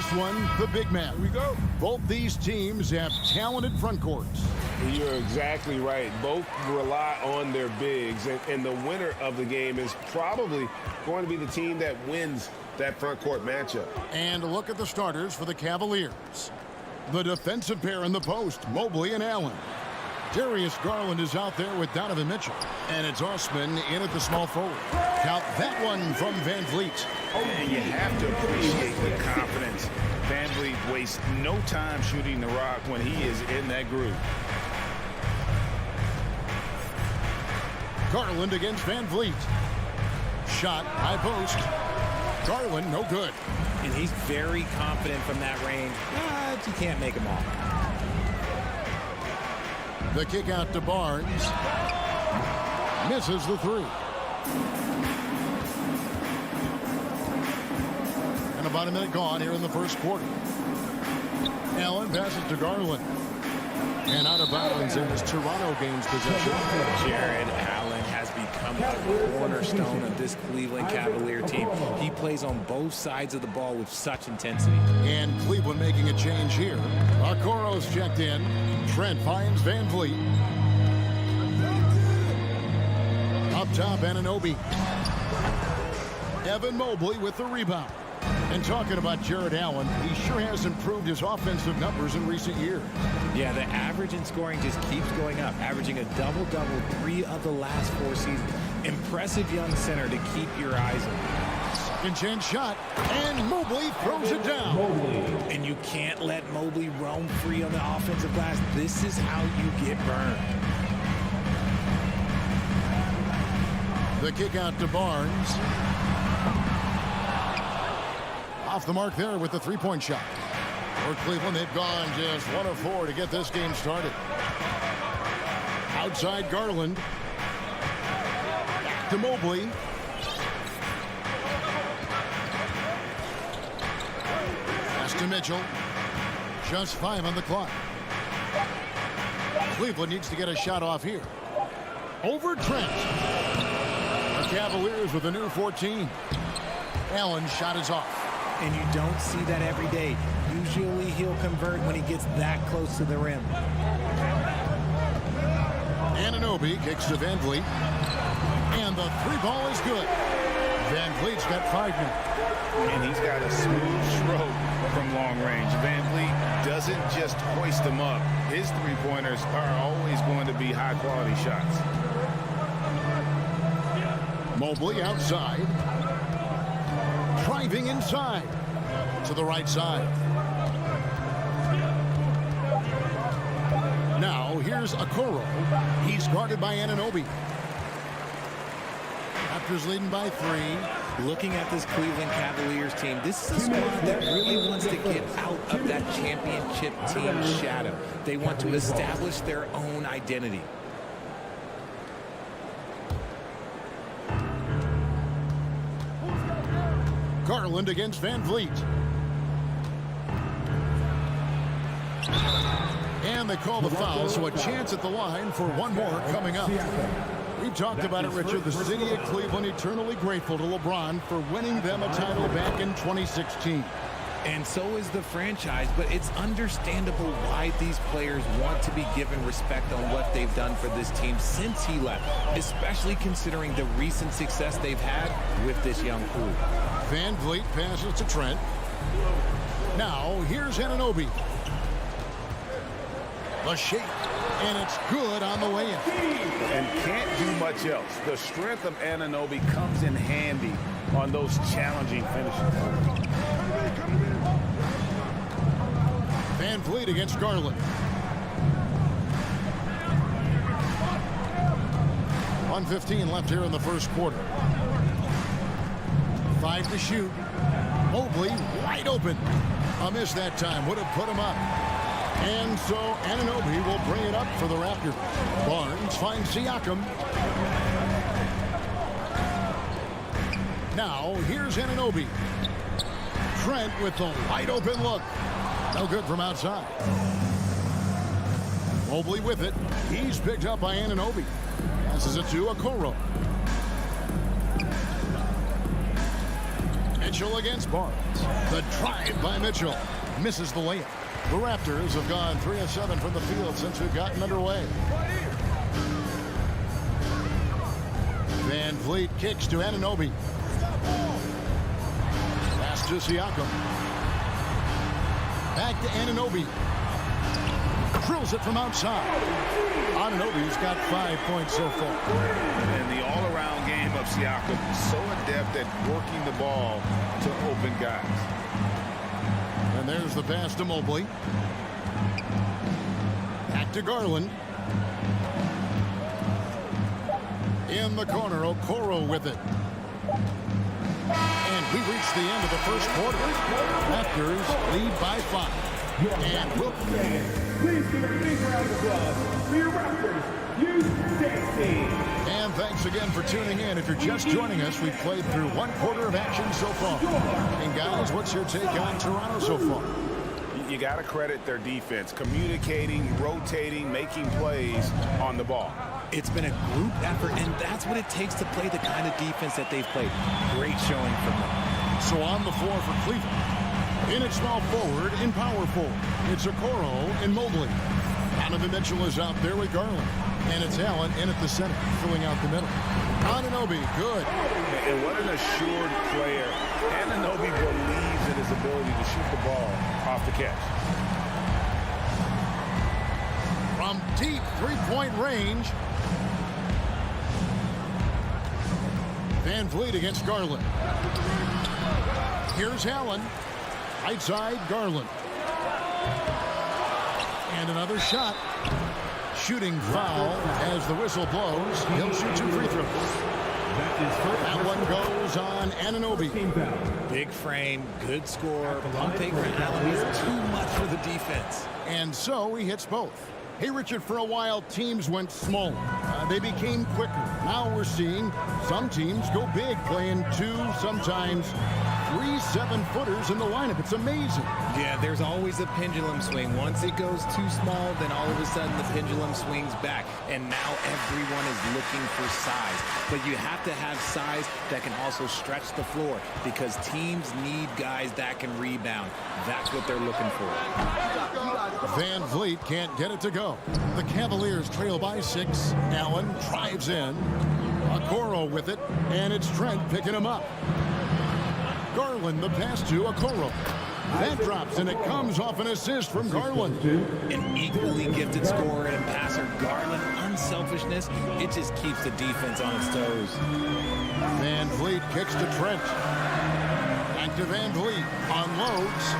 Next one, the big man. Here we go. Both these teams have talented front courts. You're exactly right. Both rely on their bigs, and the winner of the game is probably going to be the team that wins that front court matchup. And look at the starters for the Cavaliers. The defensive pair in the post, Mobley and Allen. Darius Garland is out there with Donovan Mitchell. And it's Osman in at the small forward. Count that one from Van Vliet. And you have to appreciate the confidence. Van Vliet wastes no time shooting the rock when he is in that groove. Garland against Van Vliet. Shot, high post. Garland, no good. And he's very confident from that range, but you can't make him all. The kick out to Barnes. Misses the three. And about a minute gone here in the first quarter. Allen passes to Garland. And out of bounds as Toronto gains possession. Jared Allen has become a cornerstone of this Cleveland Cavalier team. He plays on both sides of the ball with such intensity. And Cleveland making a change here. Okoro's checked in. Trent finds Van Vliet. Up top, Anunoby. Evan Mobley with the rebound. And talking about Jared Allen, he sure has improved his offensive numbers in recent years. Yeah, the average in scoring just keeps going up, averaging a double-double 3 of the last 4 seasons. Impressive young center to keep your eyes on. Second chance shot, and Mobley throws it down. And you can't let Mobley roam free on the offensive glass. This is how you get burned. The kick out to Barnes. Off the mark there with the three-point shot. For Cleveland, they've gone just 1 of 4 to get this game started. Outside Garland. Back to Mobley. Pass to Mitchell. Just 5 on the clock. Cleveland needs to get a shot off here. Over Trent. The Cavaliers with a new 14. Allen's shot is off. And you don't see that every day. Usually he'll convert when he gets that close to the rim. Anunoby kicks to Van Vliet. And the three ball is good. Van Vliet's got 5 now. And he's got a smooth stroke from long range. Van Vliet doesn't just hoist them up. His three-pointers are always going to be high-quality shots. Mobley outside. Driving inside to the right side. Now here's Okoro. He's guarded by Anunoby. Raptors leading by 3. Looking at this Cleveland Cavaliers team, this is a squad that really wants to get out of that championship team shadow. They want to establish their own identity. Garland against Van Vliet. And they call the foul, so a chance at the line for one more coming up. We talked about it, Richard. The city of Cleveland eternally grateful to LeBron for winning them a title back in 2016. And so is the franchise, but it's understandable why these players want to be given respect on what they've done for this team since he left, especially considering the recent success they've had with this young crew. Van Vliet passes to Trent. Now, here's Anunoby. The shake, and it's good on the way in. And can't do much else. The strength of Anunoby comes in handy on those challenging finishes. Van Vliet against Garland. 1:15 left here in the first quarter. 5 to shoot. Mobley wide open. A miss that time. Would have put him up. And so Anunoby will bring it up for the Raptors. Barnes finds Siakam. Now here's Anunoby. Trent with the wide open look. No good from outside. Mobley with it. He's picked up by Anunoby. Passes it to Okoro. Mitchell against Barnes. The drive by Mitchell. Misses the layup. The Raptors have gone 3 of 7 from the field since we've gotten underway. Van Vliet kicks to Anunoby. Pass to Siakam. Back to Anunoby. Drills it from outside. Anunoby's got 5 points so far. And the all-around game of Siakam, so adept at working the ball to open guys. And there's the pass to Mobley. Back to Garland. In the corner, Okoro with it. And we reach the end of the first quarter. Raptors lead by 5. And we'll... Please give a big round of applause for your Raptors. You team. And thanks again for tuning in. If you're just joining us, we've played through 1 quarter of action so far. And guys, what's your take on Toronto so far? You got to credit their defense, communicating, rotating, making plays on the ball. It's been a group effort, and that's what it takes to play the kind of defense that they've played. Great showing from them. So on the floor for Cleveland. In at small forward, in power forward, it's Okoro and Mobley. Donovan Mitchell is out there with Garland. And it's Allen in at the center, filling out the middle. Anunoby, good. And what an assured player. Anunoby believes in his ability to shoot the ball off the catch. From deep three-point range. Van Vliet against Garland. Here's Allen. Right side, Garland. And another shot. Shooting foul as the whistle blows. He'll shoot 2 free throws. That one goes on Anunoby. Big frame, good score. Pump fake for Allen. He's too much for the defense. And so he hits both. Hey, Richard, for a while, teams went smaller. They became quicker. Now we're seeing some teams go big, playing 2, sometimes 3 7-footers in the lineup. It's amazing. Yeah, there's always a pendulum swing. Once it goes too small, then all of a sudden the pendulum swings back. And now everyone is looking for size. But you have to have size that can also stretch the floor because teams need guys that can rebound. That's what they're looking for. Van Vliet can't get it to go. The Cavaliers trail by 6. Allen drives in. Okoro with it, and it's Trent picking him up. Garland, the pass to Okoro. That drops, and it comes off an assist from Garland. An equally gifted scorer and passer, Garland, unselfishness, it just keeps the defense on its toes. Van Vliet kicks to Trent. Back to Van Vliet. Unloads.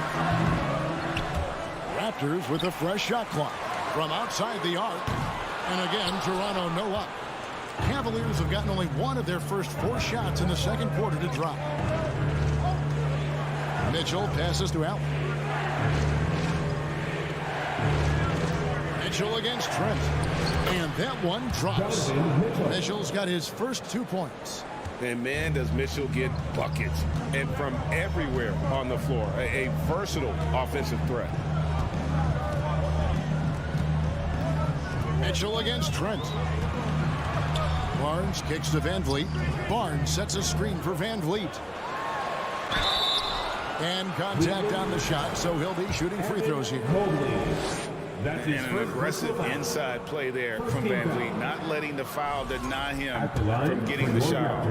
Raptors with a fresh shot clock from outside the arc. And again, Toronto no up. Cavaliers have gotten only 1 of their first 4 shots in the second quarter to drop. Mitchell passes to Allen. Mitchell against Trent. And that one drops. Mitchell's got his first 2 points. And man, does Mitchell get buckets. And from everywhere on the floor. A versatile offensive threat. Mitchell against Trent. Barnes kicks to Van Vliet. Barnes sets a screen for Van Vliet. And contact on the shot, so he'll be shooting free throws here. And an aggressive inside play there from Van Vliet, not letting the foul deny him from getting the shot.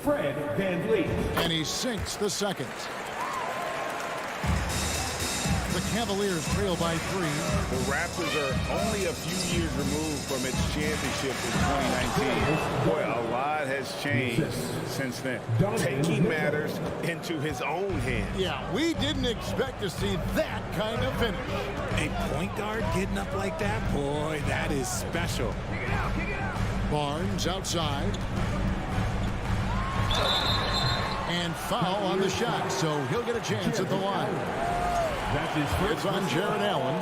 Fred Van Vliet. And he sinks the second. The Cavaliers trail by 3. The Raptors are only a few years removed from its championship in 2019. Boy, a lot has changed since then. Taking matters into his own hands. Yeah, we didn't expect to see that kind of finish. A point guard getting up like that, boy, that is special. Barnes outside. And foul on the shot, so he'll get a chance at the line. It's on Jared Allen.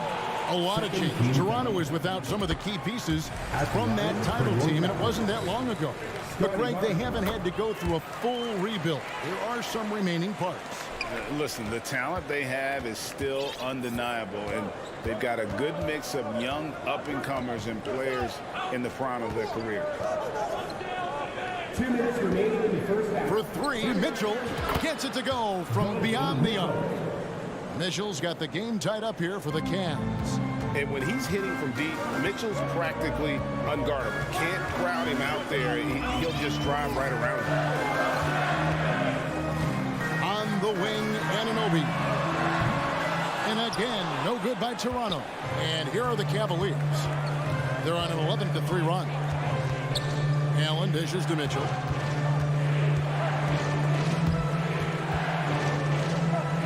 A lot of change. Toronto is without some of the key pieces from that title team, and it wasn't that long ago. But, Greg, they haven't had to go through a full rebuild. There are some remaining parts. Listen, the talent they have is still undeniable, and they've got a good mix of young up-and-comers and players in the prime of their career. 2 minutes remaining in the first half. For three. Mitchell gets it to go from beyond the arc. Mitchell's got the game tied up here for the Cavs. And when he's hitting from deep, Mitchell's practically unguardable. Can't crowd him out there. He'll just drive right around him. On the wing, Anunoby. And again, no good by Toronto. And here are the Cavaliers. They're on an 11-3 run. Allen dishes to Mitchell.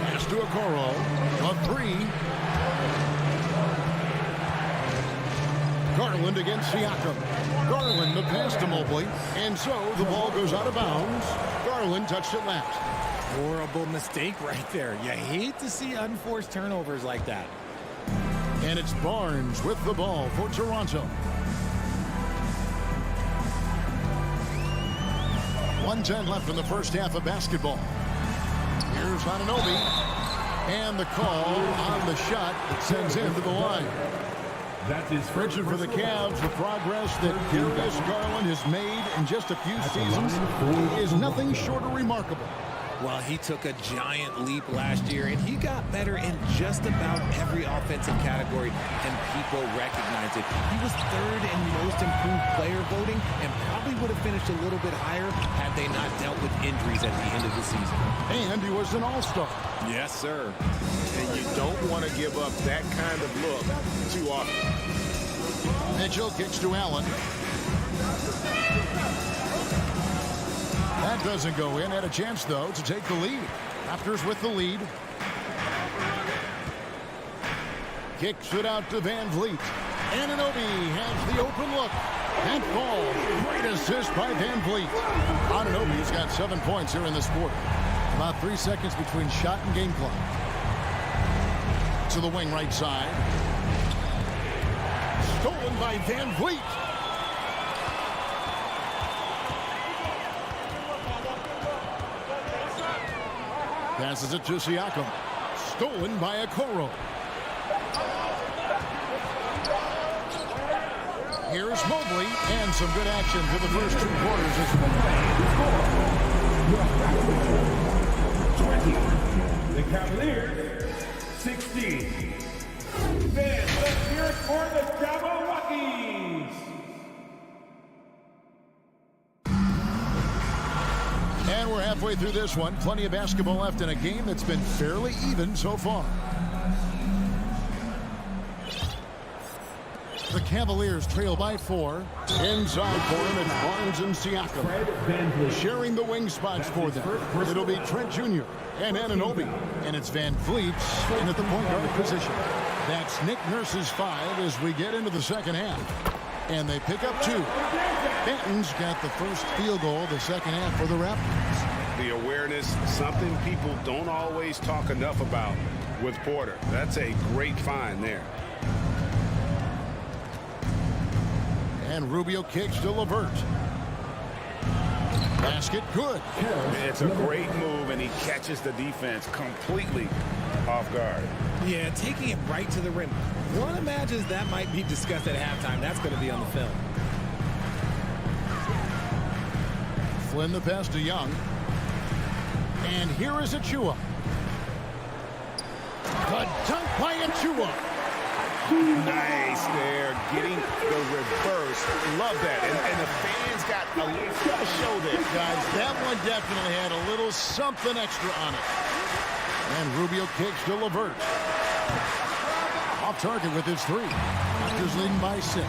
Pass to Okoro. A three. Garland against Siakam. Garland the pass to Mobley. And so the ball goes out of bounds. Garland touched it last. Horrible mistake right there. You hate to see unforced turnovers like that. And it's Barnes with the ball for Toronto. 1:10 left in the first half of basketball. Here's Anunoby. And the call on the shot that sends him to the line. That's his first Richard, for the Cavs, the progress that Darius Garland has made in just a few seasons is nothing short of remarkable. Well, he took a giant leap last year, and he got better in just about every offensive category, and people recognize it. He was third in most improved player voting and probably would have finished a little bit higher had they not dealt with injuries at the end of the season. And he was an all-star. Yes, sir. And you don't want to give up that kind of look too often. Mitchell kicks to Allen. That doesn't go in. Had a chance, though, to take the lead. Raptors with the lead. Kicks it out to Van Vliet. Anunoby has the open look. That falls. Great assist by Van Vliet. Anunoby's got 7 points here in this quarter. About 3 seconds between shot and game clock. To the wing right side. Stolen by Van Vliet. Passes it to Siakam. Stolen by Okoro. Here's Mobley, and some good action for the first 2 quarters as well. 20. The Cavaliers, 16. Then let's hear it for the Cavaliers. And we're halfway through this one. Plenty of basketball left in a game that's been fairly even so far. The Cavaliers trail by 4. Inside for them, it's Barnes and Siakam. Sharing the wing spots for them. It'll be Trent Jr. and Anunoby. And it's Van Vliet in at the point guard position. That's Nick Nurse's 5 as we get into the second half. And they pick up 2. Benton's got the first field goal of the second half for the Raptors. The awareness, something people don't always talk enough about with Porter. That's a great find there. And Rubio kicks to LeVert. Basket good. It's a great move, and he catches the defense completely off guard. Yeah, taking it right to the rim. One imagines that might be discussed at halftime. That's going to be on the film. Flynn the pass to Young. And here is Achua. The dunk by Achua. Nice there, getting the reverse. Love that. And the fans got a little show there. Guys, that one definitely had a little something extra on it. And Rubio kicks to LeVert. Off target with his 3. Raptors leading by 6.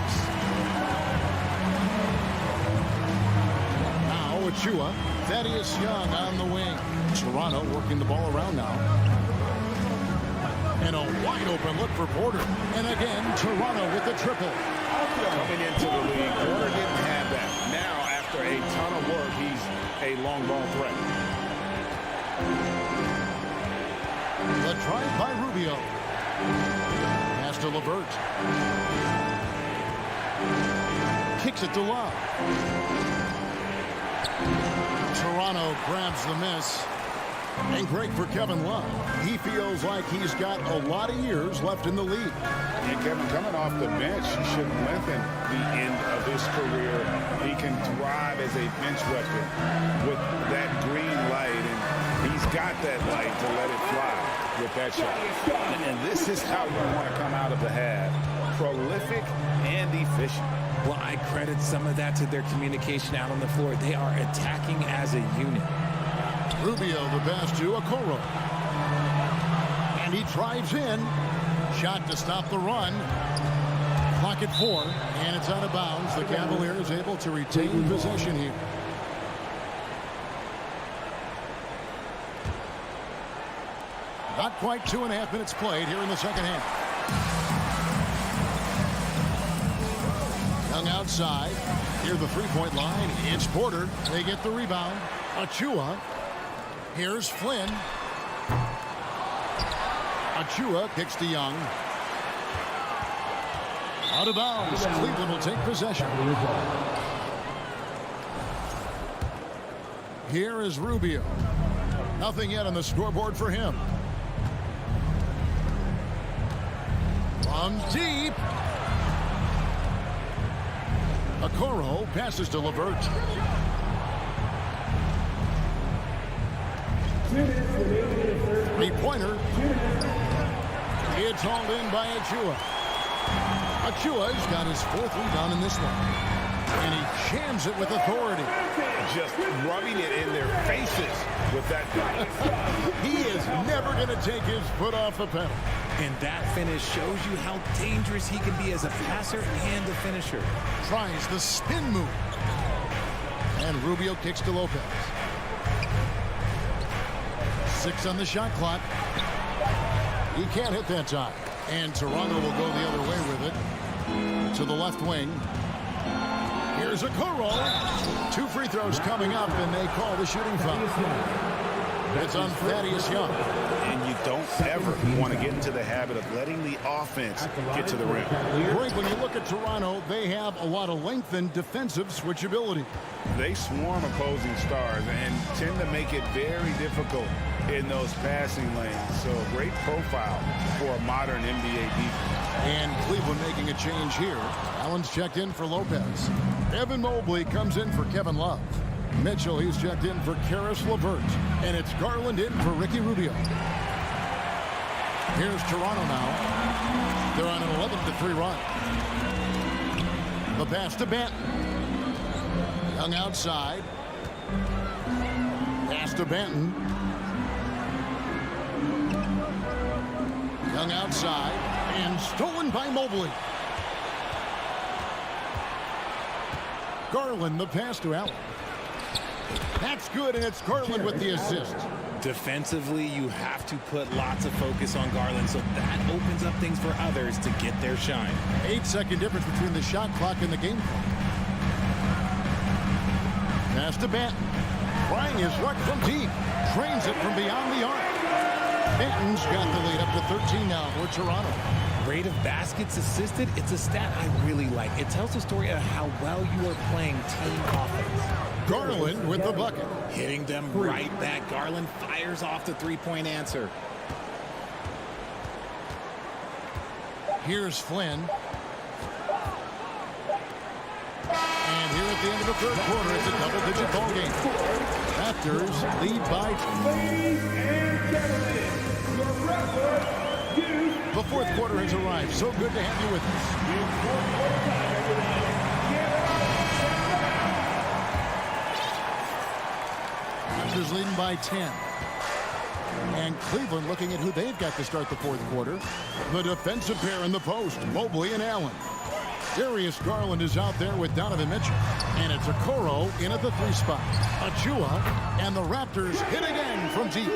Now Achua. Thaddeus Young on the wing. Toronto working the ball around now. And a wide open look for Porter. And again, Toronto with the triple. Coming into the league, Porter didn't have that. Now, after a ton of work, he's a long ball threat. The drive by Rubio. Pass to LeVert. Kicks it to Love. Toronto grabs the miss. And great for Kevin Love. He feels like he's got a lot of years left in the league. And Kevin, coming off the bench, should lengthen the end of his career. He can thrive as a bench weapon with that green make that shot. And this is how you want to come out of the half. Prolific and efficient. Well, I credit some of that to their communication out on the floor. They are attacking as a unit. Rubio, the pass to Okoro. And he drives in. Shot to stop the run. Clock at 4, and it's out of bounds. The Cavaliers able to retain possession here. Not quite 2.5 minutes played here in the second half. Young outside. Near the three-point line. It's Porter. They get the rebound. Achua. Here's Flynn. Achua kicks to Young. Out of bounds. Cleveland will take possession. Here is Rubio. Nothing yet on the scoreboard for him. From deep. Okoro passes to LeVert. Three-pointer. It's hauled in by Achua. Achua's got his 4th rebound in this one. And he jams it with authority. Just rubbing it in their faces with that. He is never going to take his foot off the pedal. And that finish shows you how dangerous he can be as a passer and a finisher. Tries the spin move. And Rubio kicks to Lopez. 6 on the shot clock. He can't hit that time. And Toronto will go the other way with it. To the left wing. Here's Okoro. 2 free throws coming up, and they call the shooting foul. It's on Thaddeus Young. And you don't ever want to get into the habit of letting the offense get to the rim. Greg, when you look at Toronto, they have a lot of length and defensive switchability. They swarm opposing stars and tend to make it very difficult in those passing lanes. So a great profile for a modern NBA defense. And Cleveland making a change here. Allen's checked in for Lopez. Evan Mobley comes in for Kevin Love. Mitchell, he's checked in for Karis LeVert. And it's Garland in for Ricky Rubio. Here's Toronto now. They're on an 11-3 run. The pass to Benton. Young outside. Pass to Benton. Young outside. And stolen by Mobley. Garland, the pass to Allen. That's good, and it's Garland with the assist. Defensively, you have to put lots of focus on Garland, so that opens up things for others to get their shine. 8-second difference between the shot clock and the game clock. Pass to Benton. Trying his luck from deep. Trains it from beyond the arc. Benton's got the lead up to 13 now for Toronto. Rate of baskets assisted, it's a stat I really like. It tells the story of how well you are playing team offense. Garland with the bucket. Hitting them right back. Garland fires off the three-point answer. Here's Flynn. And here at the end of the third quarter, it's a double-digit ball game. Raptors lead by 2. Ladies and gentlemen, the Raptors. The fourth quarter has arrived. So good to have you with us. Raptors leading by 10. And Cleveland looking at who they've got to start the fourth quarter. The defensive pair in the post, Mobley and Allen. Darius Garland is out there with Donovan Mitchell. And it's Okoro in at the 3 spot. Achua, and the Raptors hit again from deep.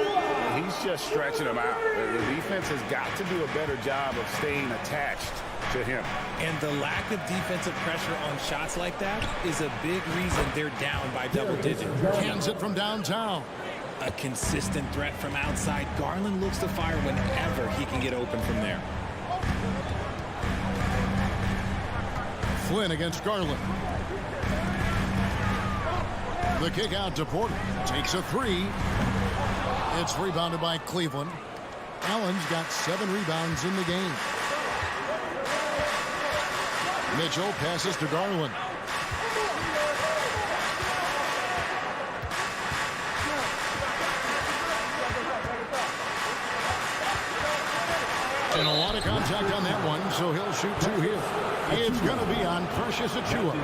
He's just stretching them out. The defense has got to do a better job of staying attached to him. And the lack of defensive pressure on shots like that is a big reason they're down by double digits. Cans it from downtown. A consistent threat from outside. Garland looks to fire whenever he can get open from there. Flynn against Garland. The kick out to Porter. Takes a 3. It's rebounded by Cleveland. Allen's got 7 rebounds in the game. Mitchell passes to Garland. of contact on that one, so he'll shoot two here. It's going to be on Precious Achiuwa.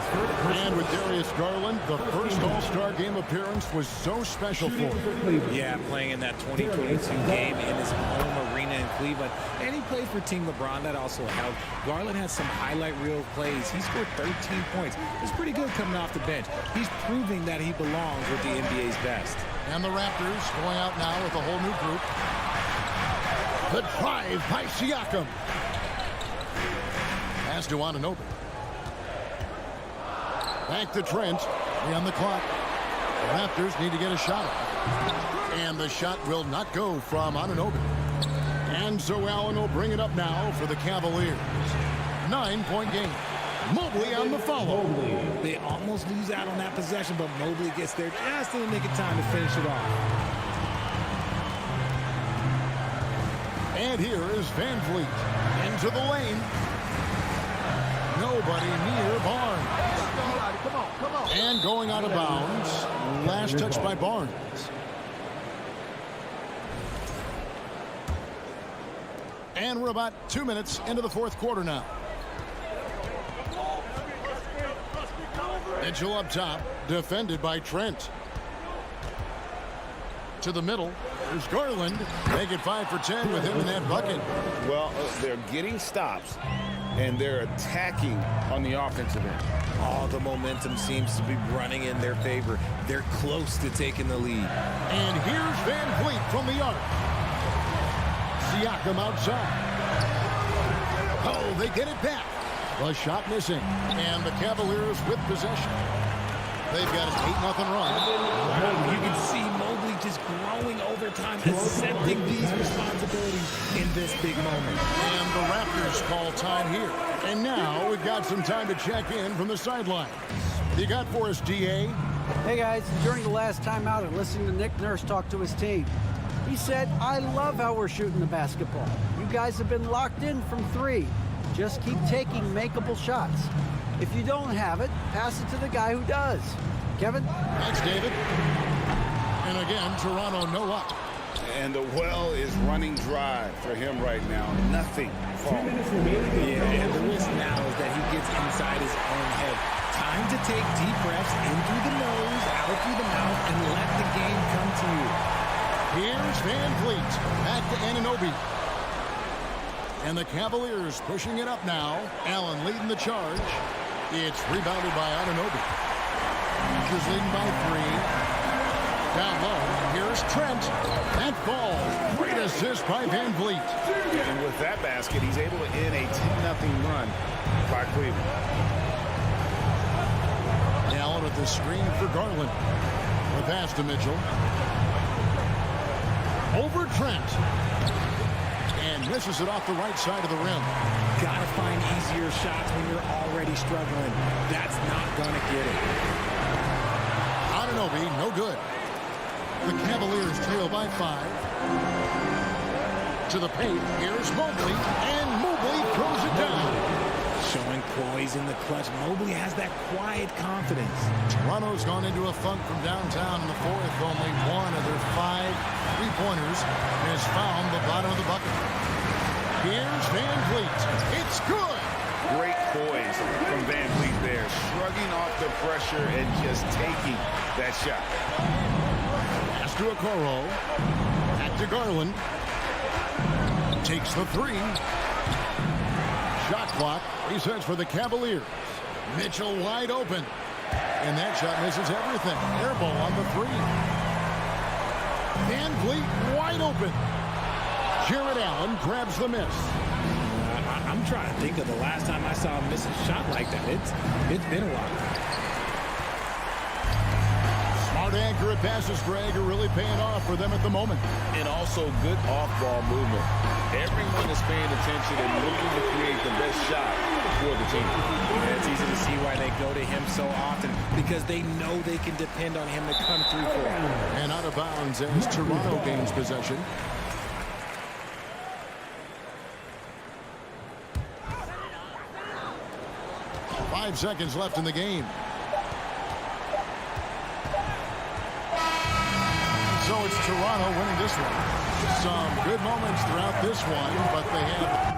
And with Darius Garland, the first All-Star game appearance was so special for him. Yeah, playing in that 2022 game in his home arena in Cleveland. And he played for Team LeBron. That also helped. Garland had some highlight reel plays. He scored 13 points. It's pretty good coming off the bench. He's proving that he belongs with the NBA's best. And the Raptors going out now with a whole new group. The drive by Siakam. Pass to Anunoby. Back to Trent. 3 on the clock. The Raptors need to get a shot. And the shot will not go from Anunoby. And so Allen will bring it up now for the Cavaliers. 9-point game. Mobley on the follow. They almost lose out on that possession, but Mobley gets there just in the nick of time to finish it off. And here is Van Vliet into the lane. Nobody near Barnes. Come on. And going out of bounds. Last touch by Barnes. And we're about 2 minutes into the fourth quarter now. Mitchell up top, defended by Trent. To the middle, there's Garland. Make it 5 for 10 with him in that bucket. Well, they're getting stops, and they're attacking on the offensive end. All the momentum seems to be running in their favor. They're close to taking the lead. And here's Van Vliet from the arc. Siakam outside. Oh, they get it back. The shot missing. And the Cavaliers with possession. They've got an 8-0 run. You can see Mobley just growing over time, accepting these responsibilities in this big moment. And the Raptors call time here. And now we've got some time to check in from the sideline. What do you got for us, DA? Hey guys, during the last timeout and listening to Nick Nurse talk to his team, he said, I love how we're shooting the basketball. You guys have been locked in from 3. Just keep taking makeable shots. If you don't have it, pass it to the guy who does. Kevin? Thanks, David. And again, Toronto no up. And the well is running dry for him right now. Nothing falling. Yeah, and the risk now is that he gets inside his own head. Time to take deep breaths in through the nose, out through the mouth, and let the game come to you. Here's Van Vliet. Back to Anunoby. And the Cavaliers pushing it up now. Allen leading the charge. It's rebounded by Anunoby. Raptors leading by 3. Down low. Here's Trent. That ball. Great assist by Van Vliet. And with that basket, he's able to end a 10-0 run by Cleveland. Allen with the screen for Garland. The pass to Mitchell. Over Trent. And misses it off the right side of the rim. Gotta find easier shots when you're already struggling. That's not gonna get it. Anunoby, no good. The Cavaliers trail by 5. To the paint, here's Mobley, and Mobley throws it down. Showing poise in the clutch. Mobley has that quiet confidence. Toronto's gone into a funk from downtown in the fourth. Only one of their 5 3-pointers has found the bottom of the bucket. Here's Van Vliet. It's good. Great poise from Van Vliet there. Shrugging off the pressure and just taking that shot. Pass to Okoro. Back to Garland. Takes the 3. Shot clock resets for the Cavaliers. Mitchell wide open. And that shot misses everything. Air ball on the 3. Van Vliet wide open. Jared Allen grabs the miss. I'm trying to think of the last time I saw him miss a shot like that. It's been a while. Smart, accurate passes, Greg, are really paying off for them at the moment. And also good off-ball movement. Everyone is paying attention and looking to create the best shot for the team. It's easy to see why they go to him so often, because they know they can depend on him to come through for them. And out of bounds as Toronto gains possession. Five seconds left in the game. So it's Toronto winning this one. Some good moments throughout this one, but they have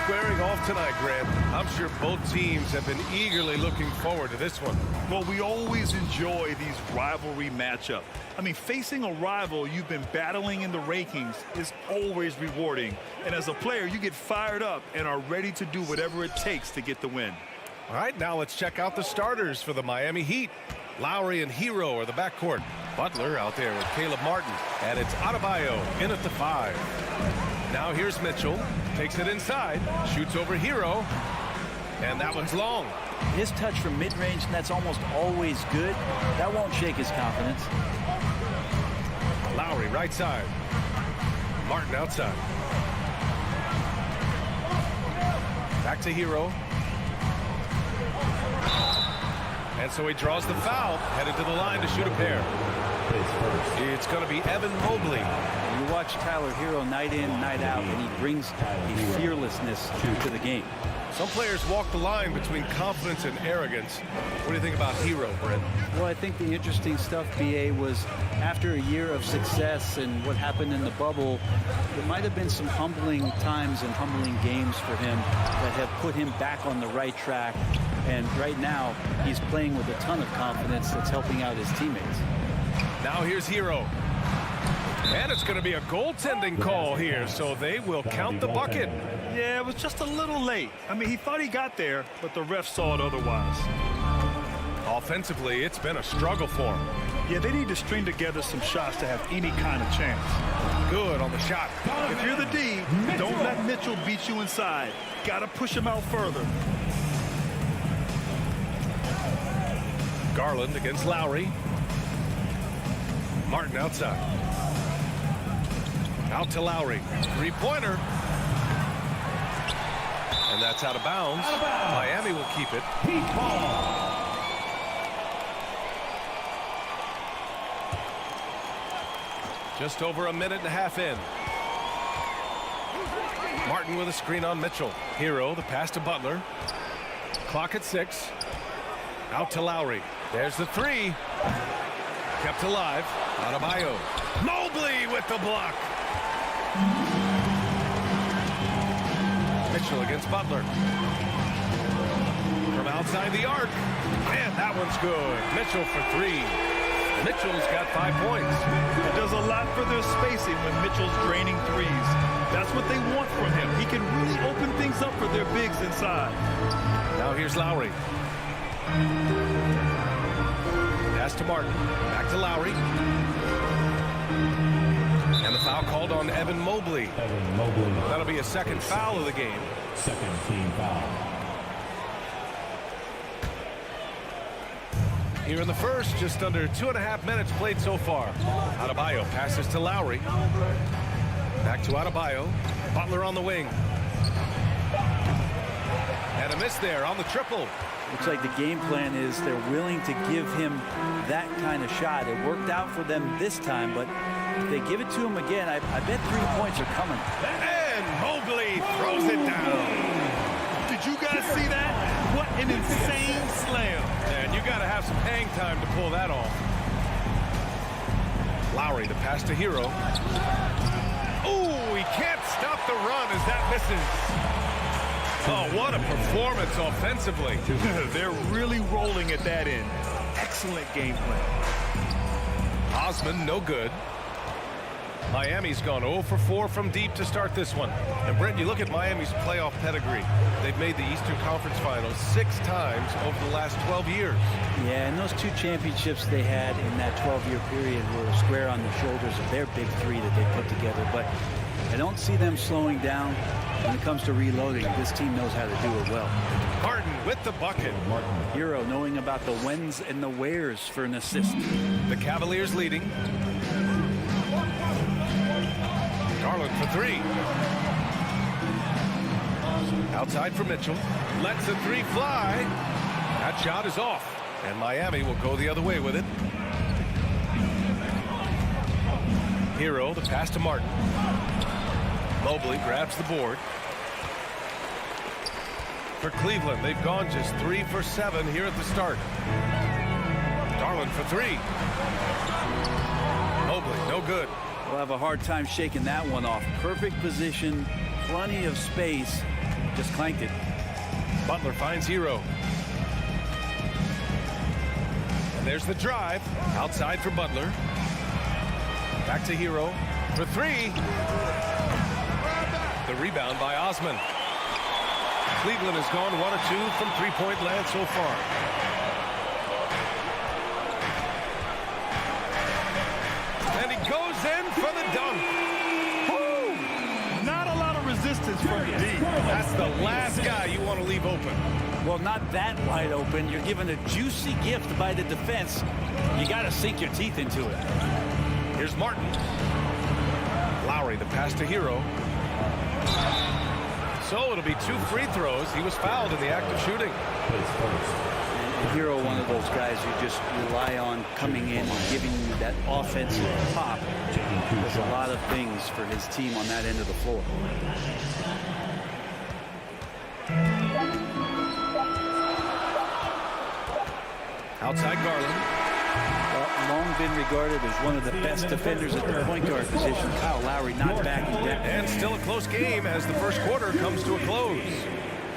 squaring off tonight, Grant. I'm sure both teams have been eagerly looking forward to this one. Well, we always enjoy these rivalry matchups. I mean, facing a rival you've been battling in the rankings is always rewarding. And as a player, you get fired up and are ready to do whatever it takes to get the win. All right, now let's check out the starters for the Miami Heat. Lowry and Hero are the backcourt. Butler out there with Caleb Martin. And it's Adebayo in at the 5. Now here's Mitchell. Takes it inside. Shoots over Hero. And that one's long. His touch from mid-range, that's almost always good. That won't shake his confidence. Lowry right side. Martin outside. Back to Hero. And so he draws the foul, headed to the line to shoot a pair. It's going to be Evan Mobley. You watch Tyler Hero night in, night out, and he brings a fearlessness to the game. Some players walk the line between confidence and arrogance. What do you think about Hero, Brent? Well, I think the interesting stuff, BA, was after a year of success and what happened in the bubble, there might have been some humbling times and humbling games for him that have put him back on the right track. And right now, he's playing with a ton of confidence that's helping out his teammates. Now here's Hero. And it's going to be a goaltending call here, so they will count the bucket. Yeah, it was just a little late. I mean, he thought he got there, but the ref saw it otherwise. Offensively, it's been a struggle for him. Yeah, they need to string together some shots to have any kind of chance. Good on the shot. If you're the D, don't let Mitchell beat you inside. Got to push him out further. Garland against Lowry. Martin outside. Out to Lowry. Three-pointer. And that's out of bounds. Miami will keep it. Just over a minute and a half in. Martin with a screen on Mitchell. Hero, the pass to Butler. Clock at 6. Out to Lowry. There's the 3. Kept alive. Adebayo. Mobley with the block. Mitchell against Butler. From outside the arc. Man, that one's good. Mitchell for 3. Mitchell's got 5 points. It does a lot for their spacing when Mitchell's draining threes. That's what they want from him. He can really open things up for their bigs inside. Now here's Lowry. Pass to Martin. Back to Lowry. And the foul called on Evan Mobley. That'll be a second foul of the game. Second team foul. Here in the first, just under 2.5 minutes played so far. Adebayo passes to Lowry. Back to Adebayo. Butler on the wing. And a miss there on the triple. Looks like the game plan is they're willing to give him that kind of shot. It worked out for them this time, but if they give it to him again, I bet 3 points are coming. And Mobley throws it down. Did you guys see that? What an insane slam. And you got to have some hang time to pull that off. Lowry, the pass to Hero. Oh, he can't stop the run as that misses. Oh, what a performance offensively. They're really rolling at that end. Excellent game plan. Osman, no good. Miami's gone 0 for 4 from deep to start this one. And Brent, you look at Miami's playoff pedigree. They've made the Eastern Conference Finals 6 times over the last 12 years. Yeah, and those 2 championships they had in that 12-year period were square on the shoulders of their big 3 that they put together. But I don't see them slowing down when it comes to reloading. This team knows how to do it well. Martin with the bucket. Hero knowing about the whens and the wheres for an assist. The Cavaliers leading. Garland for 3. Outside for Mitchell. Lets the 3 fly. That shot is off. And Miami will go the other way with it. Hero, the pass to Martin. Mobley grabs the board. For Cleveland, they've gone just 3 for 7 here at the start. Garland for 3. Mobley, no good. We'll have a hard time shaking that one off. Perfect position, plenty of space, just clanked it. Butler finds Hero. And there's the drive. Outside for Butler. Back to Hero for three. The rebound by Osman. Cleveland has gone 1 of 2 from three-point land so far. And he goes in for the dunk. Woo! Not a lot of resistance from the D. That's the last guy you want to leave open. Well, not that wide open. You're given a juicy gift by the defense. You got to sink your teeth into it. Here's Martin. Lowry, the pass to Hero. So it'll be 2 free throws. He was fouled in the act of shooting. And Hero, one of those guys you just rely on coming in and giving you that offensive pop. There's a lot of things for his team on that end of the floor. Outside Garland. Long been regarded as one of the best defenders at the point guard position. Kyle Lowry not backing down. And still a close game as the first quarter comes to a close.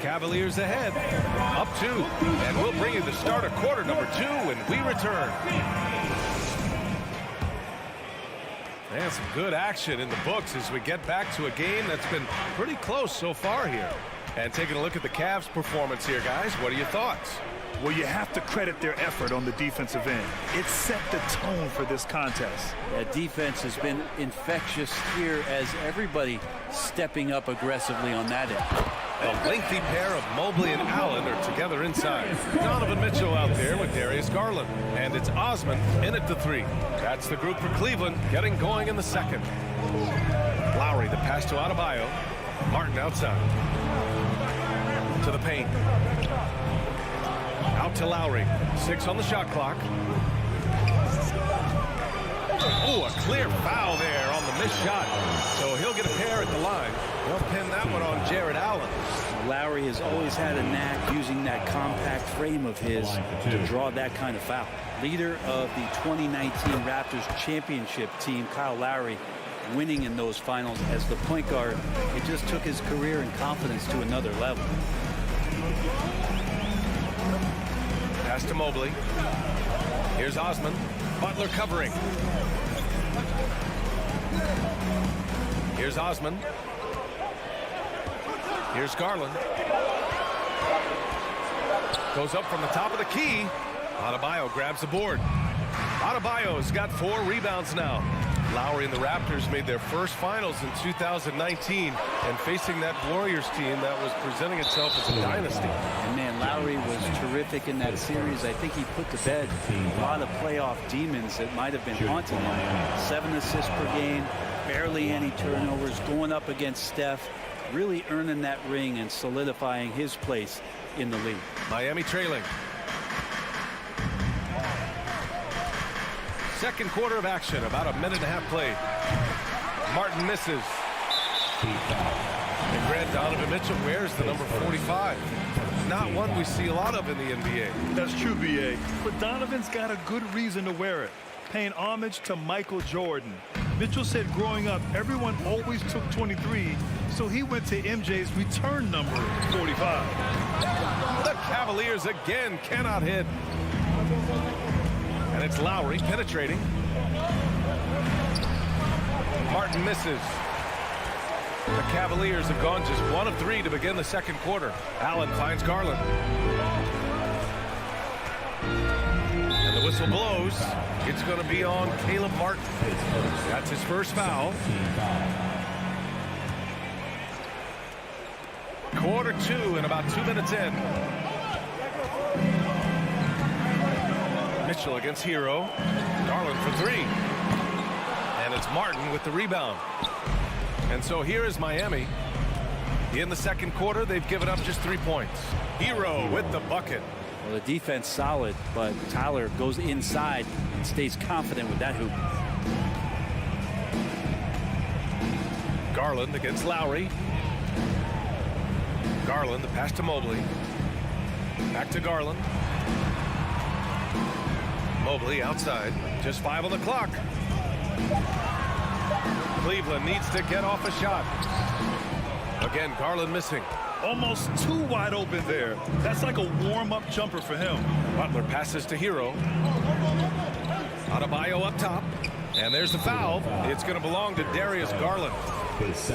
Cavaliers ahead, up 2. And we'll bring you the start of quarter number 2 when we return. And some good action in the books as we get back to a game that's been pretty close so far here. And taking a look at the Cavs' performance here, guys, what are your thoughts? Well, you have to credit their effort on the defensive end. It set the tone for this contest. That defense has been infectious here as everybody stepping up aggressively on that end. A lengthy pair of Mobley and Allen are together inside. Donovan Mitchell out there with Darius Garland. And it's Osman in at the 3. That's the group for Cleveland getting going in the second. Lowry, the pass to Adebayo. Martin outside. To the paint. Out to Lowry. 6 on the shot clock. Oh, a clear foul there on the missed shot. So he'll get a pair at the line. They'll pin that one on Jared Allen. Lowry has always had a knack using that compact frame of his to draw that kind of foul. Leader of the 2019 Raptors championship team, Kyle Lowry, winning in those finals as the point guard. It just took his career and confidence to another level. Pass to Mobley. Here's Osman. Butler covering. Here's Osman. Here's Garland. Goes up from the top of the key. Adebayo grabs the board. Adebayo's got 4 rebounds now. Lowry and the Raptors made their first finals in 2019 and facing that Warriors team that was presenting itself as a dynasty. And man, Lowry was terrific in that series. I think he put to bed a lot of playoff demons that might have been haunting him. 7 assists per game, barely any turnovers, going up against Steph, really earning that ring and solidifying his place in the league. Miami trailing. Second quarter of action, about a minute and a half played. Martin misses. And Grant Donovan Mitchell wears the number 45. Not one we see a lot of in the NBA. That's true, B.A. But Donovan's got a good reason to wear it, paying homage to Michael Jordan. Mitchell said growing up, everyone always took 23, so he went to MJ's return number, 45. The Cavaliers again cannot hit. And it's Lowry penetrating. Martin misses. The Cavaliers have gone just 1 of 3 to begin the second quarter. Allen finds Garland. And the whistle blows. It's going to be on Caleb Martin. That's his first foul. Quarter 2 and about 2 minutes in. Mitchell against Hero. Garland for 3. And it's Martin with the rebound. And so here is Miami. In the second quarter, they've given up just 3 points. Hero with the bucket. Well, the defense solid, but Tyler goes inside and stays confident with that hoop. Garland against Lowry. Garland, the pass to Mobley. Back to Garland. Mobley outside. Just 5 on the clock. Cleveland needs to get off a shot. Again, Garland missing. Almost too wide open there. That's like a warm-up jumper for him. Butler passes to Hero. Adebayo up top. And there's the foul. It's going to belong to Darius Garland.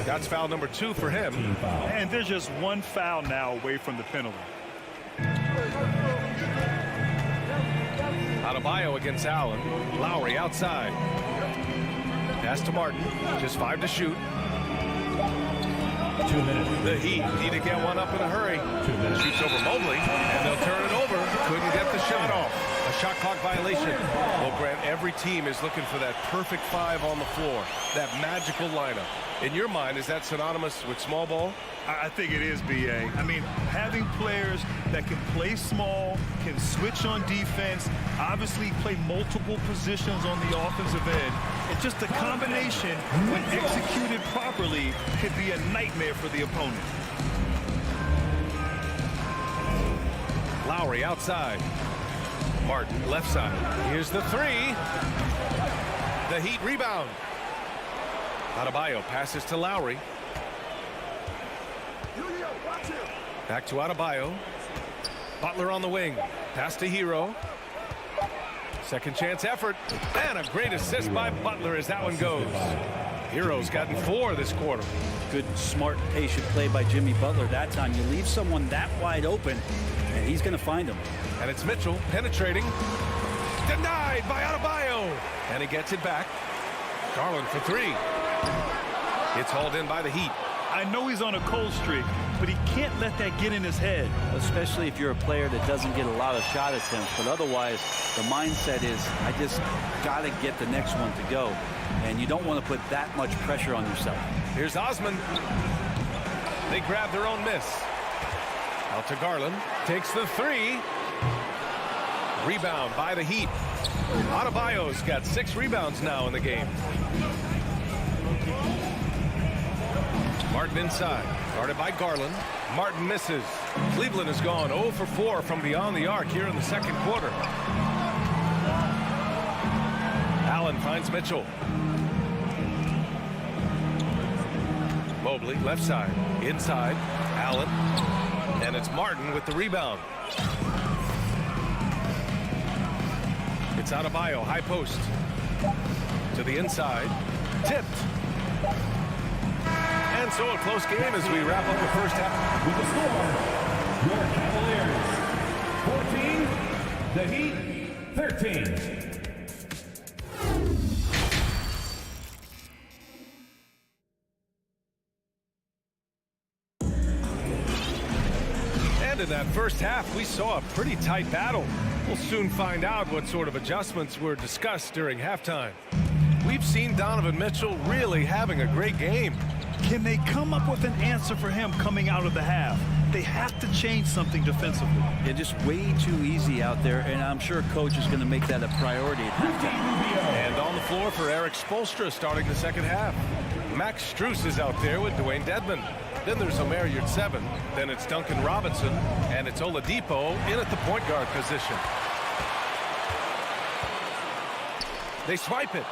That's foul number 2 for him. And there's just one foul now away from the penalty. Adebayo against Allen. Lowry outside. Pass to Martin. Just 5 to shoot. 2 minutes. The Heat need to get one up in a hurry. 2 minutes. Shoots over Mobley, and they'll turn it over. Couldn't get the shot off. A shot clock violation. Well, Grant, every team is looking for that perfect 5 on the floor. That magical lineup. In your mind, is that synonymous with small ball? I think it is, B.A. I mean, having players that can play small, can switch on defense, obviously play multiple positions on the offensive end, and just a combination, when executed properly, could be a nightmare for the opponent. Lowry outside. Martin left side. Here's the 3. The Heat rebound. Adebayo passes to Lowry. Back to Adebayo. Butler on the wing. Pass to Hero. Second chance effort. And a great assist by Butler as that one goes. Hero's gotten 4 this quarter. Good, smart, patient play by Jimmy Butler that time. You leave someone that wide open, and he's going to find him. And it's Mitchell penetrating. Denied by Adebayo. And he gets it back. Garland for 3. It's hauled in by the Heat. I know he's on a cold streak, but he can't let that get in his head. Especially if you're a player that doesn't get a lot of shot attempts. But otherwise, the mindset is, I just got to get the next one to go. And you don't want to put that much pressure on yourself. Here's Osman. They grab their own miss. Out to Garland. Takes the 3. Rebound by the Heat. Adebayo's got 6 rebounds now in the game. Martin inside. Guarded by Garland. Martin misses. Cleveland has gone 0 for 4 from beyond the arc here in the second quarter. Allen finds Mitchell. Mobley left side. Inside. Allen. And it's Martin with the rebound. It's Adebayo, high post. To the inside. Tipped. And so a close game as we wrap up the first half. With the score, your Cavaliers 14, the Heat 13. And in that first half, we saw a pretty tight battle. We'll soon find out what sort of adjustments were discussed during halftime. We've seen Donovan Mitchell really having a great game. Can they come up with an answer for him coming out of the half? They have to change something defensively. They're just way too easy out there, and I'm sure coach is going to make that a priority at halftime. And on the floor for Eric Spoelstra starting the second half. Max Strus is out there with Dwayne Dedmon. Then there's Omer Yurtseven. Then it's Duncan Robinson. And it's Oladipo in at the point guard position. They swipe it.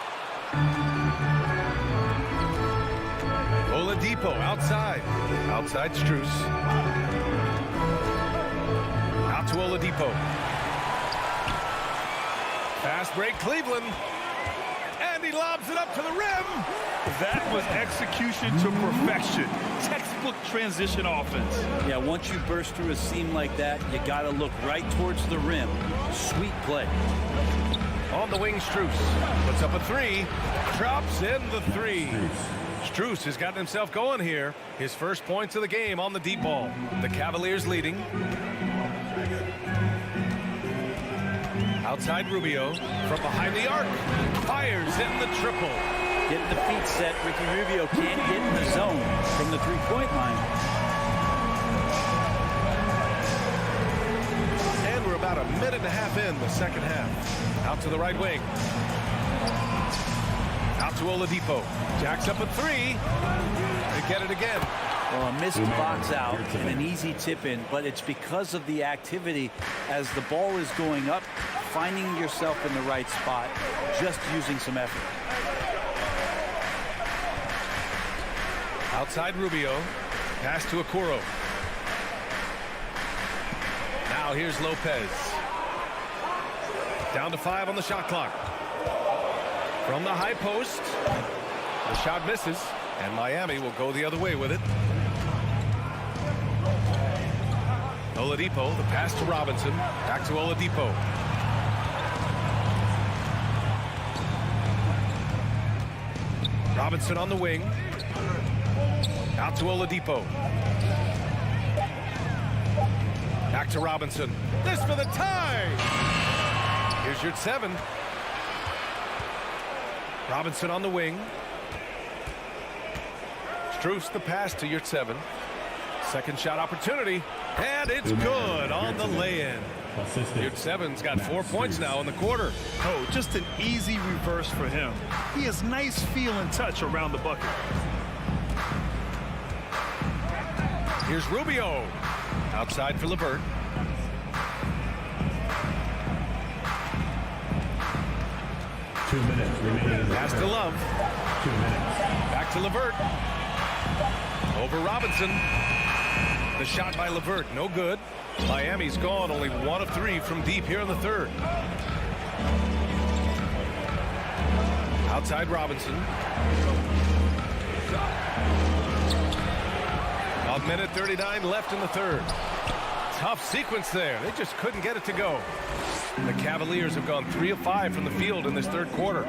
Oladipo outside. Outside Strus. Out to Oladipo. Fast break Cleveland. And he lobs it up to the rim. That was execution to perfection. Textbook transition offense. Yeah, once you burst through a seam like that, you got to look right towards the rim. Sweet play. On the wing, Strus puts up a 3. Drops in the 3. Strus has gotten himself going here. His first points of the game on the deep ball. The Cavaliers leading. Outside Rubio from behind the arc. Fires in the triple. Getting the feet set. Ricky Rubio can't get in the zone from the three-point line. And we're about a minute and a half in the second half. Out to the right wing. Out to Oladipo. Jacks up a 3. They get it again. Well, a missed box out and an easy tip in, but it's because of the activity as the ball is going up, finding yourself in the right spot, just using some effort. Outside Rubio. Pass to Okoro. Now here's Lopez. Down to 5 on the shot clock. From the high post. The shot misses, and Miami will go the other way with it. Oladipo, the pass to Robinson. Back to Oladipo. Robinson on the wing. Out to Oladipo. Back to Robinson. This for the tie. Here's your 7. Robinson on the wing. Strus the pass to your 7. Second shot opportunity. And it's good on the lay-in. Your 7's got 4 points now in the quarter. Oh, just an easy reverse for him. He has nice feel and touch around the bucket. Here's Rubio. Outside for LeVert. Pass to Love. 2 minutes. Back to LeVert. Over Robinson. The shot by LeVert, no good. Miami's gone only 1 of 3 from deep here in the third. Outside Robinson. A minute 39 left in the third. Tough sequence there. They just couldn't get it to go. The Cavaliers have gone 3 of 5 from the field in this third quarter.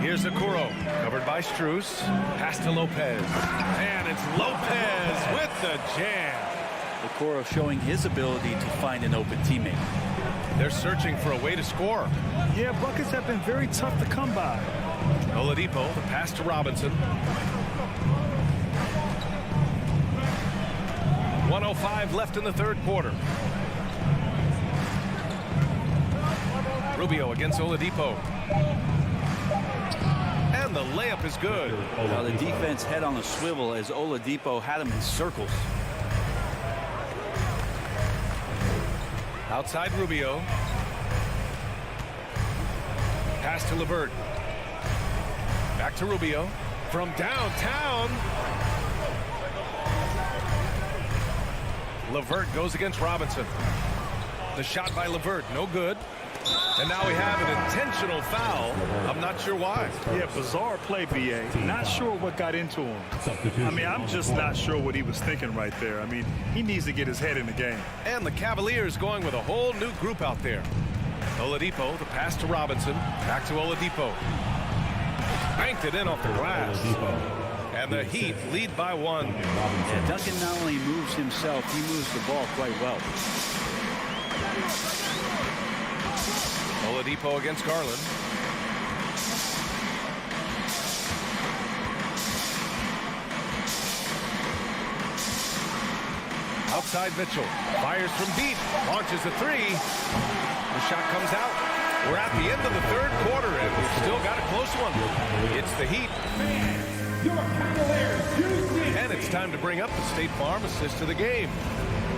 Here's Okoro, covered by Strus. Pass to Lopez. And it's Lopez with the jam. Okoro showing his ability to find an open teammate. They're searching for a way to score. Yeah, buckets have been very tough to come by. Oladipo, the pass to Robinson. 1:05 left in the third quarter. Rubio against Oladipo. And the layup is good. Now the defense head on a swivel as Oladipo had him in circles. Outside Rubio. Pass to LeVert. Back to Rubio. From downtown. LeVert goes against Robinson. The shot by LeVert, no good. And now we have an intentional foul. I'm not sure why. Yeah, bizarre play, B.A. Not sure what got into him. I mean, I'm just not sure what he was thinking right there. I mean, he needs to get his head in the game. And the Cavaliers going with a whole new group out there. Oladipo, the pass to Robinson. Back to Oladipo. Banked it in off the glass. And the Heat lead by 1. Yeah, Duncan not only moves himself, he moves the ball quite well. Oladipo against Garland. Outside Mitchell. Fires from deep. Launches a 3. The shot comes out. We're at the end of the third quarter, and we've still got a close one. It's the Heat. And it's time to bring up the State Farm assist of the game.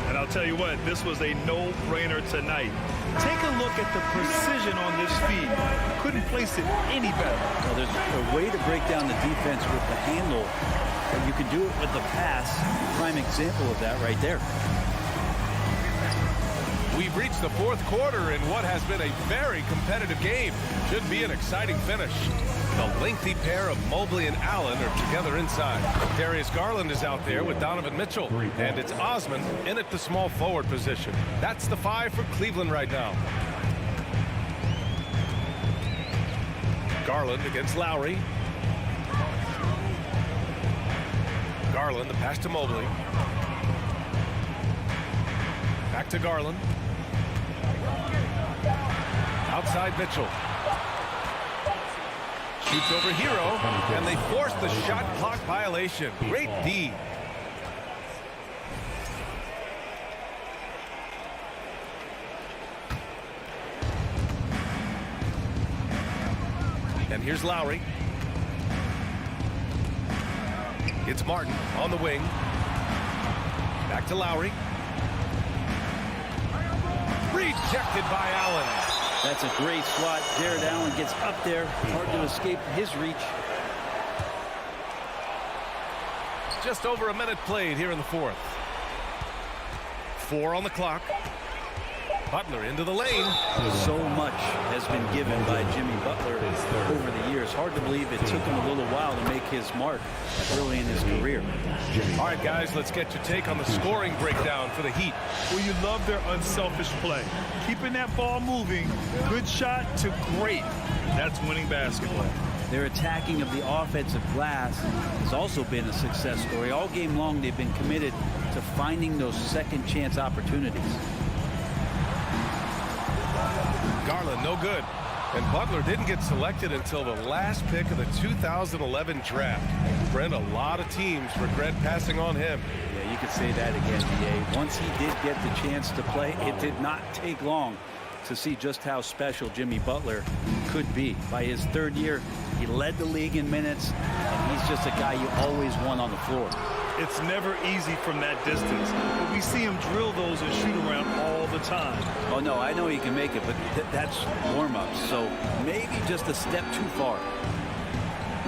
And I'll tell you what, this was a no-brainer tonight. Take a look at the precision on this feed. Couldn't place it any better. Well, there's a way to break down the defense with the handle, and you can do it with the pass. Prime example of that right there. We've reached the fourth quarter in what has been a very competitive game. Should be an exciting finish. The lengthy pair of Mobley and Allen are together inside. Darius Garland is out there with Donovan Mitchell. And it's Osman in at the small forward position. That's the 5 for Cleveland right now. Garland against Lowry. Garland, the pass to Mobley. Back to Garland. Outside Mitchell. Shoots over Hero, and they force the shot clock violation. Great D. And here's Lowry. It's Martin on the wing. Back to Lowry. Rejected by Allen. That's a great swat. Jared Allen gets up there. Hard to escape his reach. Just over a minute played here in the fourth. 4 on the clock. Butler into the lane. So much has been given by Jimmy Butler over the years. Hard to believe it took him a little while to make his mark early in his career. All right, guys, let's get your take on the scoring breakdown for the Heat. Well, you love their unselfish play. Keeping that ball moving, good shot to great. That's winning basketball. Their attacking of the offensive glass has also been a success story. All game long, they've been committed to finding those second chance opportunities. Garland, no good. And Butler didn't get selected until the last pick of the 2011 draft. Brent, a lot of teams regret passing on him. Yeah, you could say that again, B.A. Once he did get the chance to play, it did not take long to see just how special Jimmy Butler could be. By his third year, he led the league in minutes, and he's just a guy you always want on the floor. It's never easy from that distance, but we see him drill those and shoot around all the time. Oh, no, I know he can make it, but that's warm-ups, so maybe just a step too far.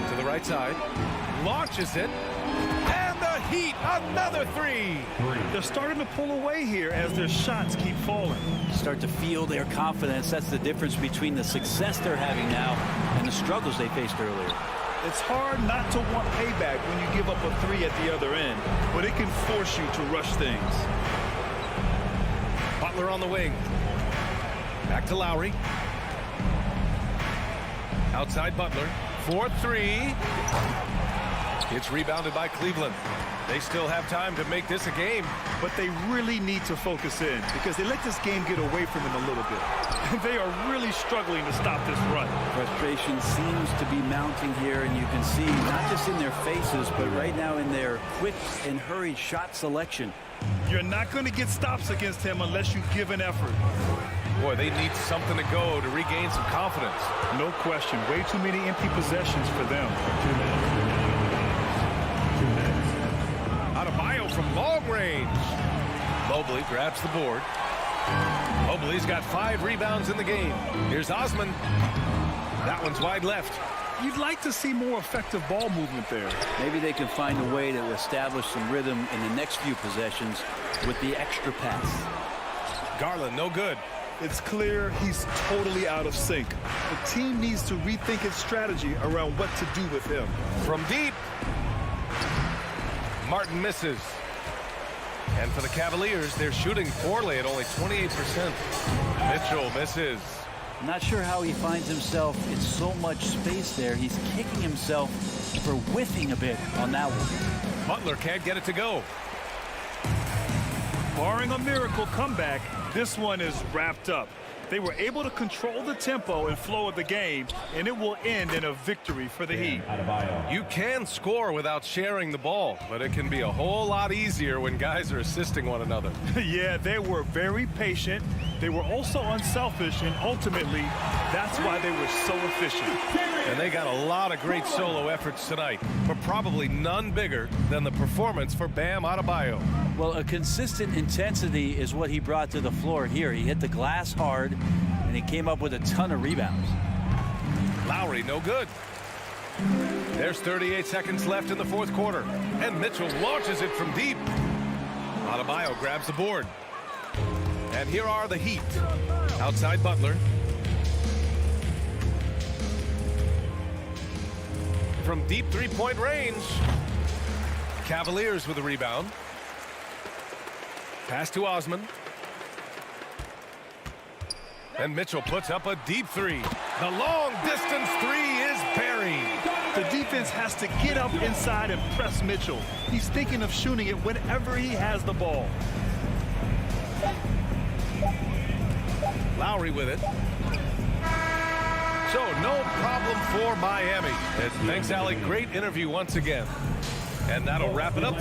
To the right side, launches it, and the Heat, another 3. They're starting to pull away here as their shots keep falling. Start to feel their confidence. That's the difference between the success they're having now and the struggles they faced earlier. It's hard not to want payback when you give up a 3 at the other end, but it can force you to rush things. Butler on the wing. Back to Lowry. Outside Butler. 4-3. It's rebounded by Cleveland. They still have time to make this a game. But they really need to focus in because they let this game get away from them a little bit. They are really struggling to stop this run. Frustration seems to be mounting here, and you can see not just in their faces, but right now in their quick and hurried shot selection. You're not going to get stops against him unless you give an effort. Boy, they need something to go to regain some confidence. No question. Way too many empty possessions for them. Adebayo from long range. Mobley grabs the board. Mobley's got 5 rebounds in the game. Here's Osman. That one's wide left. You'd like to see more effective ball movement there. Maybe they can find a way to establish some rhythm in the next few possessions with the extra pass. Garland, no good. It's clear he's totally out of sync. The team needs to rethink its strategy around what to do with him. From deep. Martin misses. And for the Cavaliers, they're shooting poorly at only 28%. Mitchell misses. I'm not sure how he finds himself in so much space there. He's kicking himself for whiffing a bit on that one. Butler can't get it to go. Barring a miracle comeback, this one is wrapped up. They were able to control the tempo and flow of the game, and it will end in a victory for the Heat. You can score without sharing the ball, but it can be a whole lot easier when guys are assisting one another. Yeah, they were very patient. They were also unselfish, and ultimately, that's why they were so efficient. And they got a lot of great solo efforts tonight, but probably none bigger than the performance for Bam Adebayo. Well, a consistent intensity is what he brought to the floor here. He hit the glass hard, and he came up with a ton of rebounds. Lowry, no good. There's 38 seconds left in the fourth quarter, and Mitchell launches it from deep. Adebayo grabs the board. And here are the Heat. Outside Butler. From deep three-point range. Cavaliers with a rebound. Pass to Osman. And Mitchell puts up a deep 3. The long-distance 3 is buried. The defense has to get up inside and press Mitchell. He's thinking of shooting it whenever he has the ball. Lowry with it. So no problem for Miami. Thanks, Allie. Great interview once again. And that'll wrap it up.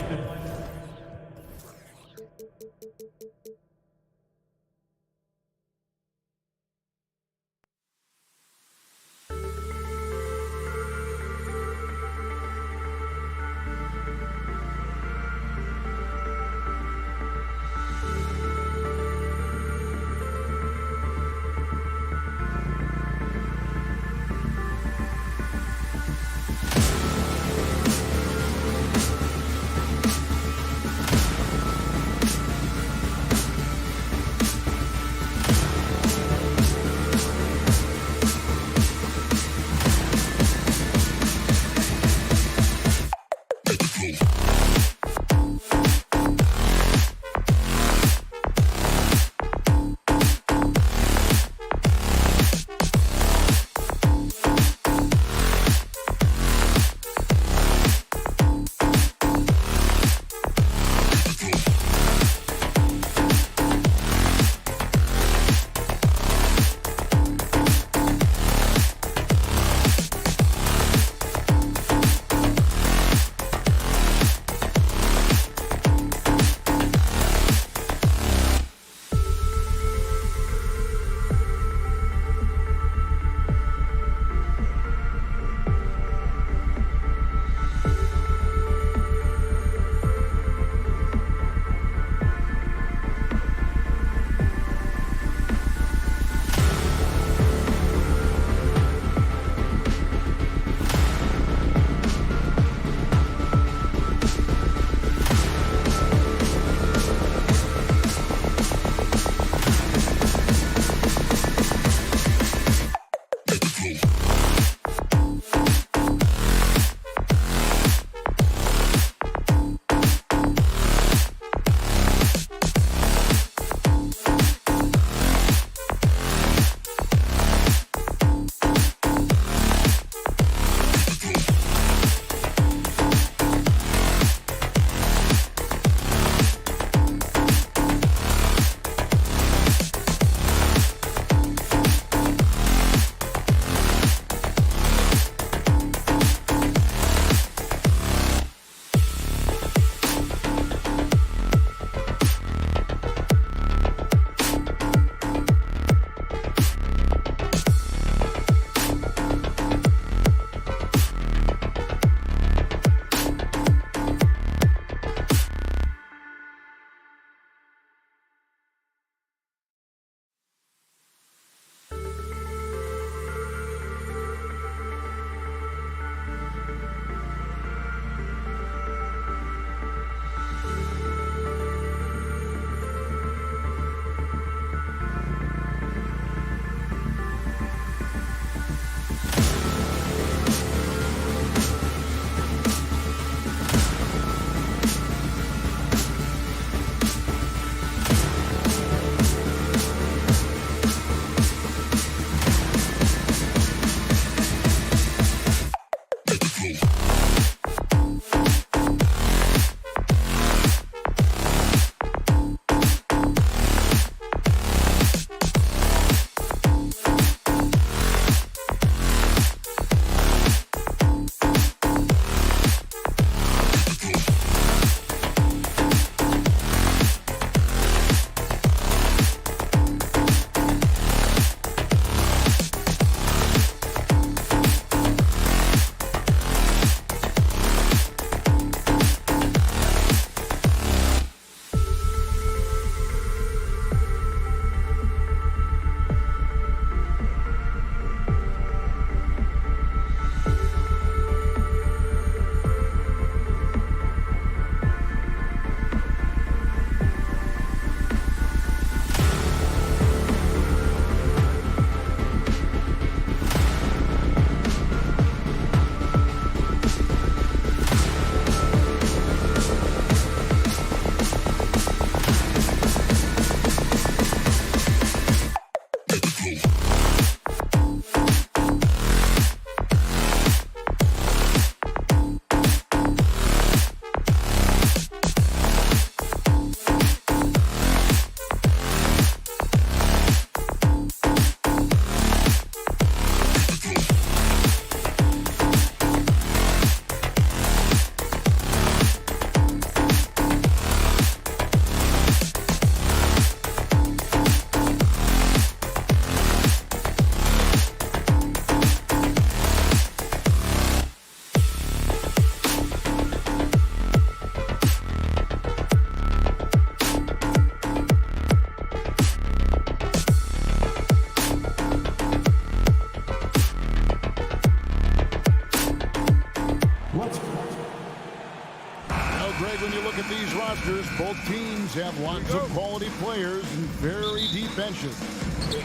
when you look at these rosters, both teams have lots of quality players and very deep benches.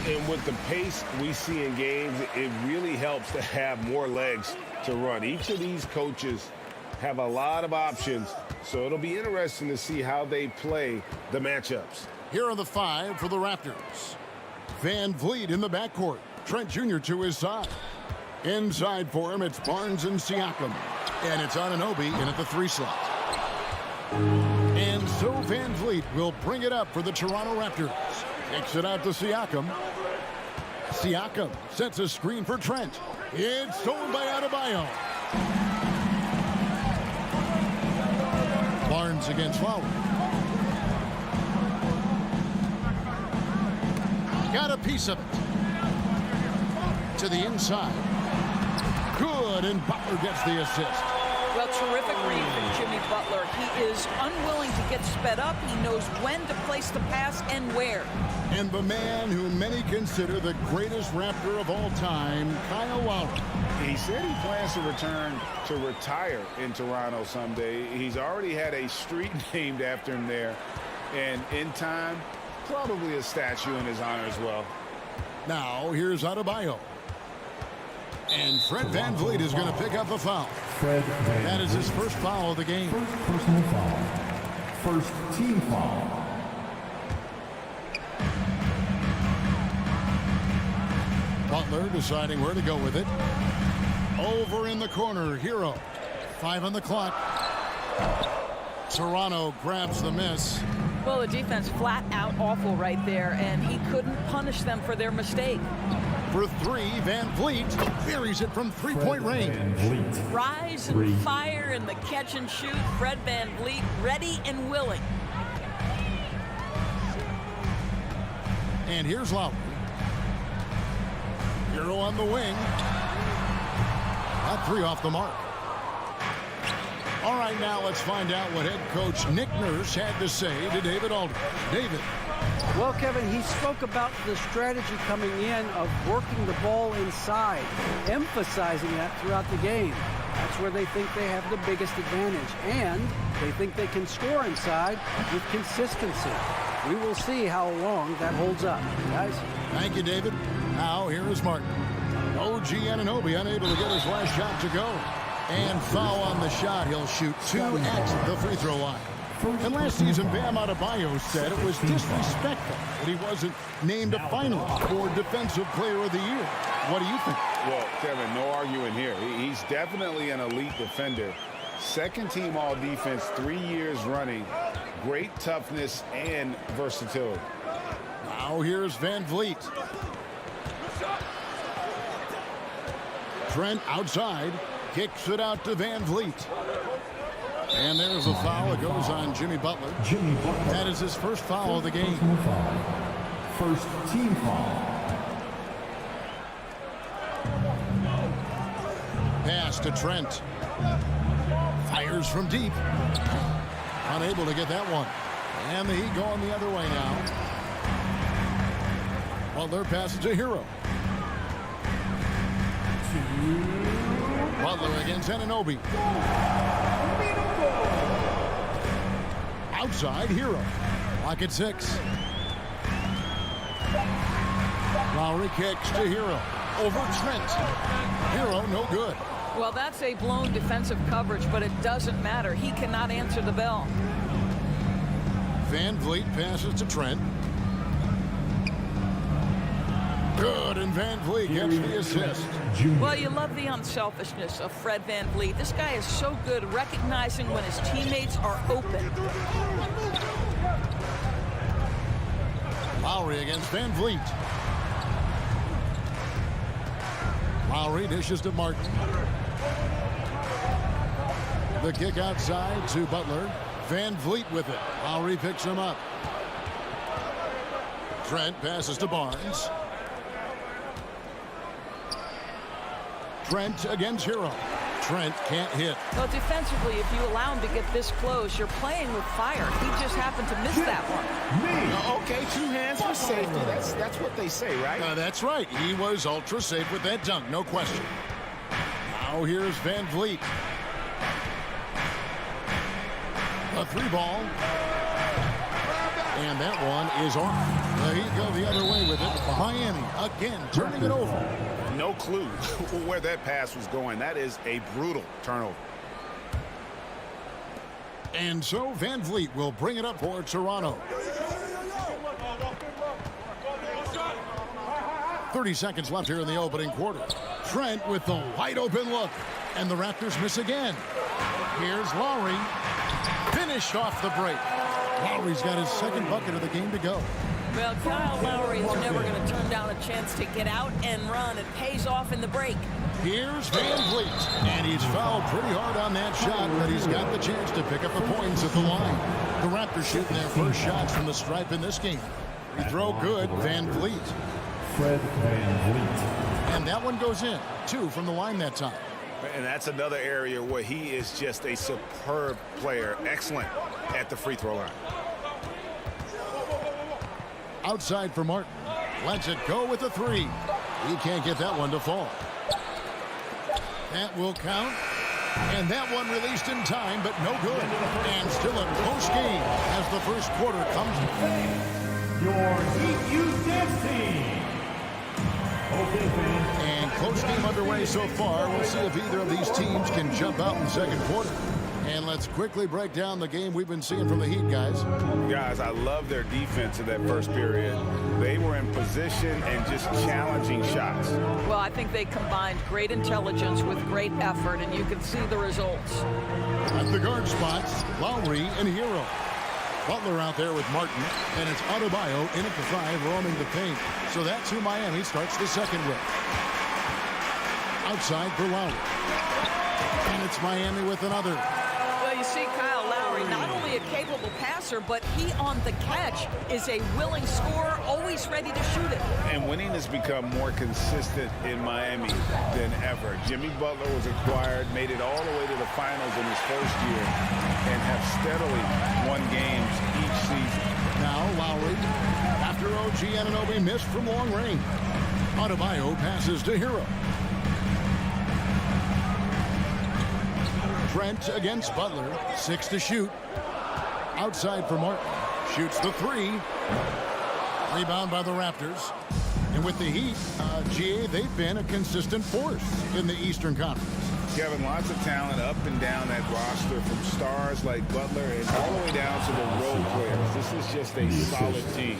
And with the pace we see in games, it really helps to have more legs to run. Each of these coaches have a lot of options, so it'll be interesting to see how they play the matchups. Here are the 5 for the Raptors. Van Vliet in the backcourt. Trent Jr. to his side. Inside for him, it's Barnes and Siakam. And it's Anunoby in at the 3 slot. And so Van Vliet will bring it up for the Toronto Raptors. Kicks it out to Siakam. Siakam sets a screen for Trent. It's stolen by Adebayo. Barnes against Lowry. Got a piece of it. To the inside. Good, and Butler gets the assist. Well, terrific read from Jimmy Butler. He is unwilling to get sped up. He knows when to place the pass and where. And the man who many consider the greatest Raptor of all time, Kyle Lowry. He said he plans to return to retire in Toronto someday. He's already had a street named after him there. And in time, probably a statue in his honor as well. Now, here's Adebayo. And Fred Van Vliet is going to pick up a foul. That is his first foul of the game. First personal foul. First team foul. Butler deciding where to go with it. Over in the corner, Hero. 5 on the clock. Toronto grabs the miss. Well, the defense flat out awful right there, and he couldn't punish them for their mistake. For 3, Van Vliet buries it from 3-point range. Rise and fire in the catch and shoot. Fred Van Vliet ready and willing. And here's Lowry. Hero on the wing. That 3 off the mark. All right, now let's find out what head coach Nick Nurse had to say to David Aldridge. David. Well, Kevin, he spoke about the strategy coming in of working the ball inside, emphasizing that throughout the game. That's where they think they have the biggest advantage, and they think they can score inside with consistency. We will see how long that holds up, guys. Thank you, David. Now, here is Martin. OG Anunoby unable to get his last shot to go. And foul on the shot. He'll shoot 2 at the free throw line. And last season, Bam Adebayo said it was disrespectful that he wasn't named a finalist for Defensive Player of the Year. What do you think? Well, Kevin, no arguing here. He's definitely an elite defender. Second team all defense 3 years running. Great toughness and versatility. Now here's Van Vliet. Trent outside. Kicks it out to Van Vliet. And there's a foul. It goes on Jimmy Butler. That is his first foul of the game. First team foul. Pass to Trent. Fires from deep. Unable to get that one. And the Heat going the other way now. Butler passes to Hero. Butler against Anunoby. Outside, Hero. Lock at 6. Lowry kicks to Hero. Over Trent. Hero, no good. Well, that's a blown defensive coverage, but it doesn't matter. He cannot answer the bell. Van Vliet passes to Trent. Good, and Van Vliet gets the assist. Well, you love the unselfishness of Fred Van Vliet. This guy is so good recognizing when his teammates are open. Lowry against Van Vliet. Lowry dishes to Martin. The kick outside to Butler. Van Vliet with it. Lowry picks him up. Trent passes to Barnes. Trent against Hero. Trent can't hit. Well, defensively, if you allow him to get this close, you're playing with fire. He just happened to miss that one. Okay, 2 hands for safety. That's what they say, right? That's right. He was ultra safe with that dunk, no question. Now here's Van Vliet. A 3-ball. And that one is off. The Heat go the other way with it. Miami again turning it over. No clue where that pass was going. That is a brutal turnover. And so Van Vliet will bring it up for Toronto. 30 seconds left here in the opening quarter. Trent with the wide open look. And the Raptors miss again. Here's Lowry. Finished off the break. Lowry's got his second bucket of the game to go. Well, Kyle Lowry is never going to turn down a chance to get out and run. It pays off in the break. Here's Van Vliet. And he's fouled pretty hard on that shot, but he's got the chance to pick up the points at the line. The Raptors shooting their first shots from the stripe in this game. Free throw good, Van Vliet. Fred Van Vliet. And that one goes in. 2 from the line that time. And that's another area where he is just a superb player. Excellent at the free throw line. Outside for Martin. Lets it go with a 3. He can't get that one to fall. That will count. And that one released in time, but no good. And still a close game as the first quarter comes. Your Heat Youth Dance Team. Okay, fans. And close game underway so far. We'll see if either of these teams can jump out in the second quarter. And let's quickly break down the game we've been seeing from the Heat, guys. Guys, I love their defense in that first period. They were in position and just challenging shots. Well, I think they combined great intelligence with great effort, and you can see the results. At the guard spots, Lowry and Hero. Butler out there with Martin, and it's Adebayo in at the 5, roaming the paint. So that's who Miami starts the second with. Outside for Lowry. And it's Miami with another. Well, you see Kyle Lowry, not only a capable passer, but he on the catch is a willing scorer, always ready to shoot it. And winning has become more consistent in Miami than ever. Jimmy Butler was acquired, made it all the way to the finals in his first year, and have steadily won games each season. Now Lowry, after OG Anunoby missed from long range. Adebayo passes to Hero. Trent against Butler, 6 to shoot. Outside for Martin, shoots the 3. Rebound by the Raptors. And with the Heat, GA, they've been a consistent force in the Eastern Conference. Kevin, lots of talent up and down that roster, from stars like Butler and all the way down to the role players. This is just a solid team.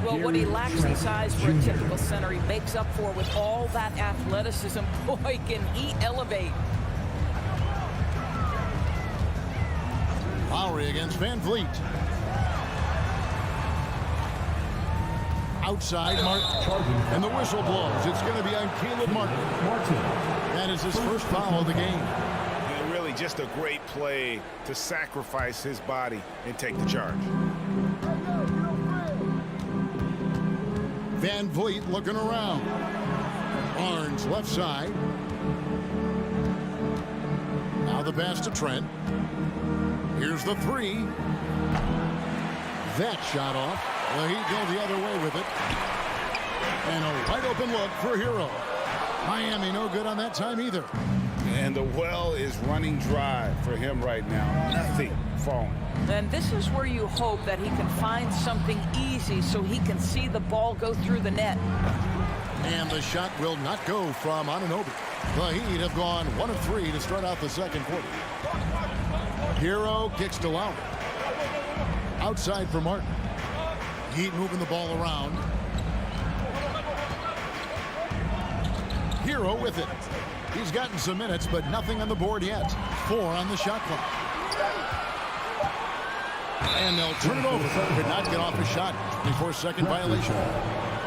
Well, what he lacks in size for a typical center, he makes up for with all that athleticism. Boy, can he elevate. Lowry against Van Vliet. Outside Martin. And the whistle blows. It's going to be on Caleb Martin. That is his first foul of the game. And really just a great play to sacrifice his body and take the charge. Van Vliet looking around. Barnes left side. Now the pass to Trent. Here's the 3. That shot off. The Heat go the other way with it. And a wide open look for Hero. Miami no good on that time either. And the well is running dry for him right now. Nothing falling. And this is where you hope that he can find something easy so he can see the ball go through the net. And the shot will not go from Anunoby. The Heat have gone 1 of 3 to start out the second quarter. Hero kicks to Lowry. Outside for Martin. Heat moving the ball around. Hero with it. He's gotten some minutes, but nothing on the board yet. 4 on the shot clock. And they'll turn it over. Could not get off a shot. 24-second violation.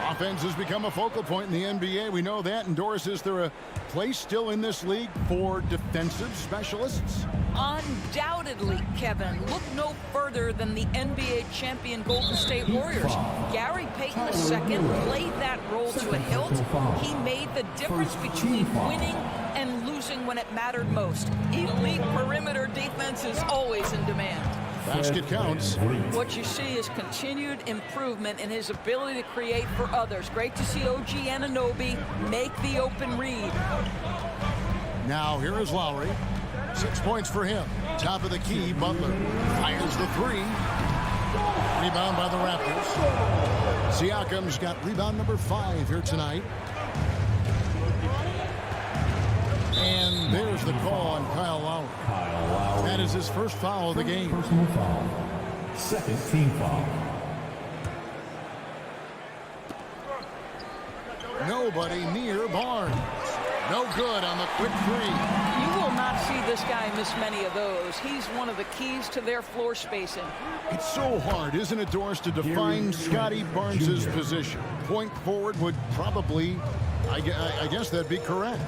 Offense has become a focal point in the NBA. We know that. And Doris, is there a place still in this league for defensive specialists? Undoubtedly, Kevin. Look no further than the NBA champion Golden State Warriors. Gary Payton II played that role to a hilt. He made the difference between winning and losing when it mattered most. Elite perimeter defense is always in demand. Basket counts. What you see is continued improvement in his ability to create for others. Great to see OG Anunoby make the open read. Now here is Lowry. 6 points for him. Top of the key, Butler fires the three. Rebound by the Raptors. Siakam's got rebound number 5 here tonight. And there's the call on Kyle Lowry. That is his first foul of the game. Personal foul. Second team foul. Nobody near Barnes. No good on the quick three. You will not see this guy miss many of those. He's one of the keys to their floor spacing. It's so hard, isn't it, Doris, to define Scotty Barnes' position? Point forward would probably, I guess that'd be correct.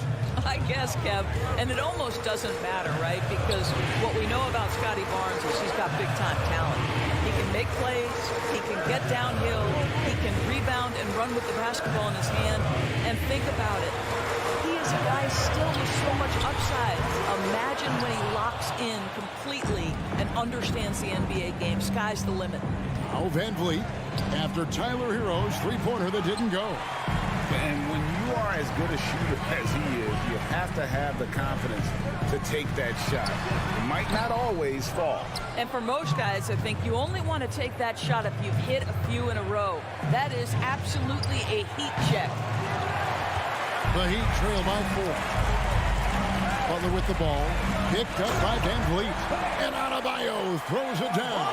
I guess, Kev. And it almost doesn't matter, right? Because what we know about Scotty Barnes is he's got big-time talent. He can make plays. He can get downhill. He can rebound and run with the basketball in his hand. And think about it. He is a guy still with so much upside. Imagine when he locks in completely and understands the NBA game. Sky's the limit. Now Van Vliet after Tyler Hero's three-pointer that didn't go. And when you are as good a shooter as he is, you have to have the confidence to take that shot. It might not always fall. And for most guys, I think you only want to take that shot if you've hit a few in a row. That is absolutely a heat check. The Heat trail by 4. Butler with the ball. Picked up by Van Vliet. And Adebayo throws it down.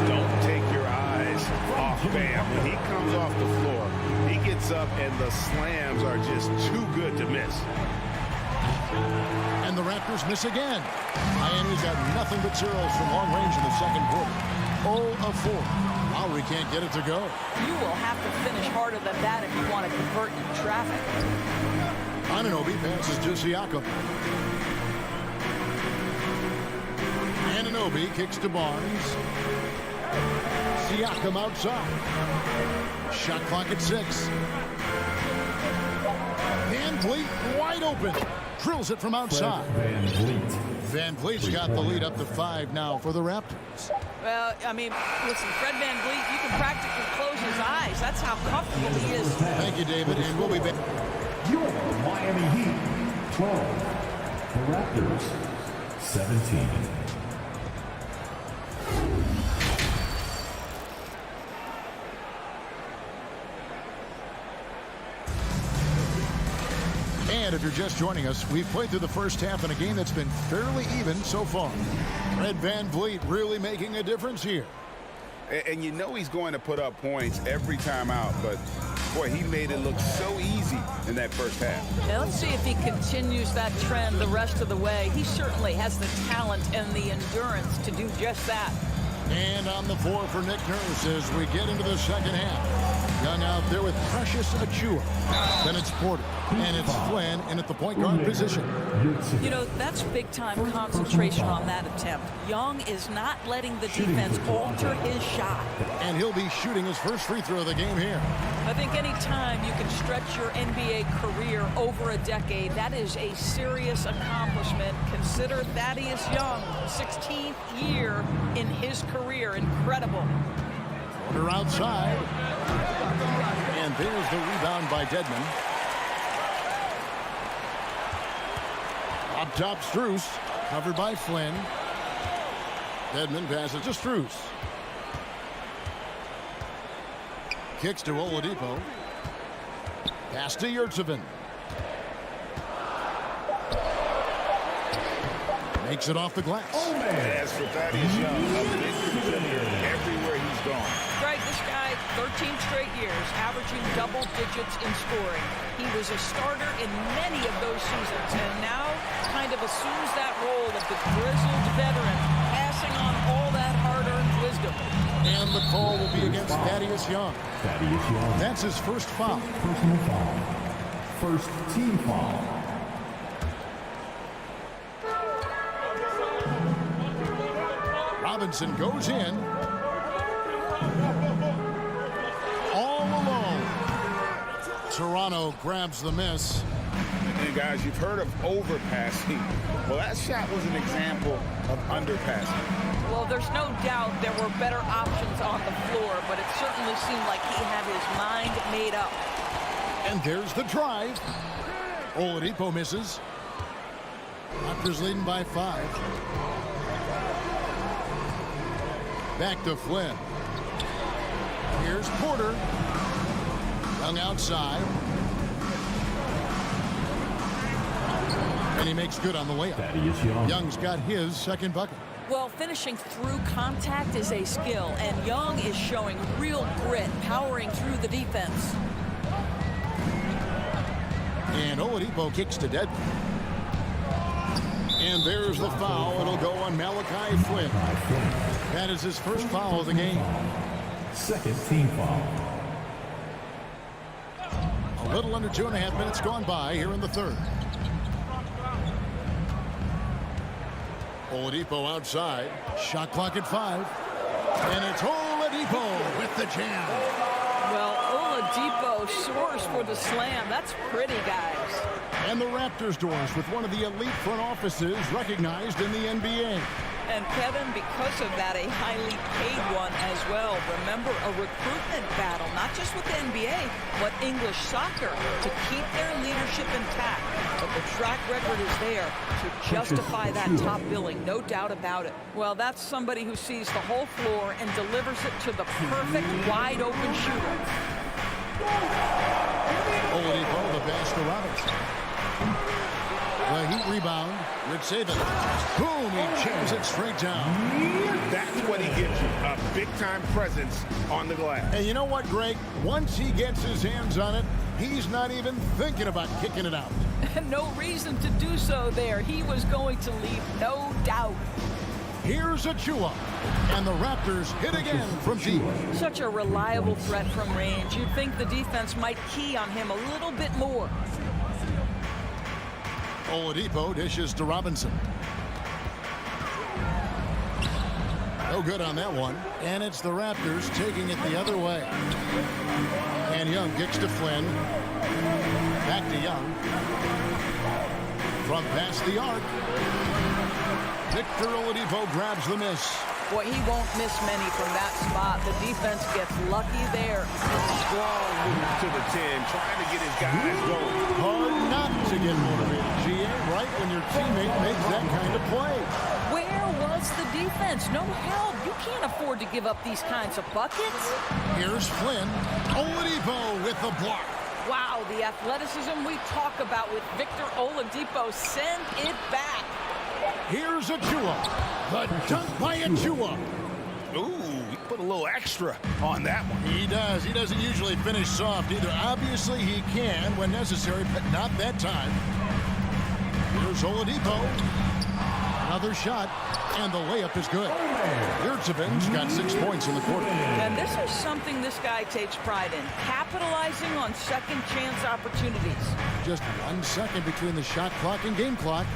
Don't take your eyes off Bam. When he comes off the floor, he gets up and the slams are just too good to miss. And the Raptors miss again. Miami's got nothing but zeros from long range in the second quarter. 0 of 4. Lowry can't get it to go. You will have to finish harder than that if you want to convert in traffic. Anunoby passes to Siakam. Anunoby kicks to Barnes. Siakam outside. Shot clock at 6. Van Vliet wide open. Drills it from outside. Van Vliet's got the lead up to 5 now for the Raptors. Well, I mean, listen, Fred Van Vliet, you can practically close his eyes. That's how comfortable he is. Thank you, David, and we'll be back. Your Miami Heat, 12. The Raptors, 17. And if you're just joining us, we've played through the first half in a game that's been fairly even so far. Fred Van Vliet really making a difference here. And you know he's going to put up points every time out, but boy, he made it look so easy in that first half. Now, let's see if he continues that trend the rest of the way. He certainly has the talent and the endurance to do just that. And on the floor for Nick Nurse as we get into the second half. Young out there with Precious Achiuwa. Then it's Porter. And it's Flynn in at the point guard position. You know, that's big-time concentration on that attempt. Young is not letting the defense alter his shot. And he'll be shooting his first free throw of the game here. I think any time you can stretch your NBA career over a decade, that is a serious accomplishment. Consider Thaddeus Young, 16th year in his career. Incredible. Porter outside. And there's the rebound by Dedmon. Up top, Strus. Covered by Flynn. Dedmon passes to Strus. Kicks to Oladipo. Pass to Yurtseven. Makes it off the glass. As for Thaddeus Young, a big contributor everywhere he's gone. Right, this guy, 13 straight years, averaging double digits in scoring. He was a starter in many of those seasons, and now kind of assumes that role of the grizzled veteran, passing on all that hard-earned wisdom. And the call will be against Thaddeus Young. Thaddeus Young. That's his first foul. Personal foul. First team foul. Robinson goes in. All alone. Toronto grabs the miss. And guys, you've heard of overpassing. Well, that shot was an example of underpassing. Well, there's no doubt there were better options on the floor, but it certainly seemed like he had his mind made up. And there's the drive. Oladipo misses. Raptors leading by 5. Back to Flynn. Here's Porter. Young outside. And he makes good on the layup. Young's got his second bucket. Well, finishing through contact is a skill, and Young is showing real grit, powering through the defense. And Oladipo kicks to dead. And there's the foul. It'll go on Malachi Flynn. That is his first foul of the game. Second team foul. A little under 2.5 minutes gone by here in the third. Oladipo outside. Shot clock at 5. And it's Oladipo with the jam. Well, Oladipo soars for the slam. That's pretty, guys. And the Raptors doors with one of the elite front offices recognized in the NBA. And Kevin, because of that, a highly paid one as well. Remember, a recruitment battle, not just with the NBA, but English soccer, to keep their leadership intact. But the track record is there to justify that top billing, no doubt about it. Well, that's somebody who sees the whole floor and delivers it to the perfect wide-open shooter. Oladipo, the pass to Robinson. The Heat rebound. Rich Saban. Boom, he jams it straight down. That's what he gives you, a big-time presence on the glass. And you know what, Greg? Once he gets his hands on it, he's not even thinking about kicking it out. No reason to do so there. He was going to leave, no doubt. Here's Achua. And the Raptors hit again from deep. Such a reliable threat from range. You'd think the defense might key on him a little bit more. Oladipo dishes to Robinson. No good on that one. And it's the Raptors taking it the other way. And Young kicks to Flynn. Back to Young. From past the arc. Victor Oladipo grabs the miss. Boy, he won't miss many from that spot. The defense gets lucky there. Strong move to the 10, trying to get his guys going. Hard not to get motivated, GA, right when your teammate makes that kind of play. Where was the defense? No help. You can't afford to give up these kinds of buckets. Here's Flynn. Oladipo with the block. Wow, the athleticism we talk about with Victor Oladipo. Send it back. Here's Achua. The dunk by Achua. Ooh, he put a little extra on that one. He does. He doesn't usually finish soft either. Obviously, he can when necessary, but not that time. Here's Oladipo. Another shot, and the layup is good. Yurtsevic's got 6 points in the quarter. And this is something this guy takes pride in, capitalizing on second chance opportunities. Just 1 second between the shot clock and game clock.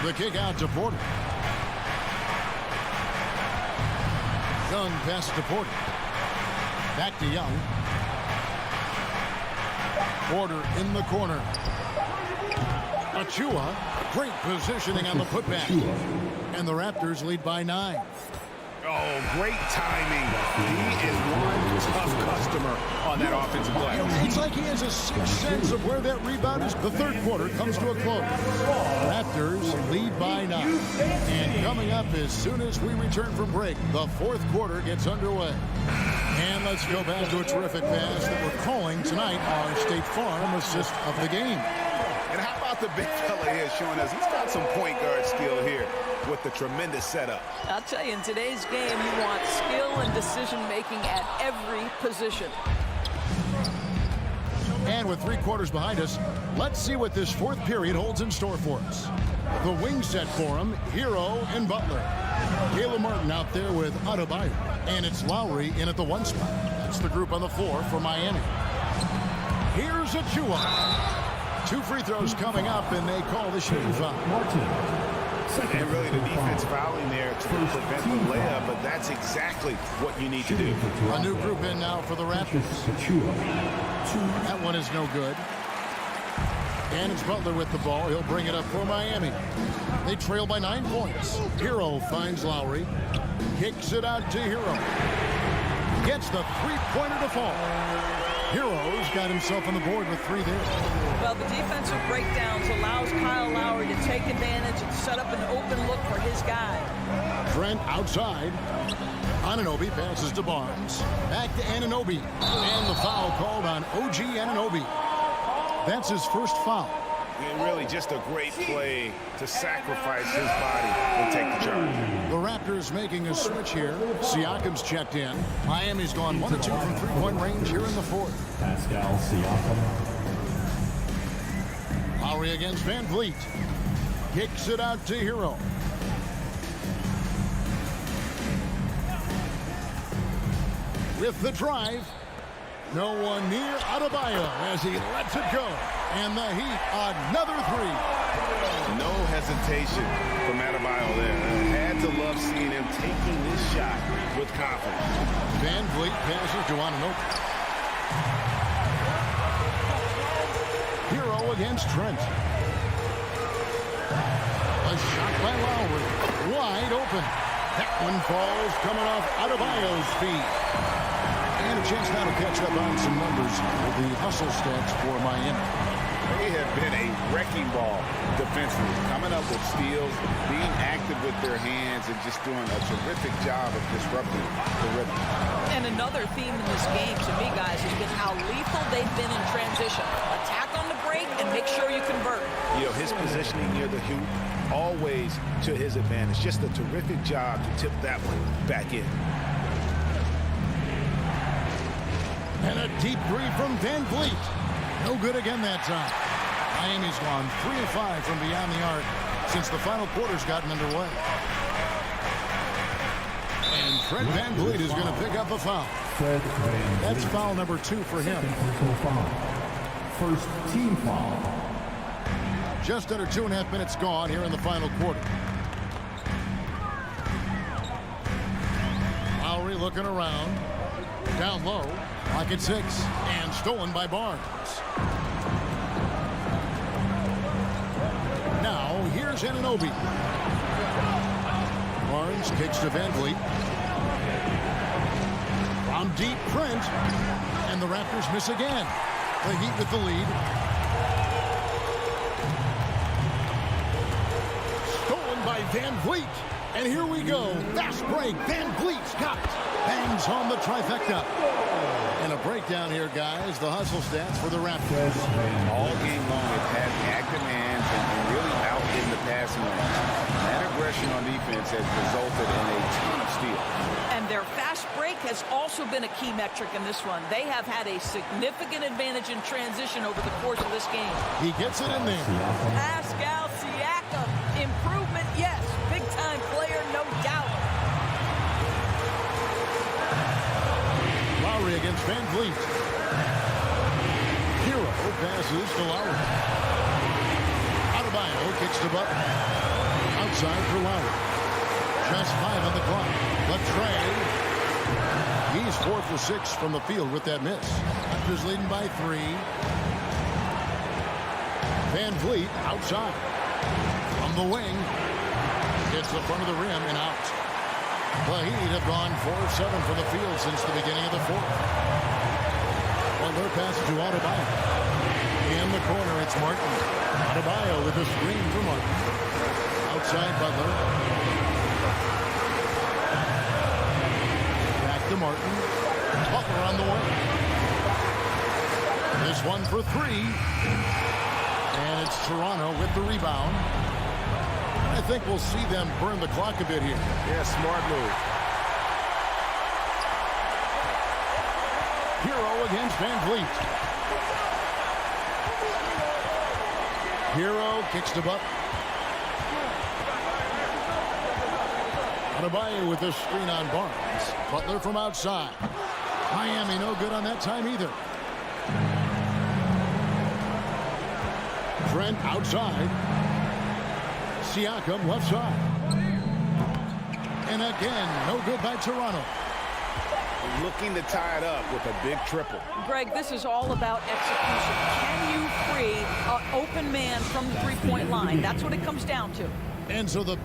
The kick out to Porter. Young passes to Porter. Back to Young. Porter in the corner. Achua, great positioning on the putback. And the Raptors lead by 9. Oh, great timing. He is one tough customer on that offensive play. It's like he has a sixth sense of where that rebound is. The third quarter comes to a close. Raptors lead by 9. And coming up as soon as we return from break, the fourth quarter gets underway. And let's go back to a terrific pass that we're calling tonight our State Farm assist of the game. And how about the big fella here showing us he's got some point guard skill here with the tremendous setup. I'll tell you, in today's game, you want skill and decision-making at every position. And with 3 quarters behind us, let's see what this fourth period holds in store for us. The wing set for him, Hero and Butler. Caleb Martin out there with Adebayo. And it's Lowry in at the 1 spot. That's the group on the floor for Miami. Here's Achua. 2 free throws coming up, and they call the shooting foul. And really the defense fouling there to prevent the layup, but that's exactly what you need to do. A new group in now for the Raptors. That one is no good. And it's Butler with the ball. He'll bring it up for Miami. They trail by 9 points. Hero finds Lowry. Kicks it out to Hero. Gets the three-pointer to fall. Heroes got himself on the board with 3 there. Well, the defensive breakdowns allows Kyle Lowry to take advantage and set up an open look for his guy. Trent outside. Anunoby passes to Barnes. Back to Anunoby. And the foul called on OG Anunoby. That's his first foul. And really just a great play to sacrifice his body and take the charge. The Raptors making a switch here. Siakam's checked in. Miami's gone 1 of 2 from three-point range here in the fourth. Pascal Siakam. Lowry against Van Vliet. Kicks it out to Hero. With the drive. No one near Adebayo as he lets it go. And the Heat, another 3. No hesitation from Adebayo there. Had to love seeing him taking this shot with confidence. Van Vliet passes to Anunoby. Hero against Trent. A shot by Lowry. Wide open. That one falls coming off Adebayo's feet. And a chance now to catch up on some numbers with the hustle stats for Miami. They have been a wrecking ball defensively, coming up with steals, being active with their hands, and just doing a terrific job of disrupting the rhythm. And another theme in this game, to me, guys, has been how lethal they've been in transition. Attack on the break and make sure you convert. You know, his positioning near the hoop, always to his advantage. Just a terrific job to tip that one back in. And a deep 3 from Van Vliet. No good again that time. Miami's gone 3 of 5 from beyond the arc since the final quarter's gotten underway. And Fred Van Vliet is going to pick up a foul. That's foul number 2 for him. First team foul. Just under 2.5 minutes gone here in the final quarter. Lowry looking around. Down low. Lock at 6. And stolen by Barnes. Now, here's Anunoby. Barnes kicks to Van Vliet. From deep, Trent. And the Raptors miss again. The Heat with the lead. Stolen by Van Vliet. And here we go. Fast break. Van Vliet's got it. Bangs home the trifecta. And a breakdown here, guys. The hustle stats for the Raptors. All game long, they've had active hands and really out in the passing lane. That aggression on defense has resulted in a ton of steals. And their fast break has also been a key metric in this one. They have had a significant advantage in transition over the course of this game. He gets it in there. Pascal Siakam. Improvement, yes. Big-time player, no doubt. Lowry against Van Vliet. Hero passes to Lowry. Adebayo kicks to Butler. Outside for Lowry. Just 5 on the clock. Latrey. He's 4 for 6 from the field with that miss. Raptors leading by 3. Van Vliet outside. From the wing. Hits the front of the rim and out. The Heat have gone 4 of 7 from the field since the beginning of the fourth. Butler passes to Adebayo. In the corner, it's Martin. Adebayo with a screen for Martin. Outside Butler. Back to Martin. Butler on the way. This one for 3. And it's Toronto with the rebound. I think we'll see them burn the clock a bit here. Yeah, smart move. Hero against Van Vliet. Hero kicks to Butler. Adebayo with a screen on Barnes. Butler from outside. Miami no good on that time either. Trent outside. Siakam left side. And again, no good by Toronto. Looking to tie it up with a big triple. Greg, this is all about execution. Can you free an open man from the three-point line? That's what it comes down to. And so the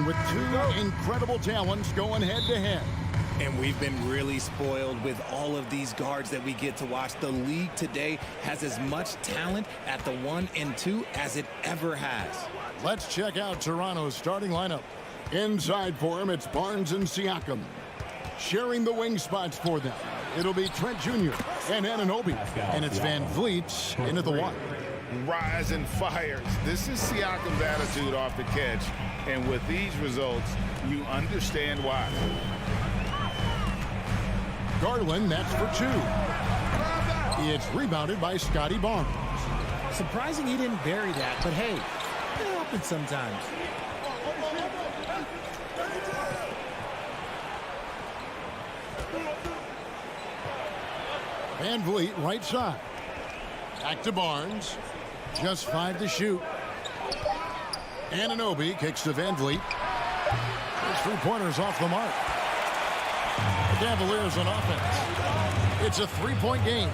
With two incredible talents going head-to-head. And we've been really spoiled with all of these guards that we get to watch. The league today has as much talent at the 1 and 2 as it ever has. Let's check out Toronto's starting lineup. Inside for him, it's Barnes and Siakam. Sharing the wing spots for them, it'll be Trent Jr. and Anunoby. And it's Van Vliet into the 1. Rise and fires. This is Siakam's attitude off the catch. And with these results, you understand why. Garland, that's for 2. It's rebounded by Scotty Barnes. Surprising he didn't bury that, but hey, it happens sometimes. Van Vliet, right side. Back to Barnes. Just 5 to shoot. Anunoby kicks to Van Vliet. His 3-pointers off the mark. The Cavaliers on offense. It's a 3-point game.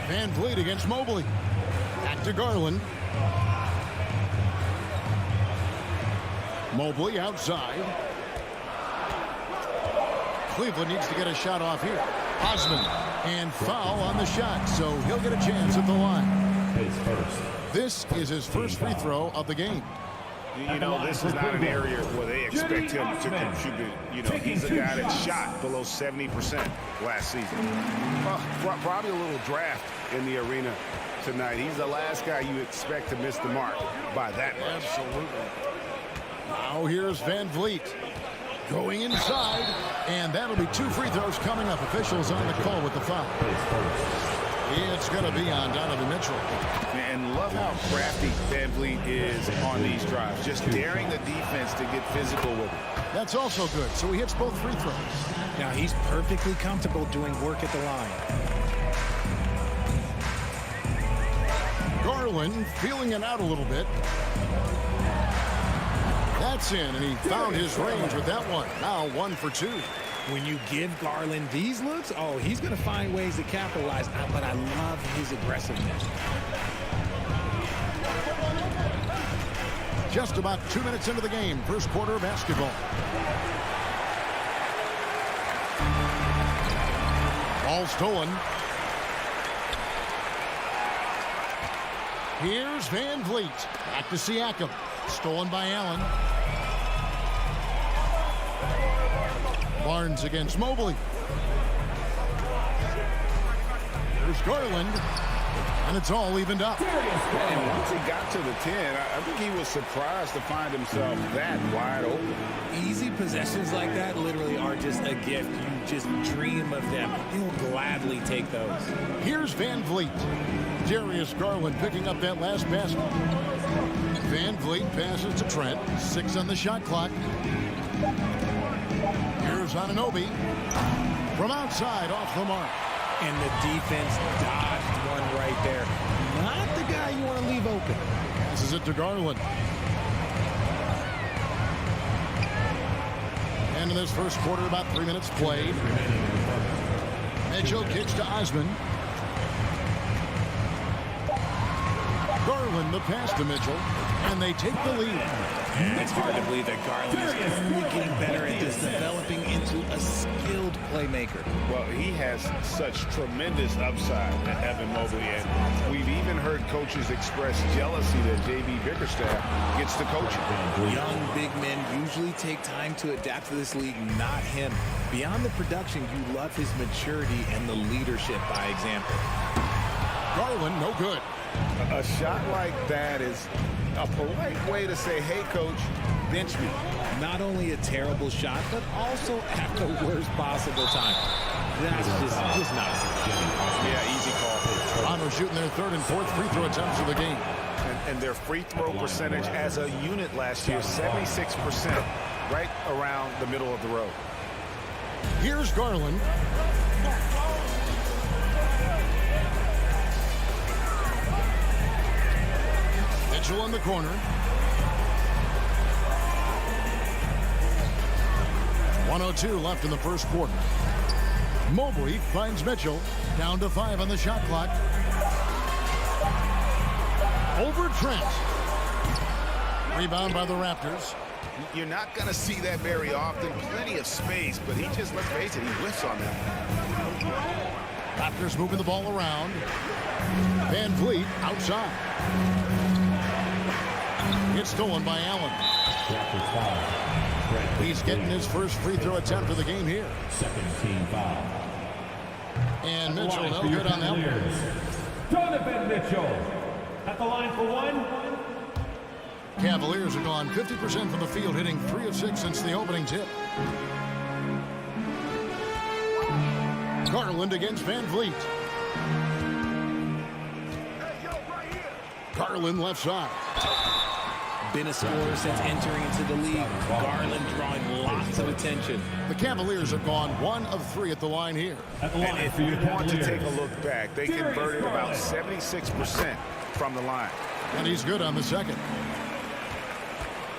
Van Vliet against Mobley. Back to Garland. Mobley outside. Cleveland needs to get a shot off here. Osman, and foul on the shot, so he'll get a chance at the line. This is his first free throw of the game. You know, this is not an area where they expect him to contribute. You know, he's a guy that shot below 70% last season. Probably a little draft in the arena tonight. He's the last guy you expect to miss the mark by that much. Absolutely. Now here's Van Vliet. Going inside, and that'll be 2 free throws coming up. Officials on the call with the foul. It's going to be on Donovan Mitchell. And love how crafty Van Vliet is on these drives. Just daring the defense to get physical with it. That's also good. So he hits both free throws. Now he's perfectly comfortable doing work at the line. Garland feeling it out a little bit. That's in, and he found his range with that one. Now 1 for 2. When you give Garland these looks, oh, he's going to find ways to capitalize. But I love his aggressiveness. Just about 2 minutes into the game, first quarter of basketball. Ball stolen. Here's Van Vliet. Back to Siakam. Stolen by Allen. Barnes against Mobley. There's Garland. And it's all evened up. And once he got to the 10, I think he was surprised to find himself that wide open. Easy possessions like that literally are just a gift. You just dream of them. You'll gladly take those. Here's Van Vliet. Darius Garland picking up that last basket. Van Vliet passes to Trent. 6 on the shot clock. Here's Anunoby. From outside, off the mark. And the defense dodged one right there. Not the guy you want to leave open. Passes it to Garland. And in this first quarter, about 3 minutes played. Mitchell kicks to Osman. Garland the pass to Mitchell. And they take the lead. It's hard to believe that Garland is only getting better at this, developing into a skilled playmaker. Well, he has such tremendous upside, Evan Mobley, and we've even heard coaches express jealousy that J.B. Bickerstaff gets to coaching. Young big men usually take time to adapt to this league, not him. Beyond the production, you love his maturity and the leadership by example. Garland, no good. A shot like that is a polite way to say, hey, coach, bench me. Not only a terrible shot, but also at the worst possible time. That's just not good. Yeah, easy call. Toronto shooting their third and fourth free throw attempts of the game. And their free throw percentage as a unit last year, 76%, right around the middle of the road. Here's Garland. Mitchell in the corner. 1:02 left in the first quarter. Mobley finds Mitchell. Down to 5 on the shot clock. Over Trent. Rebound by the Raptors. You're not going to see that very often. Plenty of space, but he just, let's face it, he whiffs on that. Raptors moving the ball around. Van Vliet outside. It's stolen by Allen. He's getting his first free throw attempt of the game here. Second team foul. And Mitchell, no good on that one. Donovan Mitchell at the line for one. Cavaliers have gone 50% from the field, hitting 3 of 6 since the opening tip. Garland against Van Vliet. Garland left side. Been a scorer since entering into the league. Garland drawing lots of attention. The Cavaliers have gone 1 of 3 at the line here. And if you want to take a look back, they converted about 76% from the line. And he's good on the second.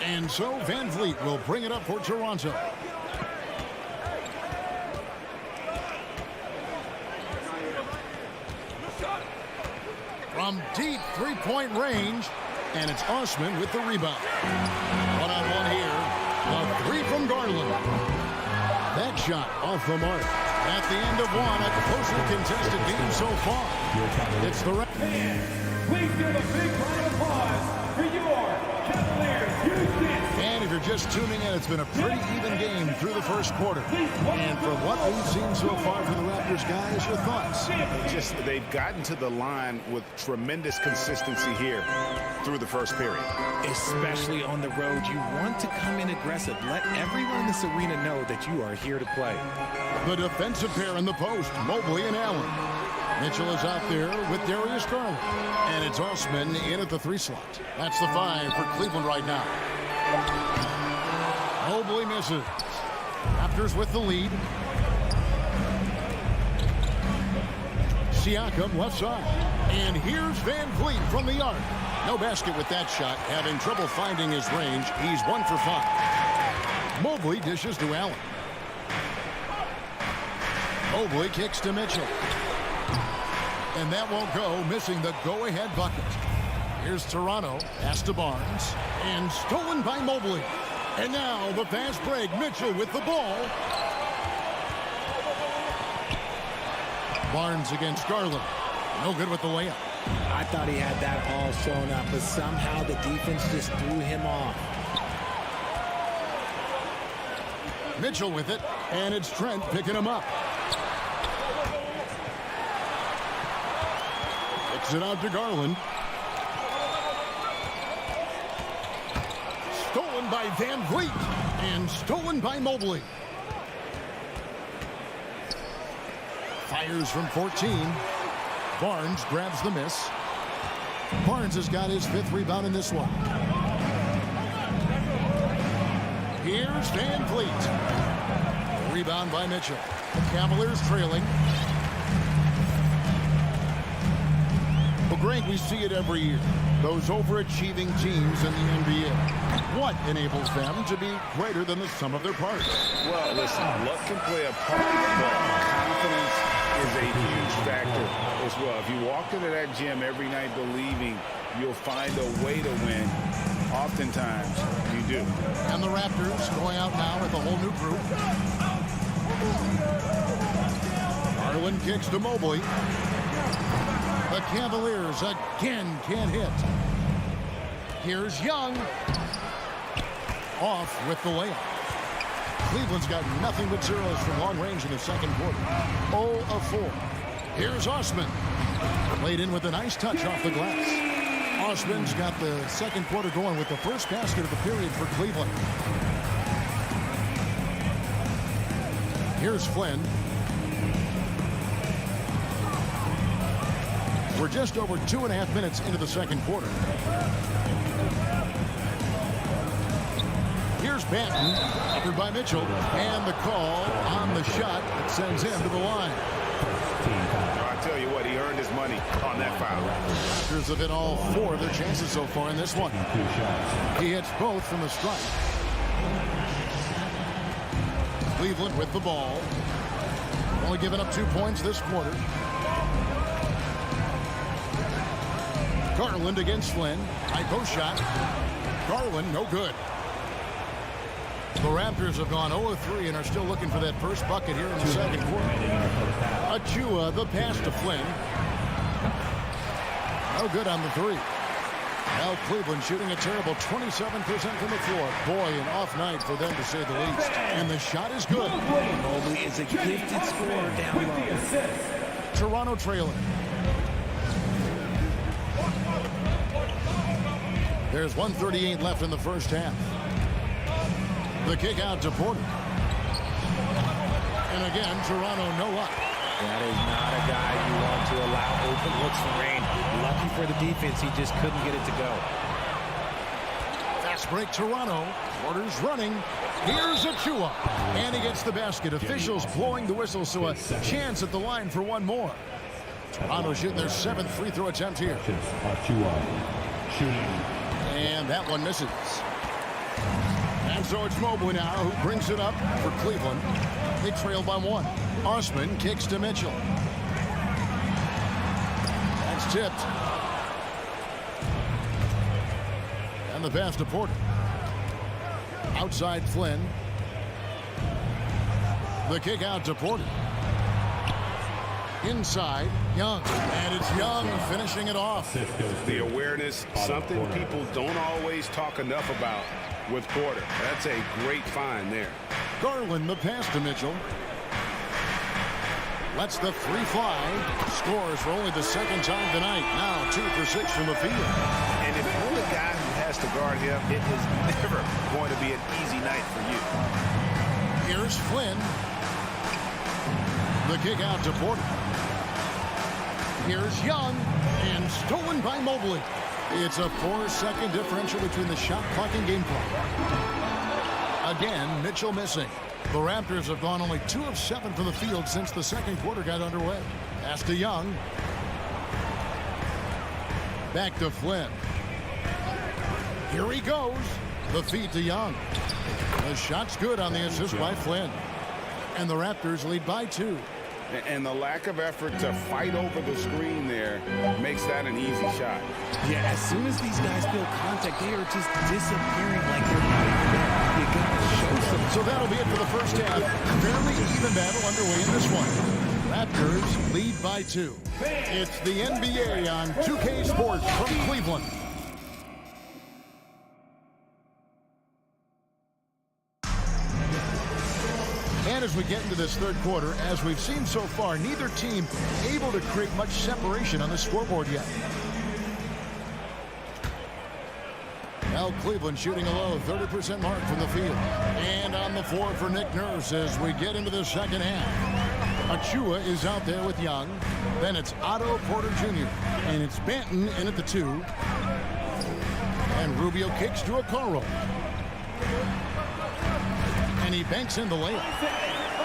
And so Van Vliet will bring it up for Toronto. From deep three-point range. And it's Osman with the rebound. One-on-one here. A 3 from Garland. That shot off the mark. At the end of one, a closely contested game so far. It's the Raptors. Please give a big round of applause for your Cavaliers, Houston. And if you're just tuning in, it's been a pretty even game through the first quarter. And from what we've seen so far from the Raptors, guys, your thoughts? They've gotten to the line with tremendous consistency here through the first period. Especially on the road, you want to come in aggressive. Let everyone in this arena know that you are here to play. The defensive pair in the post, Mobley and Allen. Mitchell is out there with Darius Garland. And it's Osman in at the 3 slot. That's the 5 for Cleveland right now. Mobley misses. Raptors with the lead. Siakam left side. And here's Van Vliet from the arc. No basket with that shot. Having trouble finding his range. He's 1 for 5. Mobley dishes to Allen. Mobley kicks to Mitchell. And that won't go, missing the go-ahead bucket. Here's Toronto, pass to Barnes, and stolen by Mobley. And now the fast break, Mitchell with the ball. Barnes against Garland. No good with the layup. I thought he had that all shown up, but somehow the defense just threw him off. Mitchell with it, and it's Trent picking him up. Kicks it out to Garland. Stolen by Van Vliet. And stolen by Mobley. Fires from 14. Barnes grabs the miss. Barnes has got his 5th rebound in this one. Here's Van Vliet. Rebound by Mitchell. The Cavaliers trailing. Well, Greg, we see it every year. Those overachieving teams in the NBA. What enables them to be greater than the sum of their parts? Well, listen, luck can play a part, but confidence is a huge factor as well. If you walk into that gym every night believing you'll find a way to win, oftentimes you do. And the Raptors going out now with a whole new group. Garland kicks to Mobley. The Cavaliers again can't hit. Here's Young. Off with the layup. Cleveland's got nothing but zeros from long range in the second quarter. 0 of 4. Here's Osman. Laid in with a nice touch off the glass. Osman's got the second quarter going with the first basket of the period for Cleveland. Here's Flynn. We're just over 2.5 minutes into the second quarter. Here's Banton, covered by Mitchell, and the call on the shot that sends him to the line. I'll tell you what, he earned his money on that foul. Raptors have hit all 4 of their chances so far in this one. He hits both from the strike. Cleveland with the ball. Only given up 2 points this quarter. Garland against Flynn. High post shot. Garland, no good. The Raptors have gone 0-3 and are still looking for that first bucket here in the second quarter. Achua, the pass to Flynn. No good on the 3. Now Cleveland shooting a terrible 27% from the floor. Boy, an off night for them to say the least. And the shot is good. Mobley is a gifted scorer down low. Toronto trailing. There's 1:38 left in the first half. The kick out to Porter. And again, Toronto no luck. That is not a guy you want to allow open looks for rain. Lucky for the defense, he just couldn't get it to go. Fast break, Toronto. Porter's running. Here's Achua. And he gets the basket. Officials blowing the whistle, so a chance at the line for one more. Toronto shooting their 7th free throw attempt here. And that one misses. And so it's Mobley now who brings it up for Cleveland. They trail by 1. Osman kicks to Mitchell. That's tipped. And the pass to Porter. Outside Flynn. The kick out to Porter. Inside, Young. And it's Young finishing it off. The awareness, something people don't always talk enough about with Porter. That's a great find there. Garland, the pass to Mitchell. Lets the 3 fly. Scores for only the 2nd time tonight. Now 2 for 6 from the field. And if you're the guy who has to guard him, it is never going to be an easy night for you. Here's Flynn. The kick out to Porter. Here's Young, and stolen by Mobley. It's a 4-second differential between the shot clock and game clock. Again, Mitchell missing. The Raptors have gone only 2 of 7 from the field since the second quarter got underway. Pass to Young. Back to Flynn. Here he goes. The feed to Young. The shot's good on the assist by Flynn. And the Raptors lead by 2. And the lack of effort to fight over the screen there makes that an easy shot. Yeah, as soon as these guys feel contact, they are just disappearing like they're not even there. You gotta show some. So that'll be it for the first half. Fairly even battle underway in this one. Raptors lead by 2. It's the NBA on 2K Sports from Cleveland. And as we get into this third quarter, as we've seen so far, neither team able to create much separation on the scoreboard yet. Now Cleveland shooting a low 30% mark from the field. And on the floor for Nick Nurse as we get into the second half. Achua is out there with Young. Then it's Otto Porter Jr. And it's Banton in at the 2. And Rubio kicks to Okoro. And he banks in the layup.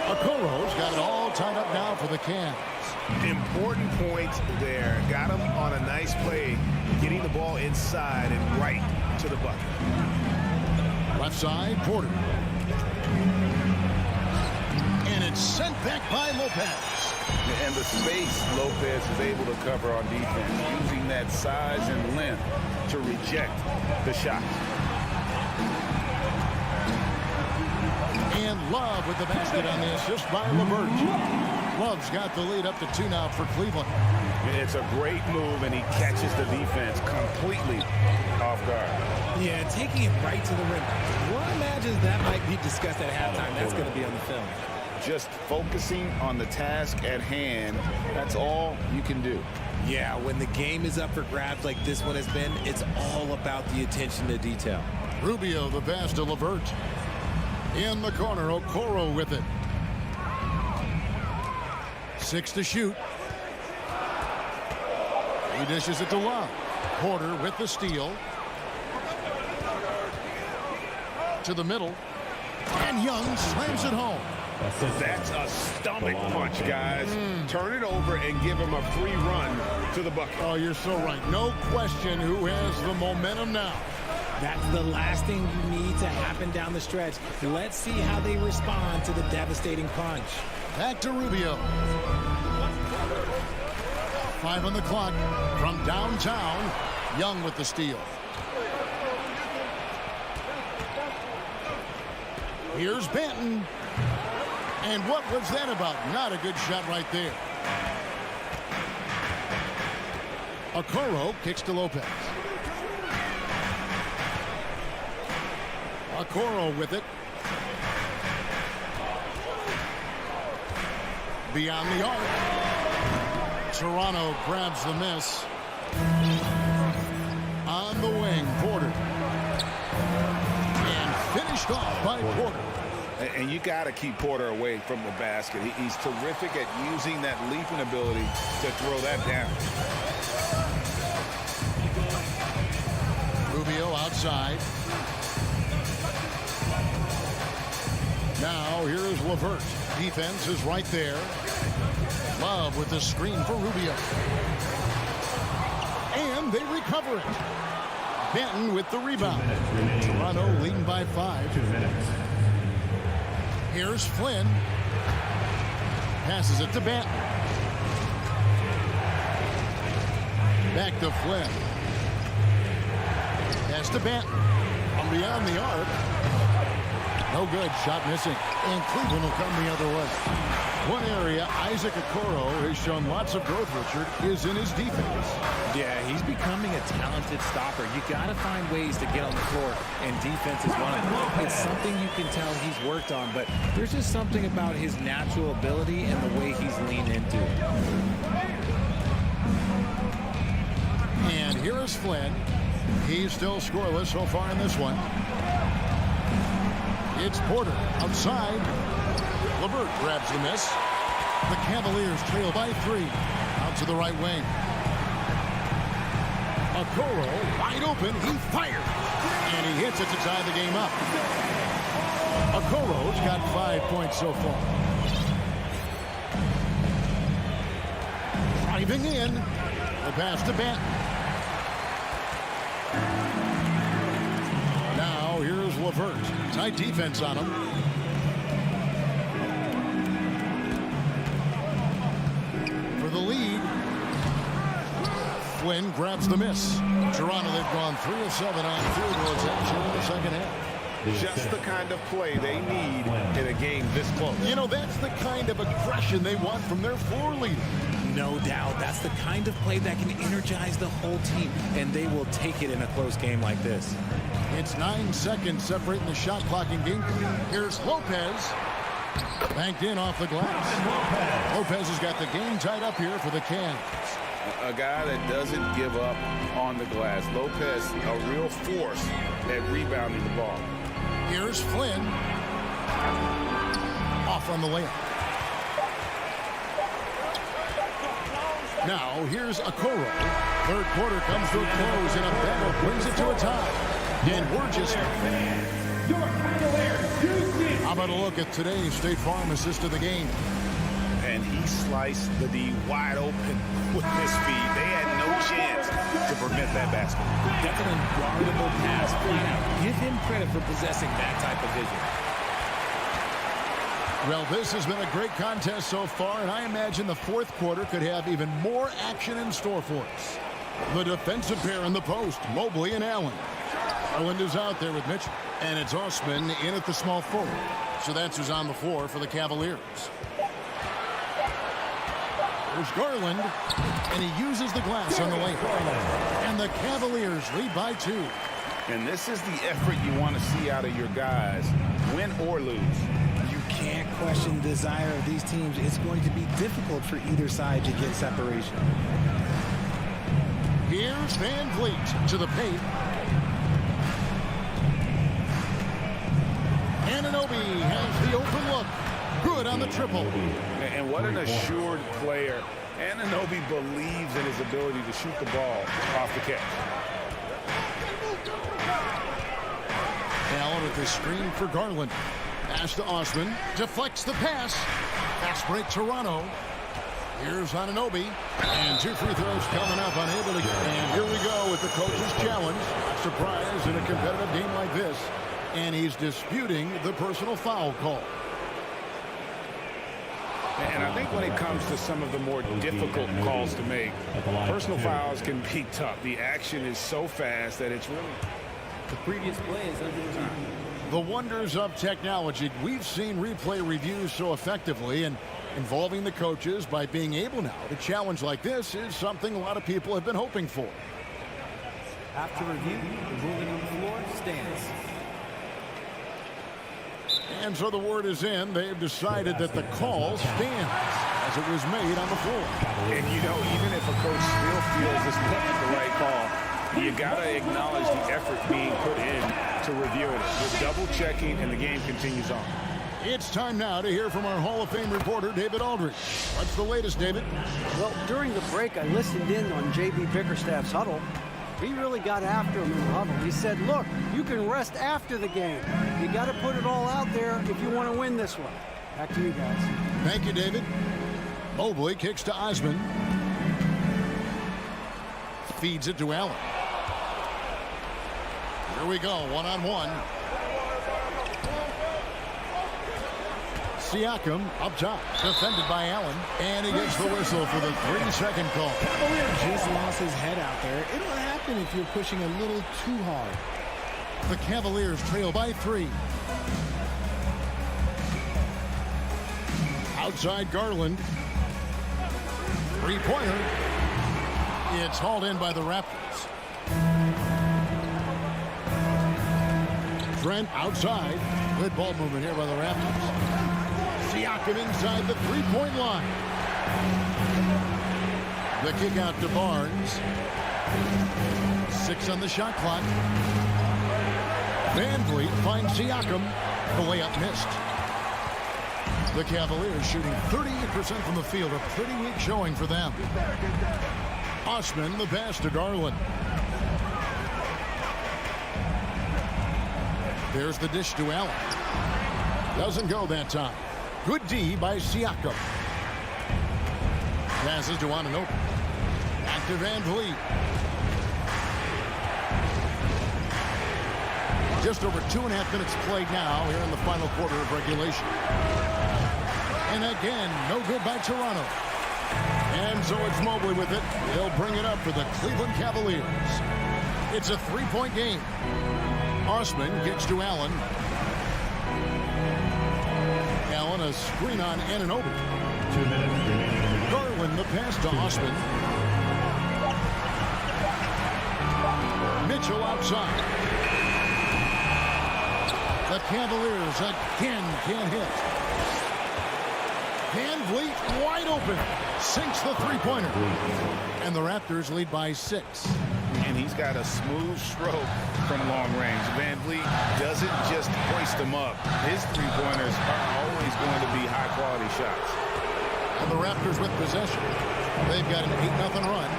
Okoro's got it all tied up now for the Cavs. Important point there. Got him on a nice play, getting the ball inside and right to the bucket. Left side, Porter. And it's sent back by Lopez. And the space Lopez is able to cover on defense, using that size and length to reject the shot. And Love with the basket on the assist by LeVert. Love's got the lead up to 2 now for Cleveland. It's a great move, and he catches the defense completely off guard. Yeah, taking it right to the rim. One imagines that might be discussed at halftime. That's going to be on the film. Just focusing on the task at hand, that's all you can do. Yeah, when the game is up for grabs like this one has been, it's all about the attention to detail. Rubio the pass to LeVert. In the corner, Okoro with it. 6 to shoot. He dishes it to Love. Porter with the steal. To the middle. And Young slams it home. That's a stomach punch, guys. Turn it over and give him a free run to the bucket. Oh, you're so right. No question who has the momentum now. That's the last thing you need to happen down the stretch. Let's see how they respond to the devastating punch. Back to Rubio. 5 on the clock from downtown. Young with the steal. Here's Banton. And what was that about? Not a good shot right there. Okoro kicks to Lopez. Okoro with it. Beyond the arc. Toronto grabs the miss. On the wing, Porter. And finished off by Porter. And you got to keep Porter away from the basket. He's terrific at using that leaping ability to throw that down. Rubio outside. Now here is LeVert. Defense is right there. Love with the screen for Rubio. And they recover it. Benton with the rebound. Toronto leading by 5. 2 minutes. Here's Flynn. Passes it to Benton. Back to Flynn. Pass to Benton. Beyond the arc. No good. Shot missing. And Cleveland will come the other way. One area Isaac Okoro has shown lots of growth, Richard, is in his defense. Yeah, he's becoming a talented stopper. You got to find ways to get on the floor, and defense is one of them. It's something you can tell he's worked on, but there's just something about his natural ability and the way he's leaned into it. And here is Flynn. He's still scoreless so far in this one. It's Porter outside. LeVert grabs the miss. The Cavaliers trail by 3. Out to the right wing. Okoro wide open. He fires. And he hits it to tie the game up. Okoro's got 5 points so far. Driving in. The pass to Banton. Now here's LeVert. Tight defense on him. For the lead. Flynn grabs the miss. Toronto, they've gone 3 of 7 on field goals action in the second half. Just the kind of play they need in a game this close. You know, that's the kind of aggression they want from their floor leader. No doubt. That's the kind of play that can energize the whole team, and they will take it in a close game like this. It's 9 seconds separating the shot clock in game. Here's Lopez. Banked in off the glass. Lopez has got the game tied up here for the Cavs. A guy that doesn't give up on the glass. Lopez, a real force at rebounding the ball. Here's Flynn. Off on the layup. Now here's Okoro. Third quarter comes to a close, and a battle brings it to a tie. And we're just... How about a look at today's State Farm assist of the game? And he sliced the D wide open with his speed. They had no chance to prevent that basket. That's an unguardable pass, flat out. Give him credit for possessing that type of vision. Well, this has been a great contest so far, and I imagine the fourth quarter could have even more action in store for us. The defensive pair in the post, Mobley and Allen. Garland is out there with Mitchell, and it's Osman in at the small forward. So that's who's on the floor for the Cavaliers. There's Garland, and he uses the glass on the layup. And the Cavaliers lead by 2. And this is the effort you want to see out of your guys, win or lose. You can't question the desire of these teams. It's going to be difficult for either side to get separation. Here's Van Vliet to the paint. Anunoby has the open look. Good on the triple. And what an assured player. Anunoby believes in his ability to shoot the ball off the catch. Allen with the screen for Garland. Pass to Osman. Deflects the pass. Fast break Toronto. Here's Anunoby. And 2 free throws coming up. Unable to get. And here we go with the coach's challenge. Surprise in a competitive game like this. And he's disputing the personal foul call. And I think when it comes to some of the more difficult calls to make, personal fouls can be tough. The action is so fast that it's really... The previous play is under the wonders of technology. We've seen replay reviews so effectively, and involving the coaches by being able now to challenge like this is something a lot of people have been hoping for. After review, the ruling on the floor stands. And so the word is in. They've decided that the call stands as it was made on the floor. And you know, even if a coach still feels this wasn't the right call, you got to acknowledge the effort being put in to review it. With double checking, and the game continues on. It's time now to hear from our Hall of Fame reporter, David Aldridge. What's the latest, David? Well, during the break, I listened in on J.B. Bickerstaff's huddle. He really got after him in the huddle. He said, look, you can rest after the game. You got to put it all out there if you want to win this one. Back to you guys. Thank you, David. Mobley kicks to Osman. Feeds it to Allen. Here we go, one-on-one. Siakam up top, defended by Allen, and he gets the whistle for the 3-second call. Cavalier just lost his head out there. It'll happen if you're pushing a little too hard. The Cavaliers trail by 3. Outside Garland. Three-pointer. It's hauled in by the Raptors. Trent outside. Good ball movement here by the Raptors. Siakam inside the three-point line. The kick out to Barnes. 6 on the shot clock. Van Vliet finds Siakam. The layup missed. The Cavaliers shooting 38% from the field. A pretty weak showing for them. Osman the pass to Garland. There's the dish to Allen. Doesn't go that time. Good D by Siakam. Passes to Anunoby. Back to Van Vliet. Just over 2.5 minutes played now here in the final quarter of regulation. And again, no good by Toronto. And so it's Mobley with it. He'll bring it up for the Cleveland Cavaliers. It's a 3-point game. Osman gets to Allen. Allen a screen on Anunoby. 2 minutes remaining. Garland the pass to Osman. Mitchell outside. The Cavaliers again can't hit. Van Vliet wide open. Sinks the three-pointer. And the Raptors lead by 6. And he's got a smooth stroke from long range. Van Vliet doesn't just hoist them up. His three-pointers are always going to be high-quality shots. And the Raptors with possession. They've got an 8-0 run.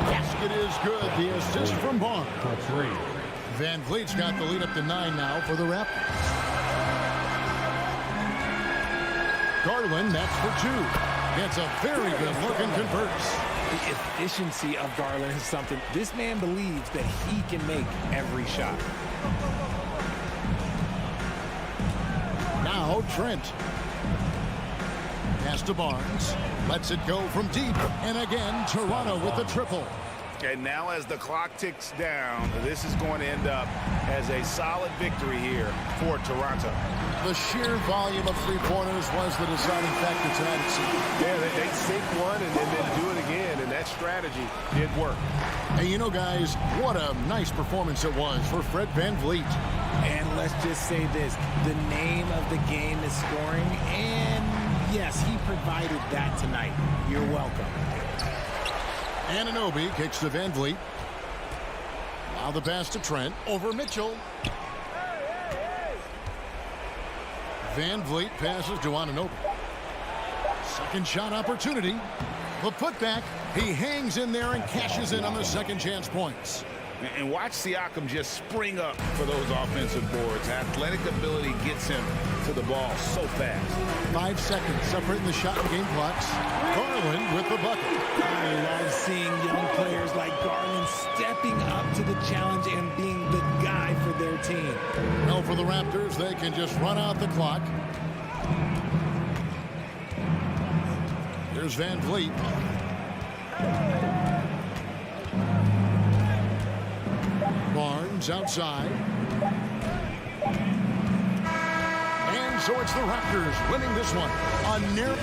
Basket is good. The assist from Barnes. Van Vliet's got the lead up to 9 now for the Raptors. Garland, that's for 2. Gets a very good look and converts. The efficiency of Garland is something. This man believes that he can make every shot. Now Trent. Pass to Barnes. Lets it go from deep. And again, Toronto with the triple. And now as the clock ticks down, this is going to end up as a solid victory here for Toronto. The sheer volume of three-pointers was the deciding factor tonight, it seemed. Yeah, they sink one and then do it again, and that strategy did work. Hey, you know, guys, what a nice performance it was for Fred Van Vliet. And let's just say this, the name of the game is scoring, and yes, he provided that tonight. You're welcome. Anunoby kicks to Van Vliet. Now the pass to Trent over Mitchell. Van Vliet passes to Anunoby. Second shot opportunity. The putback. He hangs in there and cashes in on the second chance points. And watch Siakam just spring up for those offensive boards. Athletic ability gets him to the ball so fast. 5 seconds separating the shot and game clocks. Garland with the bucket. I love seeing young players like Garland stepping up to the challenge and being the guy for their team. Well, for the Raptors, they can just run out the clock. Here's Van Vliet. Barnes outside. And so it's the Raptors winning this one. A near...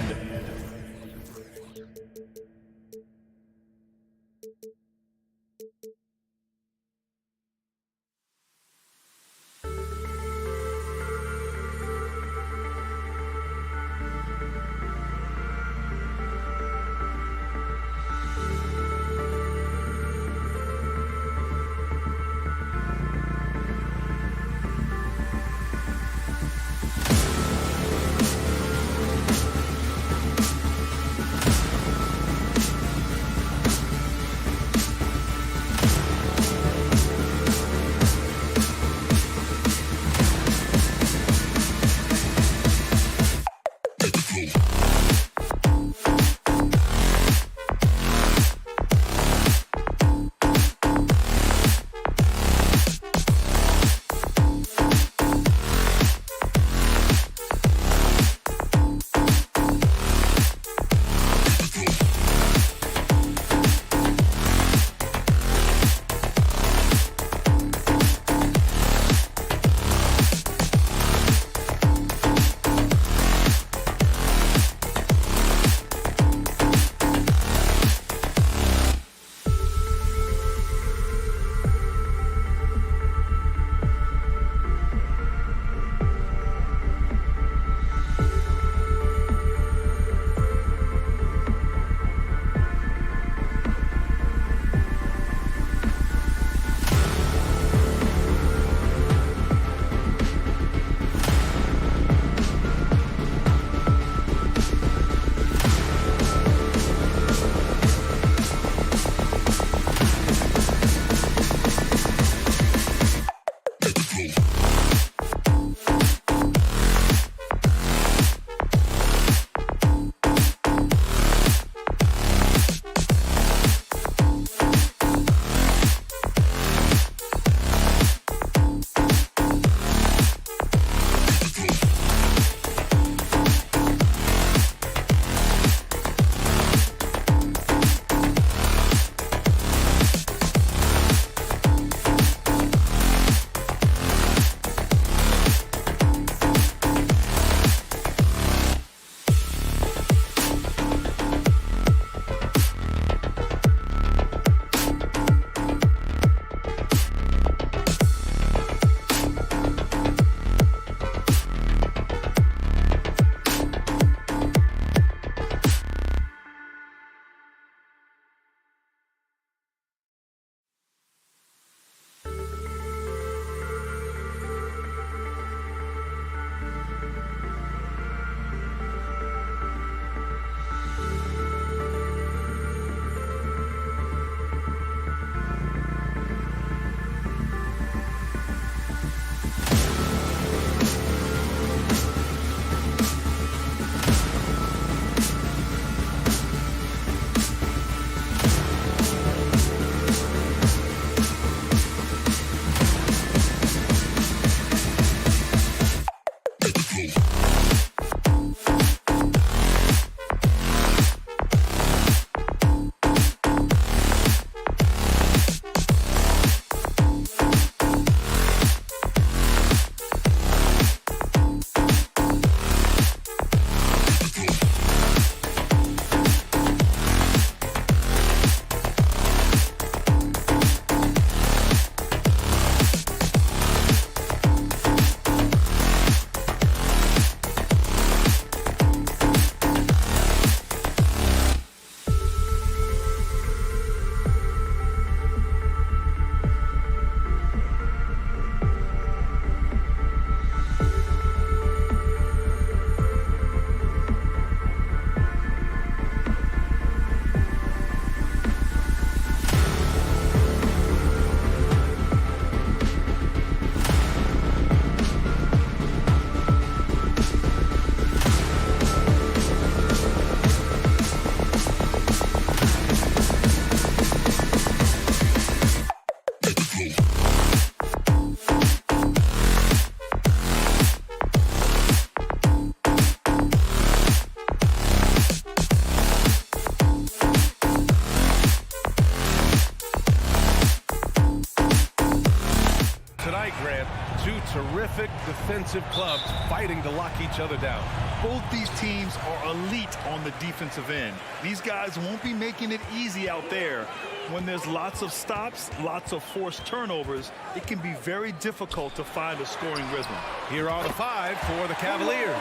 Grant. Two terrific defensive clubs fighting to lock each other down. Both these teams are elite on the defensive end. These guys won't be making it easy out there. When there's lots of stops, lots of forced turnovers, it can be very difficult to find a scoring rhythm. Here are the 5 for the Cavaliers.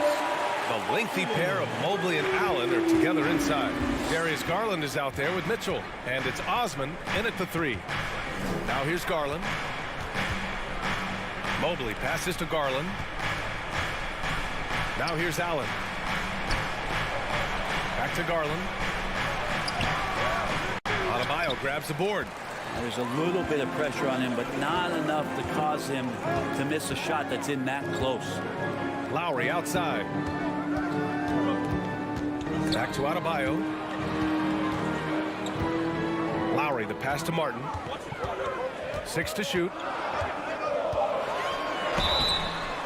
The lengthy pair of Mobley and Allen are together inside. Darius Garland is out there with Mitchell, and it's Osman in at the 3. Now here's Garland. Mobley passes to Garland. Now here's Allen. Back to Garland. Adebayo grabs the board. There's a little bit of pressure on him, but not enough to cause him to miss a shot that's in that close. Lowry outside. Back to Adebayo. Lowry, the pass to Martin. 6 to shoot.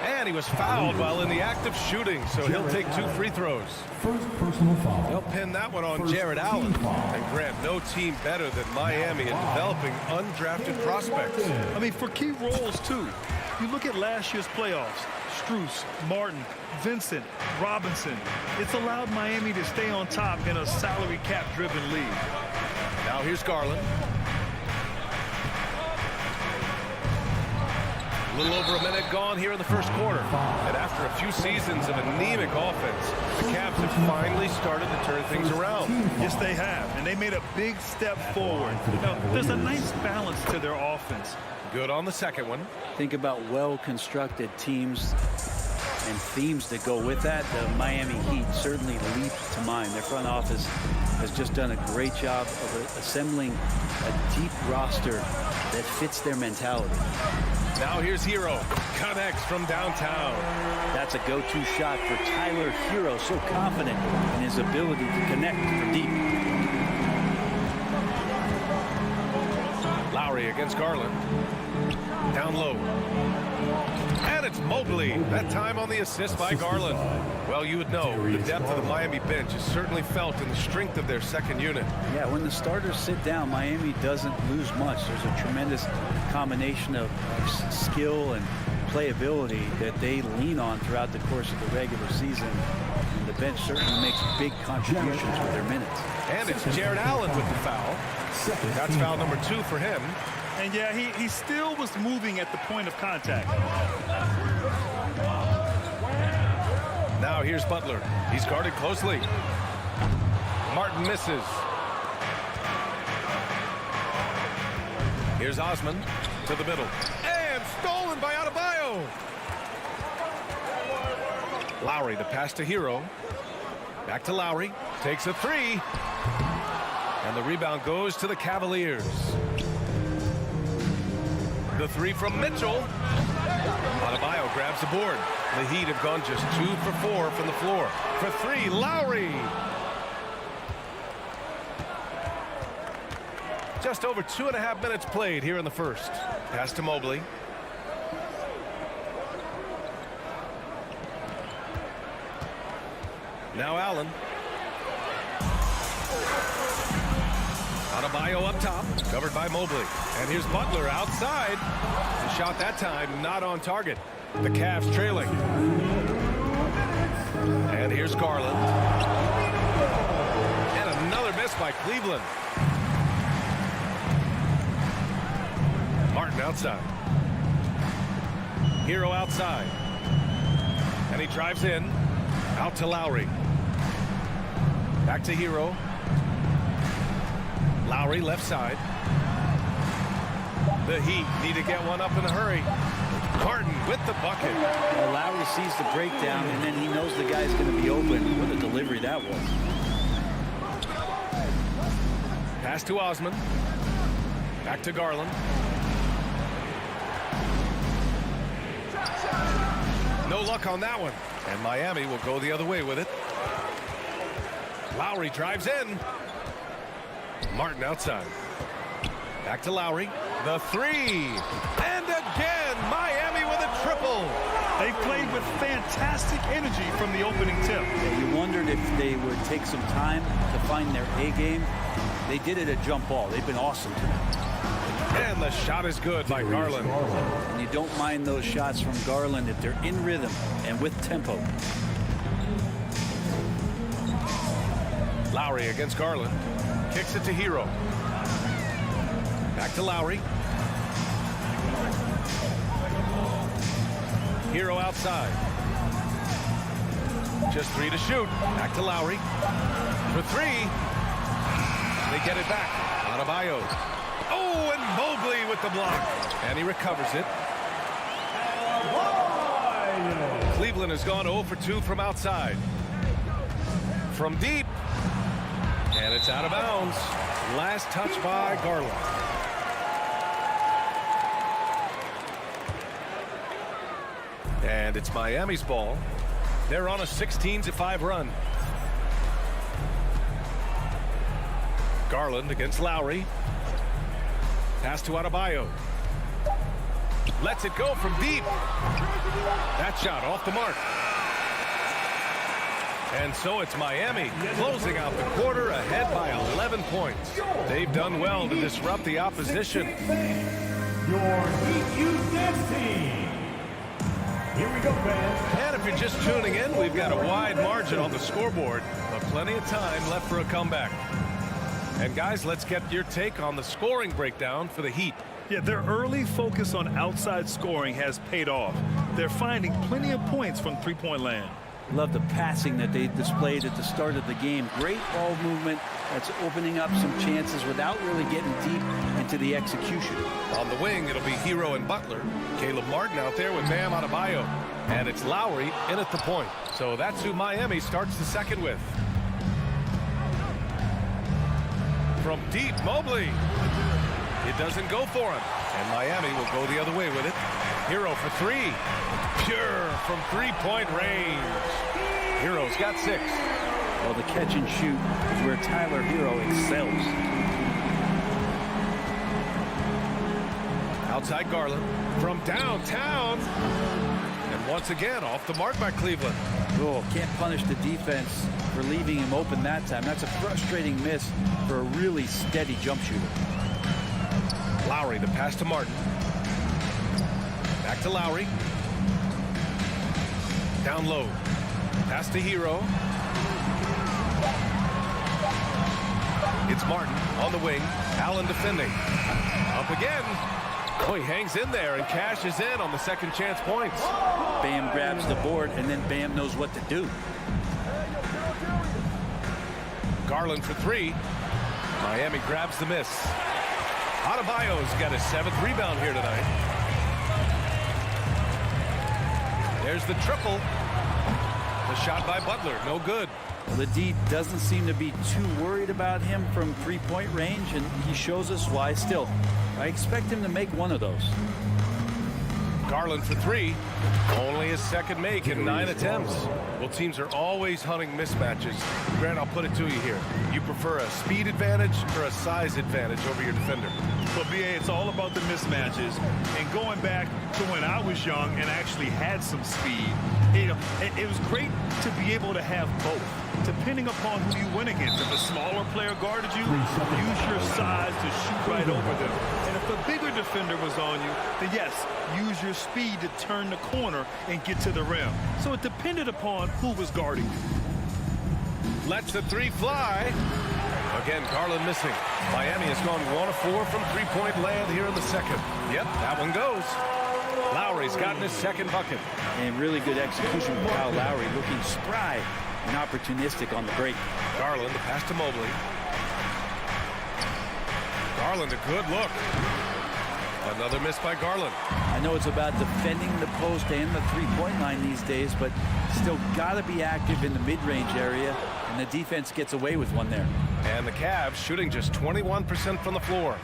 And he was fouled while in the act of shooting, so he'll take 2 free throws. First personal foul. They'll pin that one on Jared Allen. And Grant, no team better than Miami in developing undrafted prospects. I mean, for key roles, too. You look at last year's playoffs. Strus, Martin, Vincent, Robinson. It's allowed Miami to stay on top in a salary cap-driven league. Now here's Garland. A little over a minute gone here in the first quarter. And after a few seasons of anemic offense, the Cavs have finally started to turn things around. Yes, they have. And they made a big step forward. Now, there's a nice balance to their offense. Good on the second one. Think about well-constructed teams and themes that go with that. The Miami Heat certainly leap to mind. Their front office has just done a great job of assembling a deep roster that fits their mentality. Now here's Hero. Connects from downtown. That's a go-to shot for Tyler Hero. So confident in his ability to connect from deep. Lowry against Garland. Down low. And it's Mobley. That time on the assist by Garland. Well, you would know the depth of the Miami bench is certainly felt in the strength of their second unit. Yeah, when the starters sit down, Miami doesn't lose much. There's a tremendous combination of skill and playability that they lean on throughout the course of the regular season. And the bench certainly makes big contributions with their minutes. And it's Jared Allen with the foul. That's foul number 2 for him. And yeah, he still was moving at the point of contact. Now here's Butler. He's guarded closely. Martin misses. Here's Osman to the middle. And stolen by Adebayo. Lowry, the pass to Hero. Back to Lowry. Takes a 3. And the rebound goes to the Cavaliers. The 3 from Mitchell. Adebayo grabs the board. The Heat have gone just 2 for 4 from the floor. For 3, Lowry. Just over 2.5 minutes played here in the first. Pass to Mobley. Now Allen. Adebayo up top, covered by Mobley. And here's Butler outside. The shot that time not on target. The Cavs trailing. And here's Garland. And another miss by Cleveland. Martin outside. Hero outside. And he drives in. Out to Lowry. Back to Hero. Lowry left side. The Heat need to get one up in a hurry. Martin with the bucket. Well, Lowry sees the breakdown, and then he knows the guy's going to be open. What a delivery that was. Pass to Osman. Back to Garland. No luck on that one. And Miami will go the other way with it. Lowry drives in. Martin outside. Back to Lowry. The 3. And again, Miami with a triple. They played with fantastic energy from the opening tip. Yeah, you wondered if they would take some time to find their A game. They did it at jump ball. They've been awesome tonight. The And the shot is good by Garland. And you don't mind those shots from Garland if they're in rhythm and with tempo. Lowry against Garland. Kicks it to Hero. Back to Lowry. Hero outside. Just 3 to shoot. Back to Lowry. For 3. They get it back. Adebayo. Oh, and Mobley with the block. And he recovers it. Cleveland has gone 0 for 2 from outside. From deep. And it's out of bounds. Last touch by Garland. And it's Miami's ball. They're on a 16-5 run. Garland against Lowry. Pass to Adebayo. Lets it go from deep. That shot off the mark. And so it's Miami closing out the quarter ahead by 11 points. They've done well to disrupt the opposition. Your Heat Youth team. Here we go, fans. And if you're just tuning in, we've got a wide margin on the scoreboard, but plenty of time left for a comeback. And guys, let's get your take on the scoring breakdown for the Heat. Yeah, their early focus on outside scoring has paid off. They're finding plenty of points from three-point land. Love the passing that they displayed at the start of the game. Great ball movement that's opening up some chances without really getting deep into the execution. On the wing, it'll be Hero and Butler. Caleb Martin out there with Bam Adebayo. And it's Lowry in at the point. So that's who Miami starts the second with. From deep, Mobley. It doesn't go for him. And Miami will go the other way with it. Hero for 3. Pure from three-point range. Hero's got 6. Well, the catch and shoot is where Tyler Hero excels. Outside Garland from downtown. And once again, off the mark by Cleveland. Oh, can't punish the defense for leaving him open that time. That's a frustrating miss for a really steady jump shooter. Lowry, the pass to Martin. Back to Lowry. Down low. Pass to Hero. It's Martin on the wing. Allen defending. Up again. Oh, he hangs in there and cashes in on the second chance points. Bam grabs the board, and then Bam knows what to do. Garland for 3. Miami grabs the miss. Adebayo's got his 7th rebound here tonight. There's the triple. The shot by Butler, no good. The D doesn't seem to be too worried about him from three-point range, and he shows us why still. I expect him to make one of those. Garland for 3. Only his second make in 9 attempts. Well, teams are always hunting mismatches. Grant, I'll put it to you here. You prefer a speed advantage or a size advantage over your defender? Well, BA, it's all about the mismatches. And going back to when I was young and actually had some speed, it was great to be able to have both, depending upon who you went against. If a smaller player guarded you, use your size to shoot right over them. And if a bigger defender was on you, then yes, use your speed to turn the corner and get to the rim. So it depended upon who was guarding you. Lets the 3 fly. Again, Garland missing. Miami has gone 1 of 4 from three-point land here in the second. Yep, that one goes. Lowry's gotten his second bucket. And really good execution from Kyle Lowry, looking spry and opportunistic on the break. Garland, the pass to Mobley. Garland, a good look. Another miss by Garland. I know it's about defending the post and the three-point line these days, but still got to be active in the mid-range area, and the defense gets away with one there. And the Cavs shooting just 21% from the floor.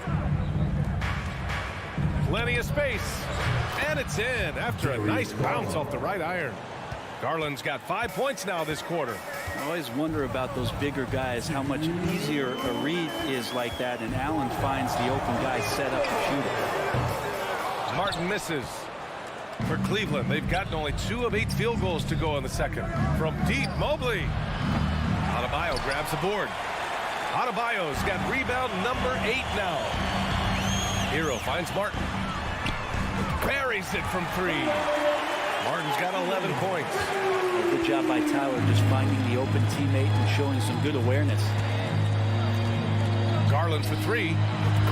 Plenty of space. And it's in after a nice bounce off the right iron. Garland's got 5 points now this quarter. I always wonder about those bigger guys, how much easier a read is like that, and Allen finds the open guy set up to shoot it. Martin misses. For Cleveland, they've gotten only 2 of 8 field goals to go in the second. From deep, Mobley. Adebayo grabs the board. Adebayo's got rebound number 8 now. Hero finds Martin. Buries it from 3. Martin's got 11 points. Good job by Tyler just finding the open teammate and showing some good awareness. Garland for 3.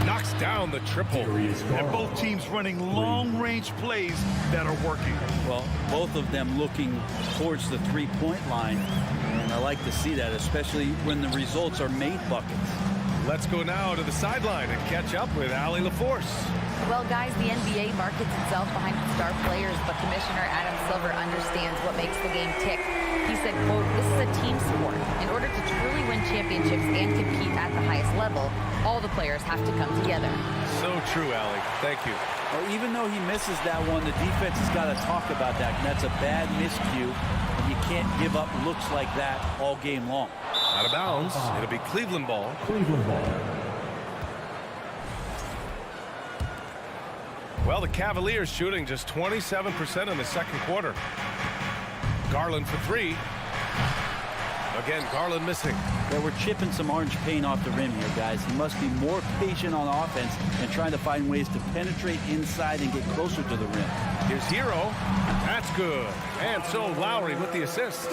Knocks down the triple. And both teams running long-range plays that are working. Well, both of them looking towards the three-point line. And I like to see that, especially when the results are made buckets. Let's go now to the sideline and catch up with Allie LaForce. Well, guys, the NBA markets itself behind star players, but Commissioner Adam Silver understands what makes the game tick. He said, quote, "This is a team sport. In order to truly win championships and compete at the highest level, all the players have to come together." So true, Allie. Thank you. Well, even though he misses that one, the defense has got to talk about that. And that's a bad miscue. And you can't give up looks like that all game long. Out of bounds. It'll be Cleveland ball. Well, the Cavaliers shooting just 27% in the second quarter. Garland for 3. Again, Garland missing. Yeah, we're chipping some orange paint off the rim here, guys. He must be more patient on offense and trying to find ways to penetrate inside and get closer to the rim. Here's Hero. That's good. And so Lowry with the assist.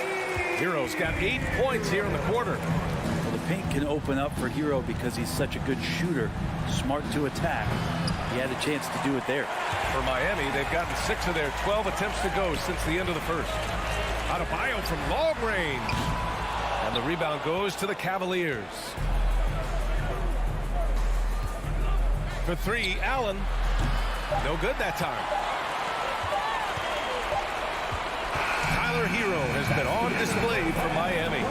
Hero's got 8 points here in the quarter. Well, the paint can open up for Hero because he's such a good shooter, smart to attack. He had a chance to do it there. For Miami, they've gotten 6 of their 12 attempts to go since the end of the first. Adebayo from long range. And the rebound goes to the Cavaliers. For 3, Allen. No good that time. Tyler Hero has been on display for Miami.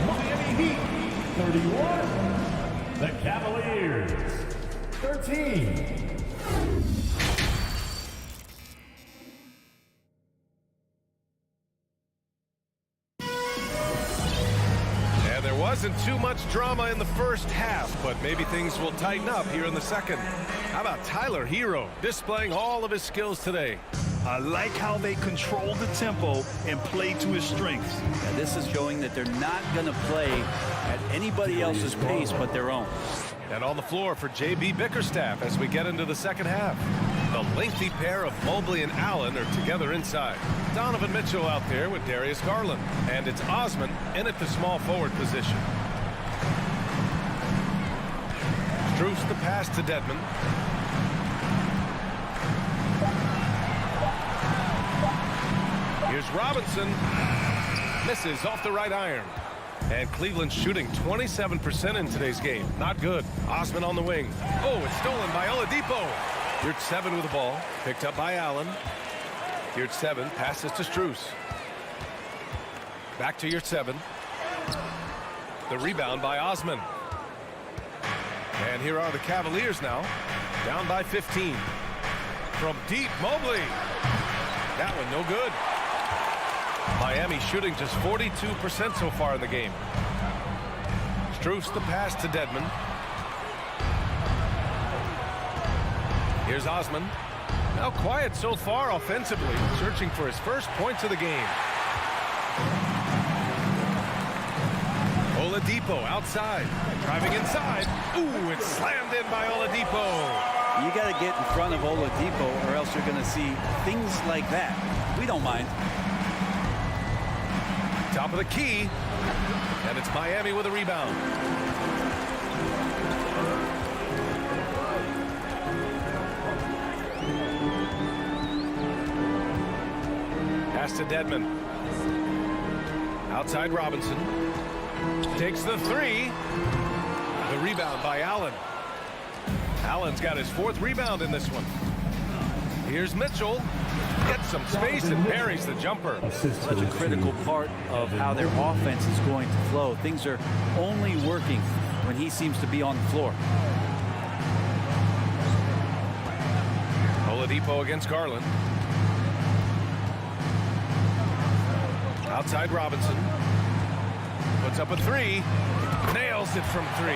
Miami Heat, 31. The Cavaliers, 13. Wasn't too much drama in the first half, but maybe things will tighten up here in the second. How about Tyler Hero displaying all of his skills today? I like how they control the tempo and play to his strengths. Yeah, this is showing that they're not going to play at anybody else's pace but their own. And on the floor for J.B. Bickerstaff as we get into the second half. The lengthy pair of Mobley and Allen are together inside. Donovan Mitchell out there with Darius Garland. And it's Osman in at the small forward position. Strus the pass to Dedmon. Here's Robinson. Misses off the right iron. And Cleveland shooting 27% in today's game. Not good. Osman on the wing. Oh, it's stolen by Oladipo. Here's 7 with the ball. Picked up by Allen. Here's 7. Passes to Strus. Back to your 7. The rebound by Osman. And here are the Cavaliers now. Down by 15. From deep, Mobley. That one no good. Miami shooting just 42% so far in the game. Strus the pass to Dedmon. Here's Osman. Now quiet so far offensively, searching for his first points of the game. Oladipo outside, driving inside. Ooh, it's slammed in by Oladipo. You got to get in front of Oladipo or else you're going to see things like that. We don't mind. Top of the key, and it's Miami with a rebound. Pass to Dedmon. Outside Robinson. Takes the 3. The rebound by Allen. Allen's got his 4th rebound in this one. Here's Mitchell. Gets some space and buries the jumper. Such a critical part of how their offense is going to flow. Things are only working when he seems to be on the floor. Oladipo against Garland. Outside Robinson. Puts up a 3. Nails it from 3.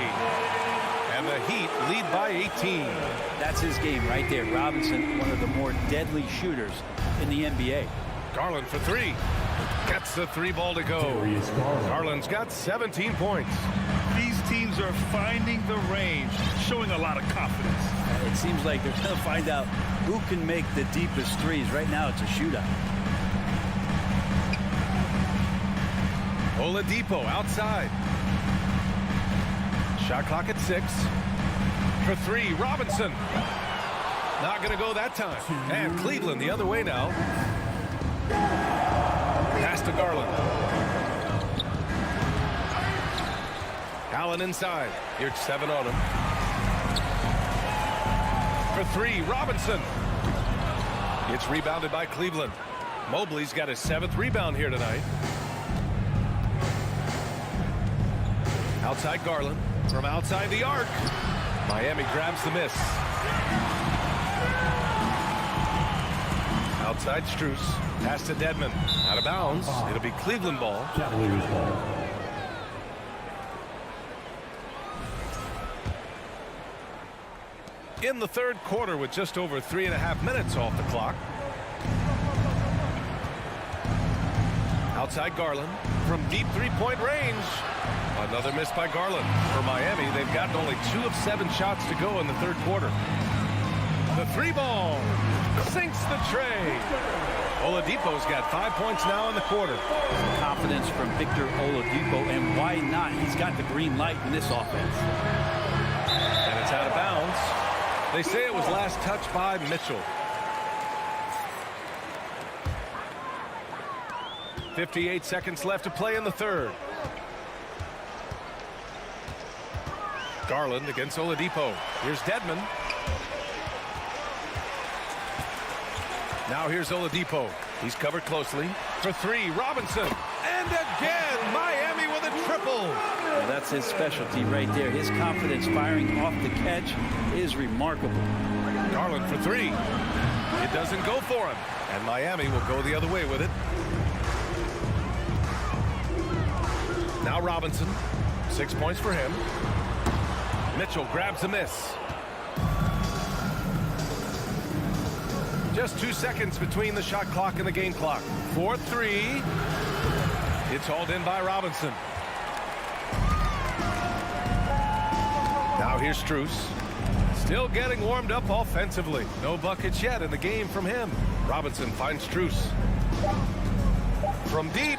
And the Heat lead by 18. That's his game right there. Robinson, one of the more deadly shooters in the NBA. Garland for 3. Gets the 3 ball to go. Garland's got 17 points. These teams are finding the range, showing a lot of confidence. It seems like they're going to find out who can make the deepest threes. Right now, it's a shootout. Oladipo outside. Shot clock at 6. For 3, Robinson. Not going to go that time. And Cleveland the other way now. Pass to Garland. Allen inside. Here's 7 on him. For 3, Robinson. It's rebounded by Cleveland. Mobley's got his 7th rebound here tonight. Outside Garland. From outside the arc. Miami grabs the miss. Outside Strus. Pass to Dedmon. Out of bounds. It'll be Cleveland ball. Cavaliers ball. In the third quarter with just over 3.5 minutes off the clock. Outside Garland. From deep three-point range. Another miss by Garland. For Miami, they've gotten only 2 of 7 shots to go in the third quarter. The 3 ball sinks the tray. Oladipo's got 5 points now in the quarter. Confidence from Victor Oladipo, and why not? He's got the green light in this offense. And it's out of bounds. They say it was last touched by Mitchell. 58 seconds left to play in the third. Garland against Oladipo. Here's Dedmon. Now here's Oladipo. He's covered closely. For 3, Robinson. And again, Miami with a triple. Well, that's his specialty right there. His confidence firing off the catch is remarkable. Garland for 3. It doesn't go for him. And Miami will go the other way with it. Now Robinson. 6 points for him. Mitchell grabs a miss. Just 2 seconds between the shot clock and the game clock. 4-3. It's hauled in by Robinson. Now here's Strus. Still getting warmed up offensively. No buckets yet in the game from him. Robinson finds Strus. From deep.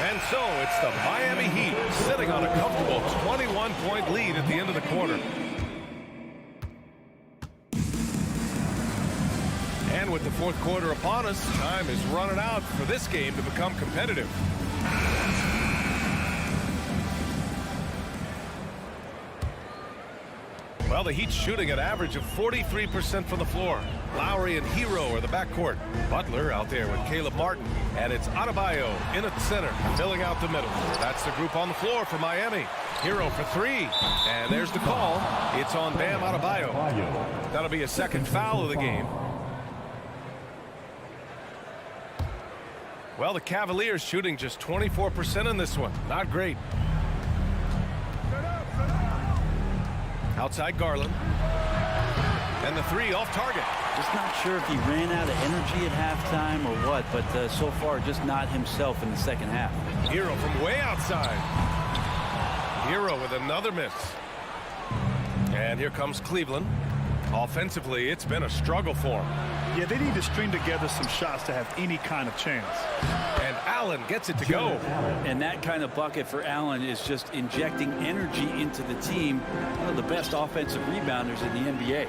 And so it's the Miami Heat sitting on a comfortable 21-point lead at the end of the quarter. And with the fourth quarter upon us, time is running out for this game to become competitive. Well, the Heat's shooting an average of 43% from the floor. Lowry and Hero are the backcourt. Butler out there with Caleb Martin. And it's Adebayo in at the center, filling out the middle. That's the group on the floor for Miami. Hero for 3. And there's the call. It's on Bam Adebayo. That'll be a second foul of the game. Well, the Cavaliers shooting just 24% in this one. Not great. Outside Garland. And the 3 off target. Just not sure if he ran out of energy at halftime or what, but so far just not himself in the second half. Hero from way outside. Hero with another miss. And here comes Cleveland. Offensively, it's been a struggle for him. Yeah, they need to string together some shots to have any kind of chance. And Allen gets it to go. And that kind of bucket for Allen is just injecting energy into the team. One of the best offensive rebounders in the NBA.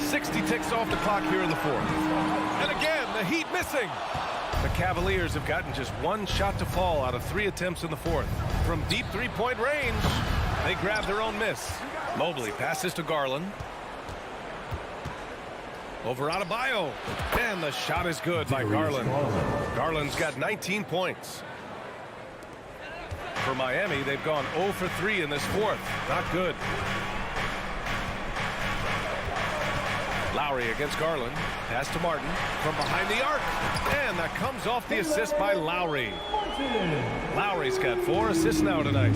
60 ticks off the clock here in the fourth. And again, the Heat missing. The Cavaliers have gotten just 1 shot to fall out of 3 attempts in the fourth. From deep three-point range, they grab their own miss. Mobley passes to Garland. Over Adebayo. And the shot is good by Garland. Garland's got 19 points. For Miami, they've gone 0 for 3 in this fourth. Not good. Lowry against Garland. Pass to Martin from behind the arc. And that comes off the assist by Lowry. Lowry's got 4 assists now tonight.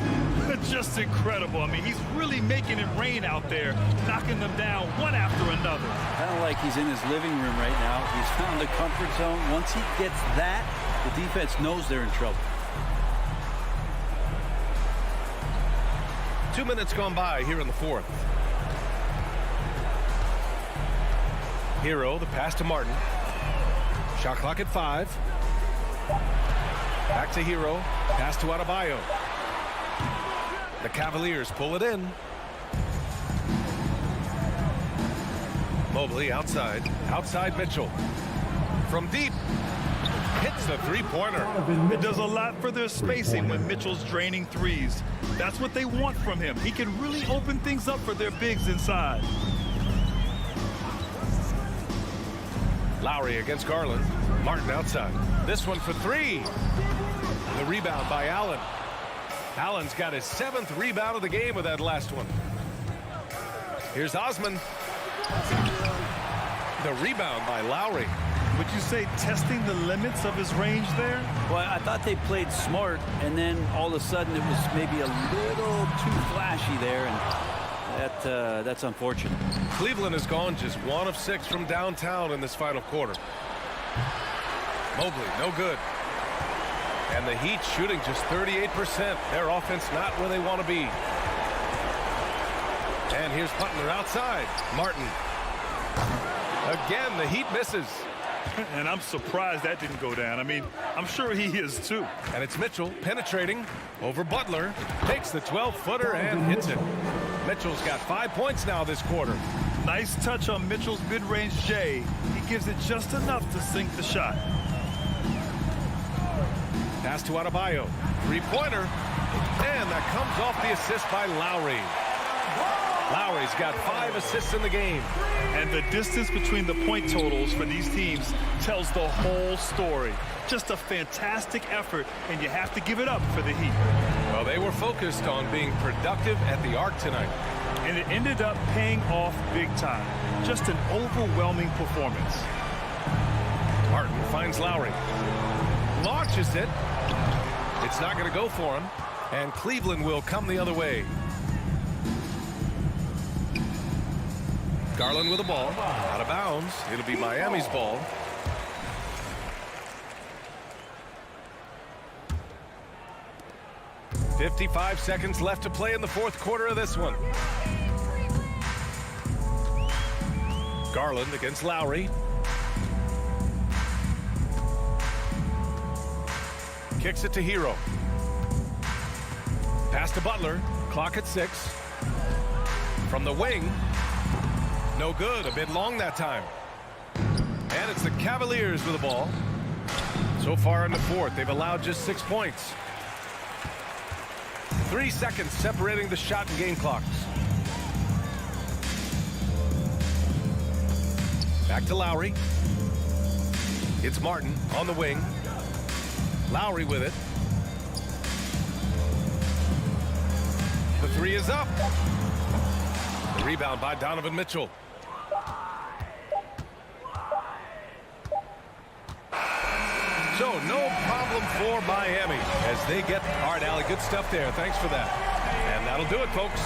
Just incredible. I mean, he's really making it rain out there, knocking them down one after another. Kind of like he's in his living room right now. He's found the comfort zone. Once he gets that, The defense knows they're in trouble. 2 minutes gone by here in the fourth. Hero, the pass to Martin. Shot clock at 5. Back to Hero. Pass to Adebayo. The Cavaliers pull it in. Mobley outside. Outside Mitchell. From deep. Hits the three-pointer. It does a lot for their spacing when Mitchell's draining threes. That's what they want from him. He can really open things up for their bigs inside. Lowry against Garland. Martin outside. This one for 3. The rebound by Allen. Allen's got his 7th rebound of the game with that last one. Here's Osman. The rebound by Lowry. Would you say testing the limits of his range there? Well, I thought they played smart, and then all of a sudden it was maybe a little too flashy there, and that's unfortunate. Cleveland has gone just 1 of 6 from downtown in this final quarter. Mobley, no good. And the Heat shooting just 38%. Their offense not where they want to be. And here's Butler outside. Martin. Again, the Heat misses. And I'm surprised that didn't go down. I mean, I'm sure he is too. And it's Mitchell penetrating over Butler. Takes the 12-footer and hits it. Mitchell's got 5 points now this quarter. Nice touch on Mitchell's mid-range J. He gives it just enough to sink the shot. Pass to Adebayo. Three-pointer. And that comes off the assist by Lowry. Lowry's got 5 assists in the game. And the distance between the point totals for these teams tells the whole story. Just a fantastic effort, and you have to give it up for the Heat. Well, they were focused on being productive at the arc tonight. And it ended up paying off big time. Just an overwhelming performance. Martin finds Lowry. Launches it. It's not going to go for him. And Cleveland will come the other way. Garland with the ball. Out of bounds. It'll be Miami's ball. .55 seconds left to play in the fourth quarter of this one. Garland against Lowry. Kicks it to Hero. Pass to Butler. Clock at 6. From the wing. No good. A bit long that time. And it's the Cavaliers with the ball. So far in the fourth, they've allowed just 6 points. 3 seconds separating the shot and game clocks. Back to Lowry. It's Martin on the wing. Lowry with it. The 3 is up. The rebound by Donovan Mitchell. So no problem for Miami as they get. All right, Allie, good stuff there. Thanks for that. And that'll do it, folks.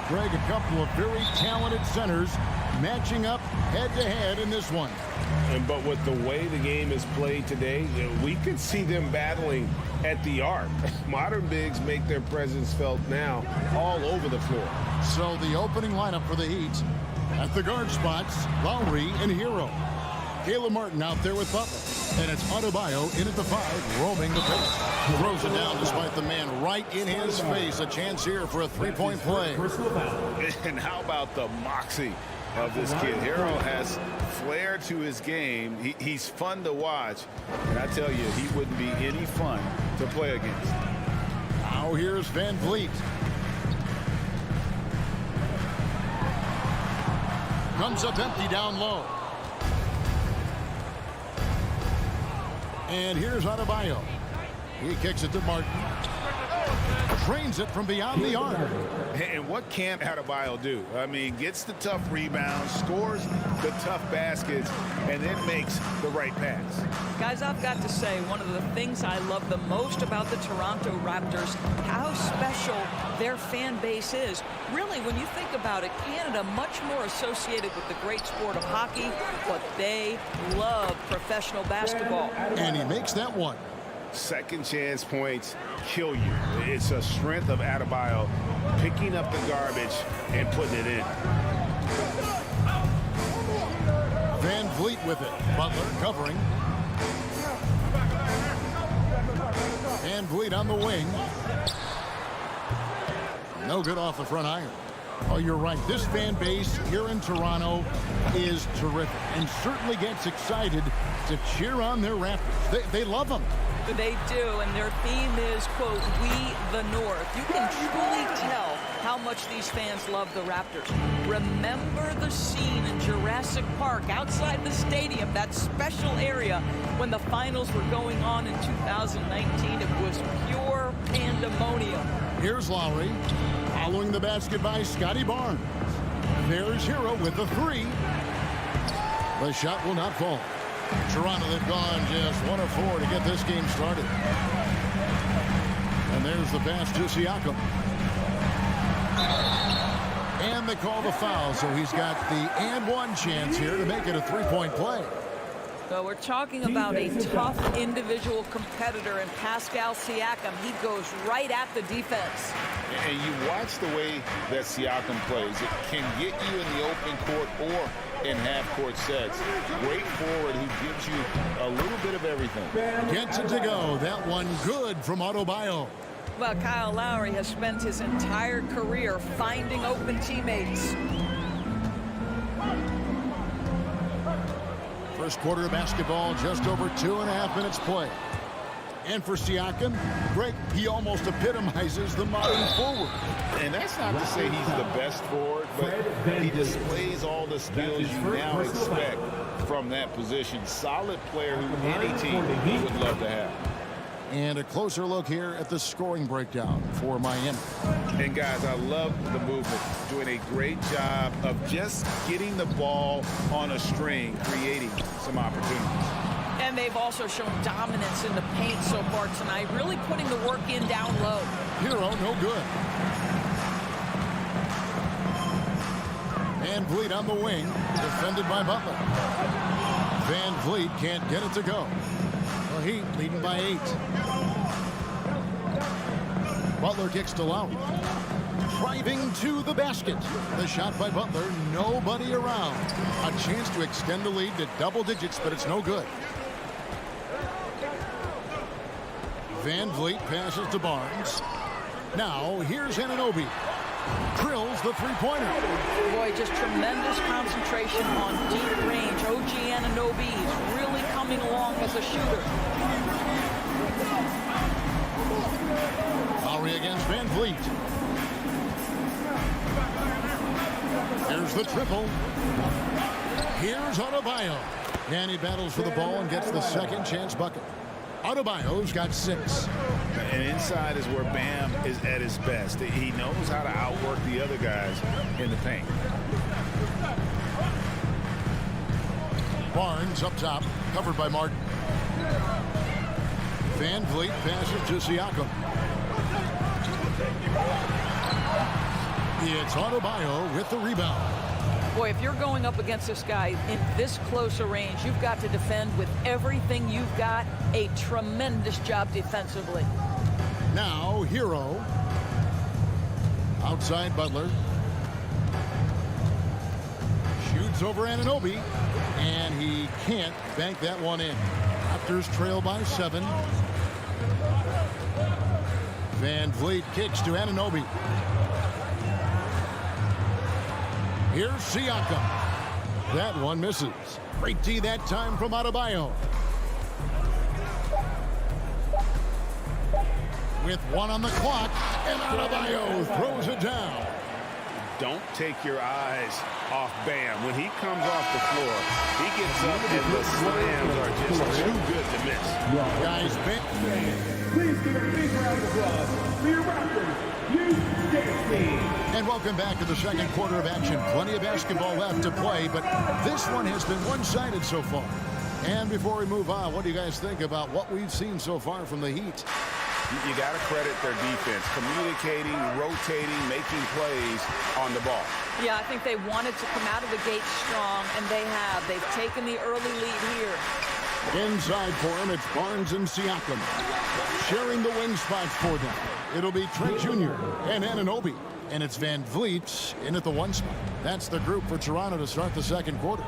Greg, a couple of very talented centers matching up head-to-head in this one. But with the way the game is played today, we could see them battling at the arc. Modern bigs make their presence felt now all over the floor. So the opening lineup for the Heat. At the guard spots, Lowry and Hero. Caleb Martin out there with Butler. And it's Adebayo in at the 5, roaming the pace. Throws it down despite the man right in his face. A chance here for a three-point play. And how about the moxie of this kid? Hero has flair to his game. He's fun to watch. And I tell you, he wouldn't be any fun to play against. Now here's Van Vliet. Comes up empty down low. And here's Adebayo. He kicks it to Martin. Trains it from beyond the arc. And what can Adebayo do? I mean, gets the tough rebounds, scores the tough baskets, and then makes the right pass. Guys, I've got to say, one of the things I love the most about the Toronto Raptors, how special their fan base is. Really, when you think about it, Canada much more associated with the great sport of hockey, but they love professional basketball. And he makes that one. Second chance points kill you. It's a strength of Adebayo picking up the garbage and putting it in. Van Vliet with it. Butler covering. Van Vliet on the wing. No good off the front iron. Oh, you're right. This fan base here in Toronto is terrific and certainly gets excited to cheer on their Raptors. They love them. They do, and their theme is, quote, "We the North." You can truly tell how much these fans love the Raptors. Remember the scene in Jurassic Park outside the stadium, that special area when the finals were going on in 2019. It was pure pandemonium. Here's Lowry. Following the basket by Scotty Barnes. There's Hero with the 3. The shot will not fall. Toronto, they've gone just 1 of 4 to get this game started. And there's the pass to Siakam. And they call the foul, so he's got the and one chance here to make it a three-point play. So we're talking about a tough individual competitor in Pascal Siakam. He goes right at the defense. And you watch the way that Siakam plays. It can get you in the open court or in half-court sets. Great forward who gives you a little bit of everything. Gets it to go. That one good from Adebayo. Well, Kyle Lowry has spent his entire career finding open teammates. First quarter of basketball, just over 2.5 minutes play. And for Siakam, Greg, he almost epitomizes the modern forward. And that's not to say he's the best forward, but he displays all the skills you now expect from that position. Solid player who any team would love to have. And a closer look here at the scoring breakdown for Miami. And guys, I love the movement. Doing a great job of just getting the ball on a string, creating some opportunities. And they've also shown dominance in the paint so far tonight, really putting the work in down low. Hero, no good. Van Vliet on the wing, defended by Butler. Van Vliet can't get it to go. The Heat leading by 8. Butler kicks to Lowry. Driving to the basket. The shot by Butler, nobody around. A chance to extend the lead to double digits, but it's no good. Van Vliet passes to Barnes. Now, here's Anunoby. Drills the three-pointer. Boy, just tremendous concentration on deep range. OG Anunoby is really coming along as a shooter. Lowry against Van Vliet. There's the triple. Here's Adebayo. And he battles for the ball and gets the second chance bucket. Adebayo's got 6. And inside is where Bam is at his best. He knows how to outwork the other guys in the paint. Barnes up top, covered by Martin. Van Vliet passes to Siakam. It's Adebayo with the rebound. Boy, if you're going up against this guy in this close a range, you've got to defend with everything you've got. A tremendous job defensively. Now, Hero. Outside Butler. Shoots over Anunoby. And he can't bank that one in. Raptors trail by 7. Van Vliet kicks to Anunoby. Here's Siakam. That one misses. Great D that time from Adebayo. With 1 on the clock, and Adebayo throws it down. Don't take your eyes off Bam. When he comes off the floor, he gets up and the slams are just too good to miss. Guys, Please give a big round of applause for your Raptors. and welcome back to the second quarter of action. Plenty of basketball left to play, but this one has been one-sided so far. And before we move on, what do you guys think about what we've seen so far from the Heat? You got to credit their defense, communicating, rotating, making plays on the ball. Yeah, I think they wanted to come out of the gate strong, and they have. They've taken the early lead here. Inside for him, it's Barnes and Siakam. Sharing the wing spots for them. It'll be Trent Jr. and Anunoby. And it's Van Vliet in at the 1 spot. That's the group for Toronto to start the second quarter.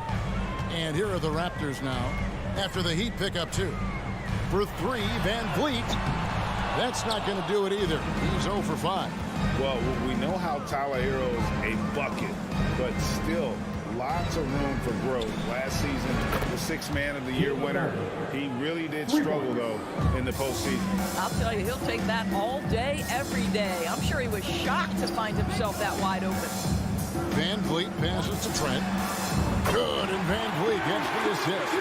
And here are the Raptors now, after the Heat pick up 2. For 3, Van Vliet. That's not going to do it either. He's 0 for 5. Well, we know how Tyler Hero is a bucket, but still lots of room for growth. Last season, the 6th Man of the Year winner. He really did struggle, though, in the postseason. I'll tell you, he'll take that all day, every day. I'm sure he was shocked to find himself that wide open. Van Vliet passes to Trent. Good, and Van Vliet gets the assist.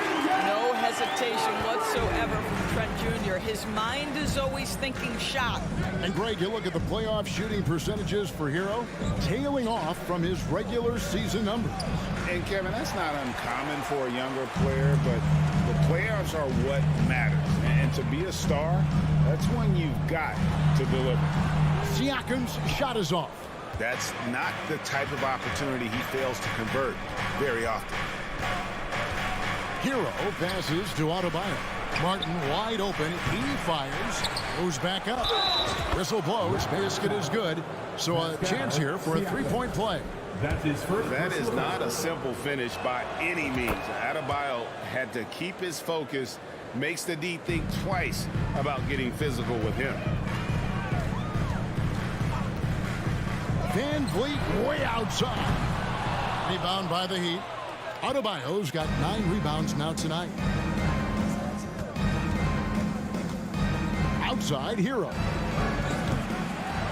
No hesitation whatsoever from Trent Jr. His mind is always thinking shot. And Greg, you look at the playoff shooting percentages for Hero, tailing off from his regular season numbers. And Kevin, that's not uncommon for a younger player, but the playoffs are what matters. And to be a star, that's when you've got to deliver. Siakam's shot is off. That's not the type of opportunity he fails to convert very often. Hero passes to Adebayo. Martin wide open. He fires. Goes back up. Whistle blows. Basket is good. So a chance here for a three-point play. That's his first. That is not a simple finish by any means. Adebayo had to keep his focus. Makes the D think twice about getting physical with him. Van Vliet way outside. Rebound by the Heat. Adebayo's got 9 rebounds now tonight. Outside, Hero.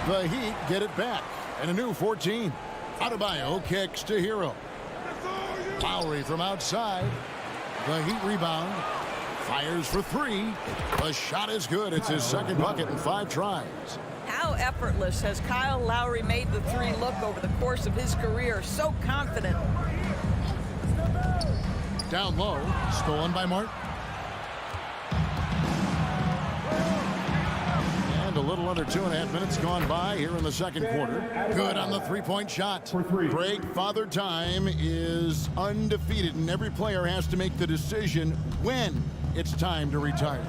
The Heat get it back. And a new 14. Adebayo kicks to Hero. Lowry from outside. The Heat rebound. Fires for 3. The shot is good. It's his second bucket in 5 tries. How effortless has Kyle Lowry made the 3 look over the course of his career? So confident. Down low, stolen by Martin. And a little under 2.5 minutes gone by here in the second quarter. Good on the three-point shot. Greg, Father Time is undefeated, and every player has to make the decision when it's time to retire.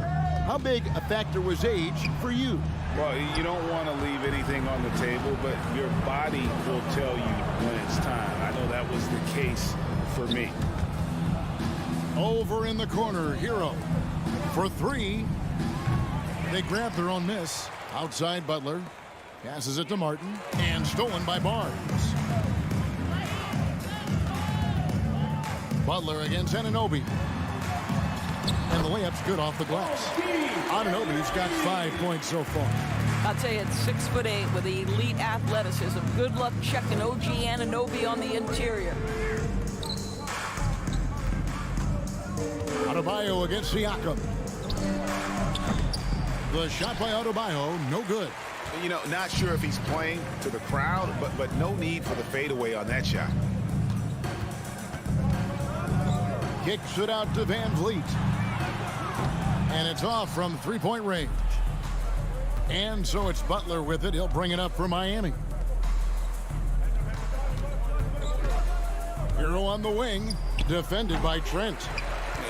How big a factor was age for you? Well, you don't want to leave anything on the table, but your body will tell you when it's time. I know that was the case for me. Over in the corner, Hero for 3. They grab their own miss. Outside Butler. Passes it to Martin. And stolen by Barnes. Butler against Anunoby. And the layup's good off the glass. Anunoby's got 5 points so far. I'll tell you, it's 6'8" with elite athleticism. Good luck checking OG Anunoby on the interior. Adebayo against Siakam. The shot by Adebayo, no good. You know, not sure if he's playing to the crowd, but no need for the fadeaway on that shot. Kicks it out to Van Vliet. And it's off from three-point range. And so it's Butler with it. He'll bring it up for Miami. Hero on the wing, defended by Trent.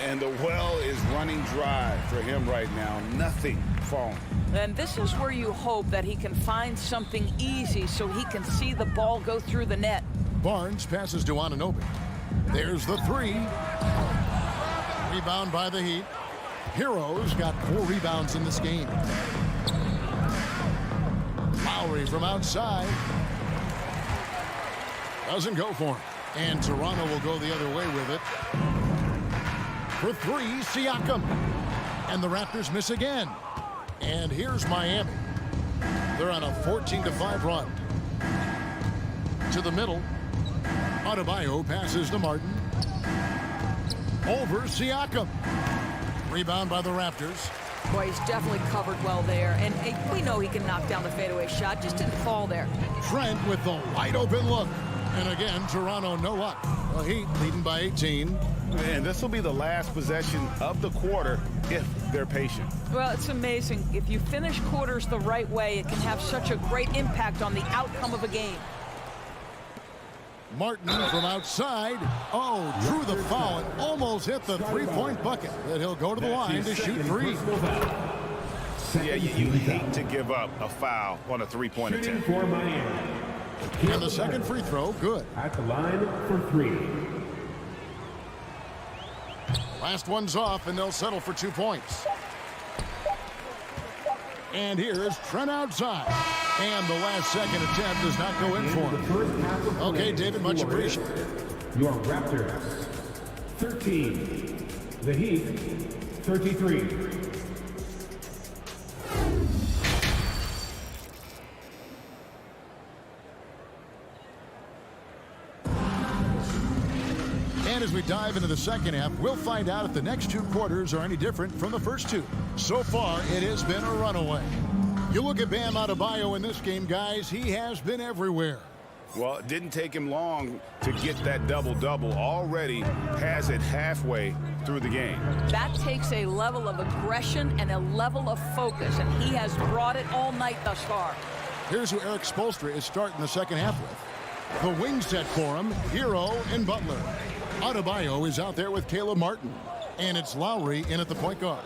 And the well is running dry for him right now. Nothing falling. And this is where you hope that he can find something easy so he can see the ball go through the net. Barnes passes to Anunoby. There's the three. Rebound by the Heat. Hero's got 4 rebounds in this game. Lowry from outside. Doesn't go for him. And Toronto will go the other way with it. For 3, Siakam. And the Raptors miss again. And here's Miami. They're on a 14-5 run. To the middle. Adebayo passes to Martin. Over Siakam. Rebound by the Raptors. Boy, he's definitely covered well there. And we know he can knock down the fadeaway shot. Just didn't fall there. Trent with the wide open look. And again, Toronto no luck. The Heat leading by 18. And this will be the last possession of the quarter if they're patient. Well, it's amazing. If you finish quarters the right way, it can have such a great impact on the outcome of a game. Martin from outside. Oh, drew the foul and almost hit the three-point bucket. But he'll go to the line to shoot 3. Yeah, you hate to give up a foul on a three-point attempt. For Miami. And the second free throw, good. At the line for 3. Last one's off, and they'll settle for 2 points. And here's Trent outside. And the last second attempt does not go in for him. Okay, David, much appreciated. Your Raptors, 13. The Heat, 33. And as we dive into the second half, we'll find out if the next 2 quarters are any different from the first 2. So far, it has been a runaway. You look at Bam Adebayo in this game, guys, he has been everywhere. Well, it didn't take him long to get that double-double. Already has it halfway through the game. That takes a level of aggression and a level of focus, and he has brought it all night thus far. Here's who Eric Spoelstra is starting the second half with. The wing set for him, Hero and Butler. Adebayo is out there with Caleb Martin. And it's Lowry in at the point guard.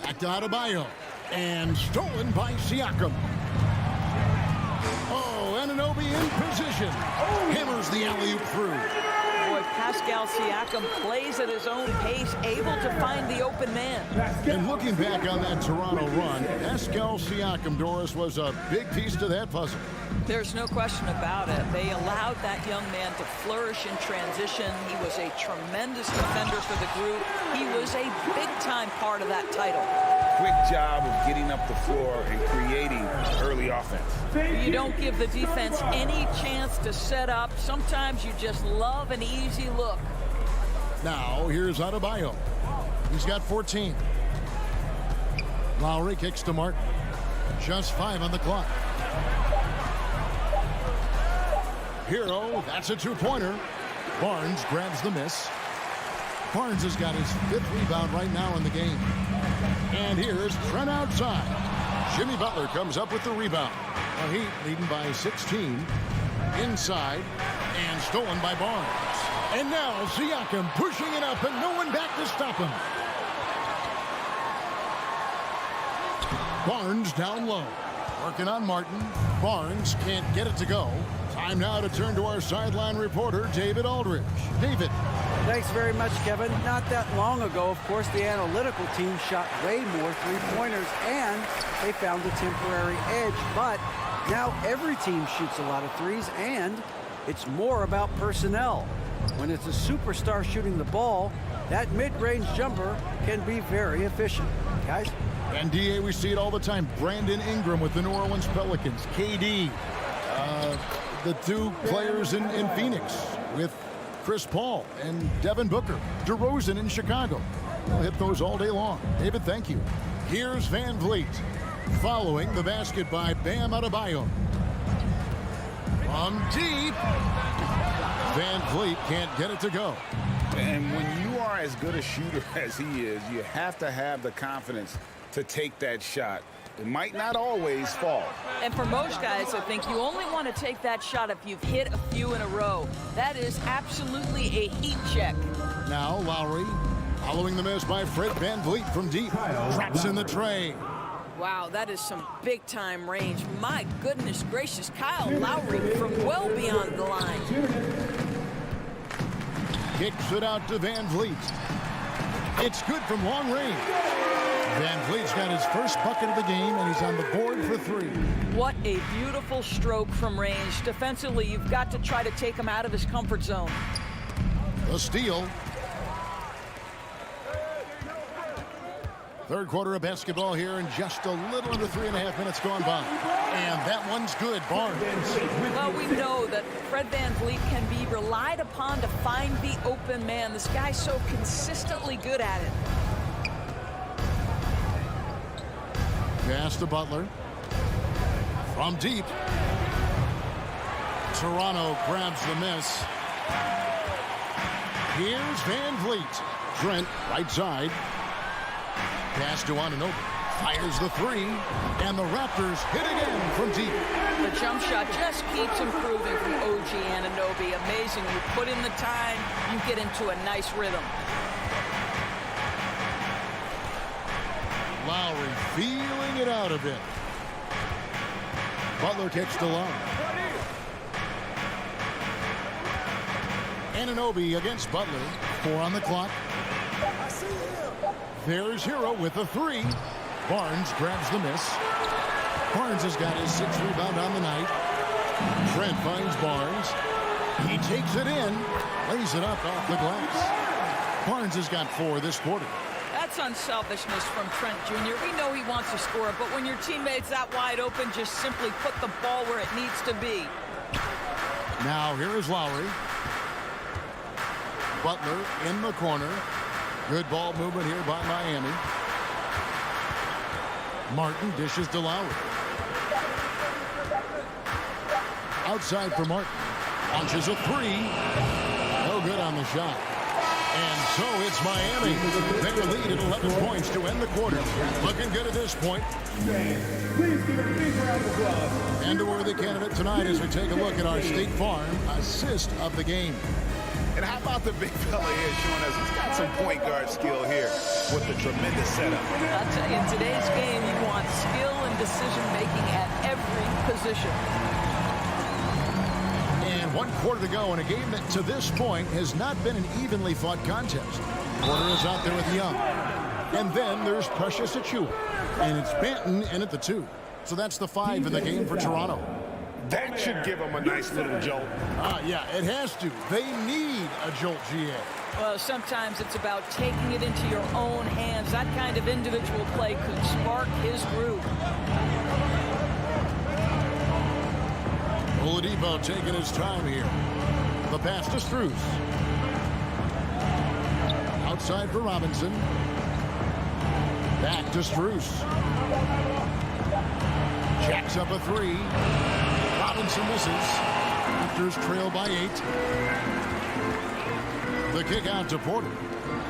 Back to Adebayo. And stolen by Siakam. Oh, Anunoby in position. Hammers the alley-oop through. Boy, Pascal Siakam plays at his own pace, able to find the open man. And looking back on that Toronto run, Pascal Siakam, Doris, was a big piece to that puzzle. There's no question about it. They allowed that young man to flourish in transition. He was a tremendous defender for the group. He was a big-time part of that title. Quick job of getting up the floor and creating early offense. You don't give the defense any chance to set up. Sometimes you just love an easy look. Now, here's Adebayo. He's got 14. Lowry kicks to Martin. Just 5 on the clock. Hero, that's a 2-pointer. Barnes grabs the miss. Barnes has got his 5th rebound right now in the game. And here's Trent outside. Jimmy Butler comes up with the rebound. The Heat leading by 16. Inside. And stolen by Barnes. And now Siakam pushing it up and no one back to stop him. Barnes down low. Working on Martin. Barnes can't get it to go. Time now to turn to our sideline reporter, David Aldridge. David. Thanks very much, Kevin. Not that long ago, of course, the analytical team shot way more three-pointers, and they found a temporary edge. But now every team shoots a lot of threes, and it's more about personnel. When it's a superstar shooting the ball, that mid-range jumper can be very efficient. Guys? And DA, we see it all the time. Brandon Ingram with the New Orleans Pelicans. KD. The 2 players in Phoenix with Chris Paul and Devin Booker. DeRozan in Chicago. We'll hit those all day long. David, thank you. Here's Van Vliet. Following the basket by Bam Adebayo. From deep. Van Vliet can't get it to go. And when you are as good a shooter as he is, you have to have the confidence to take that shot it might not always fall. And for most guys, I think you only want to take that shot if you've hit a few in a row. That is absolutely a heat check. Now Lowry, following the miss by Fred VanVleet from deep. Traps in the tray. Wow, that is some big-time range. My goodness gracious, Kyle Lowry from well beyond the line. Kicks it out to VanVleet. It's good from long range. VanVleet's got his first bucket of the game, and he's on the board for 3. What a beautiful stroke from range. Defensively, you've got to try to take him out of his comfort zone. A steal. Third quarter of basketball here, and just a little under 3.5 minutes gone by. And that one's good. Barnes. Well, we know that Fred VanVleet can be relied upon to find the open man. This guy's so consistently good at it. Pass to Butler. From deep. Toronto grabs the miss. Here's VanVleet. Trent, right side. Pass to Anunoby. Fires the 3. And the Raptors hit again from deep. The jump shot just keeps improving from OG Anunoby. Amazing. You put in the time, you get into a nice rhythm. Lowry feeling it out a bit. Butler kicks to Lowry. Anunoby against Butler. 4 on the clock. There's Hero with a 3. Barnes grabs the miss. Barnes has got his 6th rebound on the night. Trent finds Barnes. He takes it in. Lays it up off the glass. Barnes has got 4 this quarter. That's unselfishness from Trent Jr. We know he wants to score, but when your teammate's that wide open, just simply put the ball where it needs to be. Now here is Lowry. Butler in the corner. Good ball movement here by Miami. Martin dishes to Lowry. Outside for Martin. Launches a 3. No good on the shot. And so it's Miami. They will lead at 11 points to end the quarter. Looking good at this point. Please give a big round of applause. And a worthy candidate tonight as we take a look at our State Farm assist of the game. And how about the big fella here showing us he's got some point guard skill here with the tremendous setup. I'll tell you, in today's game, you want skill and decision-making at every position. And 1 quarter to go in a game that to this point has not been an evenly fought contest. Porter is out there with Young. And then there's Precious Achiuwa. And it's Banton in at the 2. So that's the 5 in the game for Toronto. That should give them a nice little jolt. Yeah, it has to. They need a jolt, GA. Well, sometimes it's about taking it into your own hands. That kind of individual play could spark his groove. Oladipo taking his time here. The pass to Strus. Outside for Robinson. Back to Strus. Jacks up a 3. Robinson misses. Raptors trail by 8. The kick out to Porter.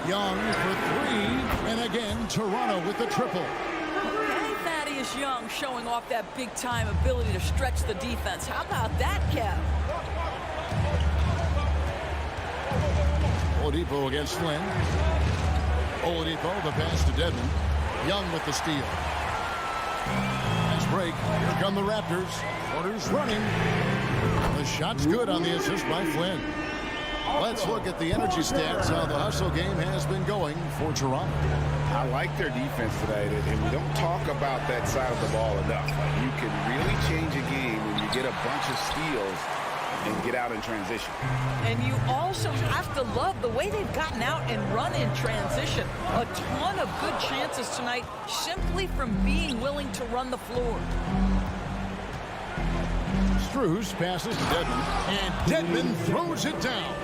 Young for 3. And again, Toronto with the triple. Hey, Thaddeus Young showing off that big-time ability to stretch the defense. How about that, Kev? Oladipo against Flynn. Oladipo, the pass to Dedmon. Young with the steal. Nice break. Here come the Raptors. Porter's running. The shot's good on the assist by Flynn. Let's look at the energy stats, how the hustle game has been going for Toronto. I like their defense today, and we don't talk about that side of the ball enough. You can really change a game when you get a bunch of steals and get out in transition. And you also have to love the way they've gotten out and run in transition. A ton of good chances tonight simply from being willing to run the floor. Strus passes to Dedmon, and Dedmon throws it down.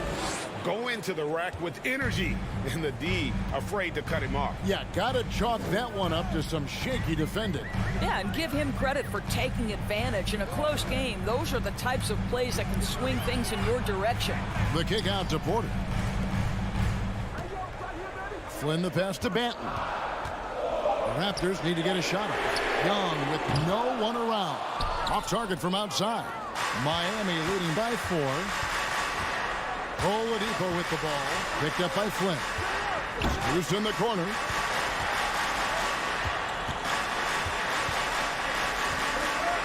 Go into the rack with energy, and the D afraid to cut him off. Yeah, gotta chalk that one up to some shaky defending. Yeah, and give him credit for taking advantage in a close game. Those are the types of plays that can swing things in your direction. The kick out to Porter. Flynn the pass to Banton. The Raptors need to get a shot up. Young with no one around. Off target from outside. Miami leading by 4. Oladipo with the ball. Picked up by Flynn. Screws in the corner.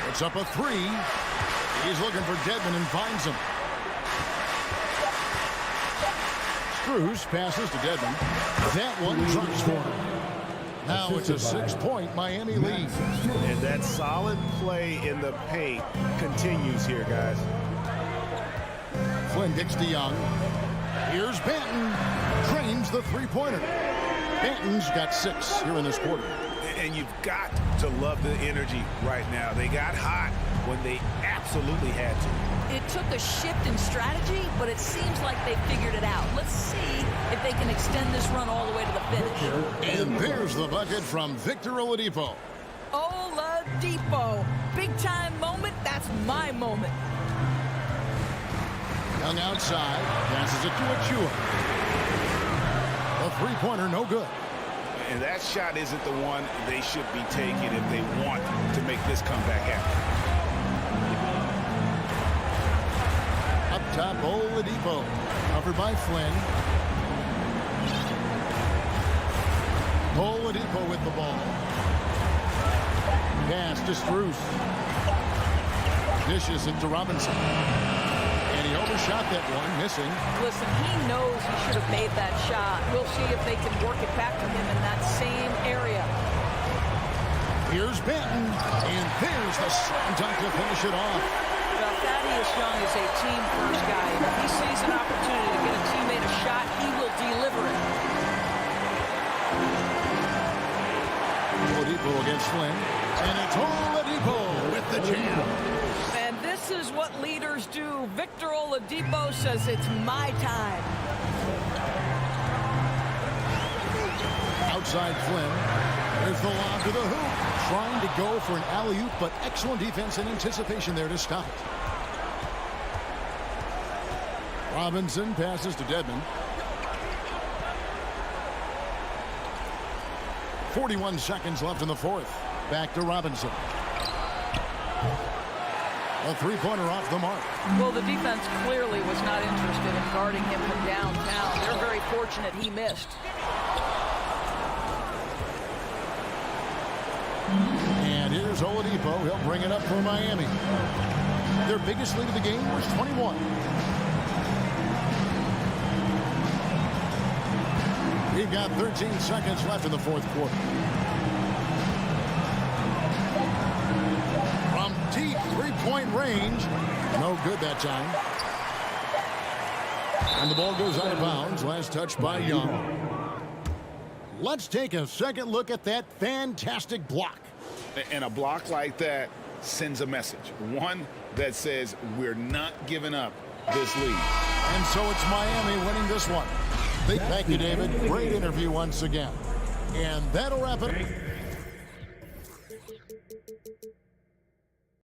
It's up a 3. He's looking for Dedmon and finds him. Screws passes to Dedmon. That one drops for him. Now it's a 6-point Miami lead. And that solid play in the paint continues here, guys. Flynn gets to Young. Here's Benton. Drains the three-pointer. Benton's got 6 here in this quarter. And you've got to love the energy right now. They got hot when they absolutely had to. It took a shift in strategy, but it seems like they figured it out. Let's see if they can extend this run all the way to the finish. And there's the bucket from Victor Oladipo. Oladipo. Big-time moment. That's my moment. Young outside. Passes it to Achua. The three-pointer, no good. And that shot isn't the one they should be taking if they want to make this comeback happen. Up top, Oladipo. Covered by Flynn. Oladipo with the ball. Pass to Strus. Dishes it to Robinson. And he overshot that one, missing. Listen, he knows he should have made that shot. We'll see if they can work it back to him in that same area. Here's Benton. And there's the slam dunk to finish it off. Well, Thaddeus Young is a team-first guy. And if he sees an opportunity to get a teammate a shot, he will deliver it. Oladipo against Flynn. And it's Oladipo with the jam. And this is what leaders do. Victor Oladipo says it's my time. Outside Flynn. There's the lob to the hoop. Trying to go for an alley-oop, but excellent defense and anticipation there to stop it. Robinson passes to Dedmon. 41 seconds left in the fourth. Back to Robinson. A three-pointer off the mark. Well, the defense clearly was not interested in guarding him from downtown. They're very fortunate he missed. And here's Oladipo. He'll bring it up for Miami. Their biggest lead of the game was 21. We've got 13 seconds left in the fourth quarter. From deep three-point range. No good that time. And the ball goes out of bounds. Last touch by Young. Let's take a second look at that fantastic block. And a block like that sends a message. One that says we're not giving up this lead. And so it's Miami winning this one. Thank you, David. Great interview once again. And that'll wrap it up.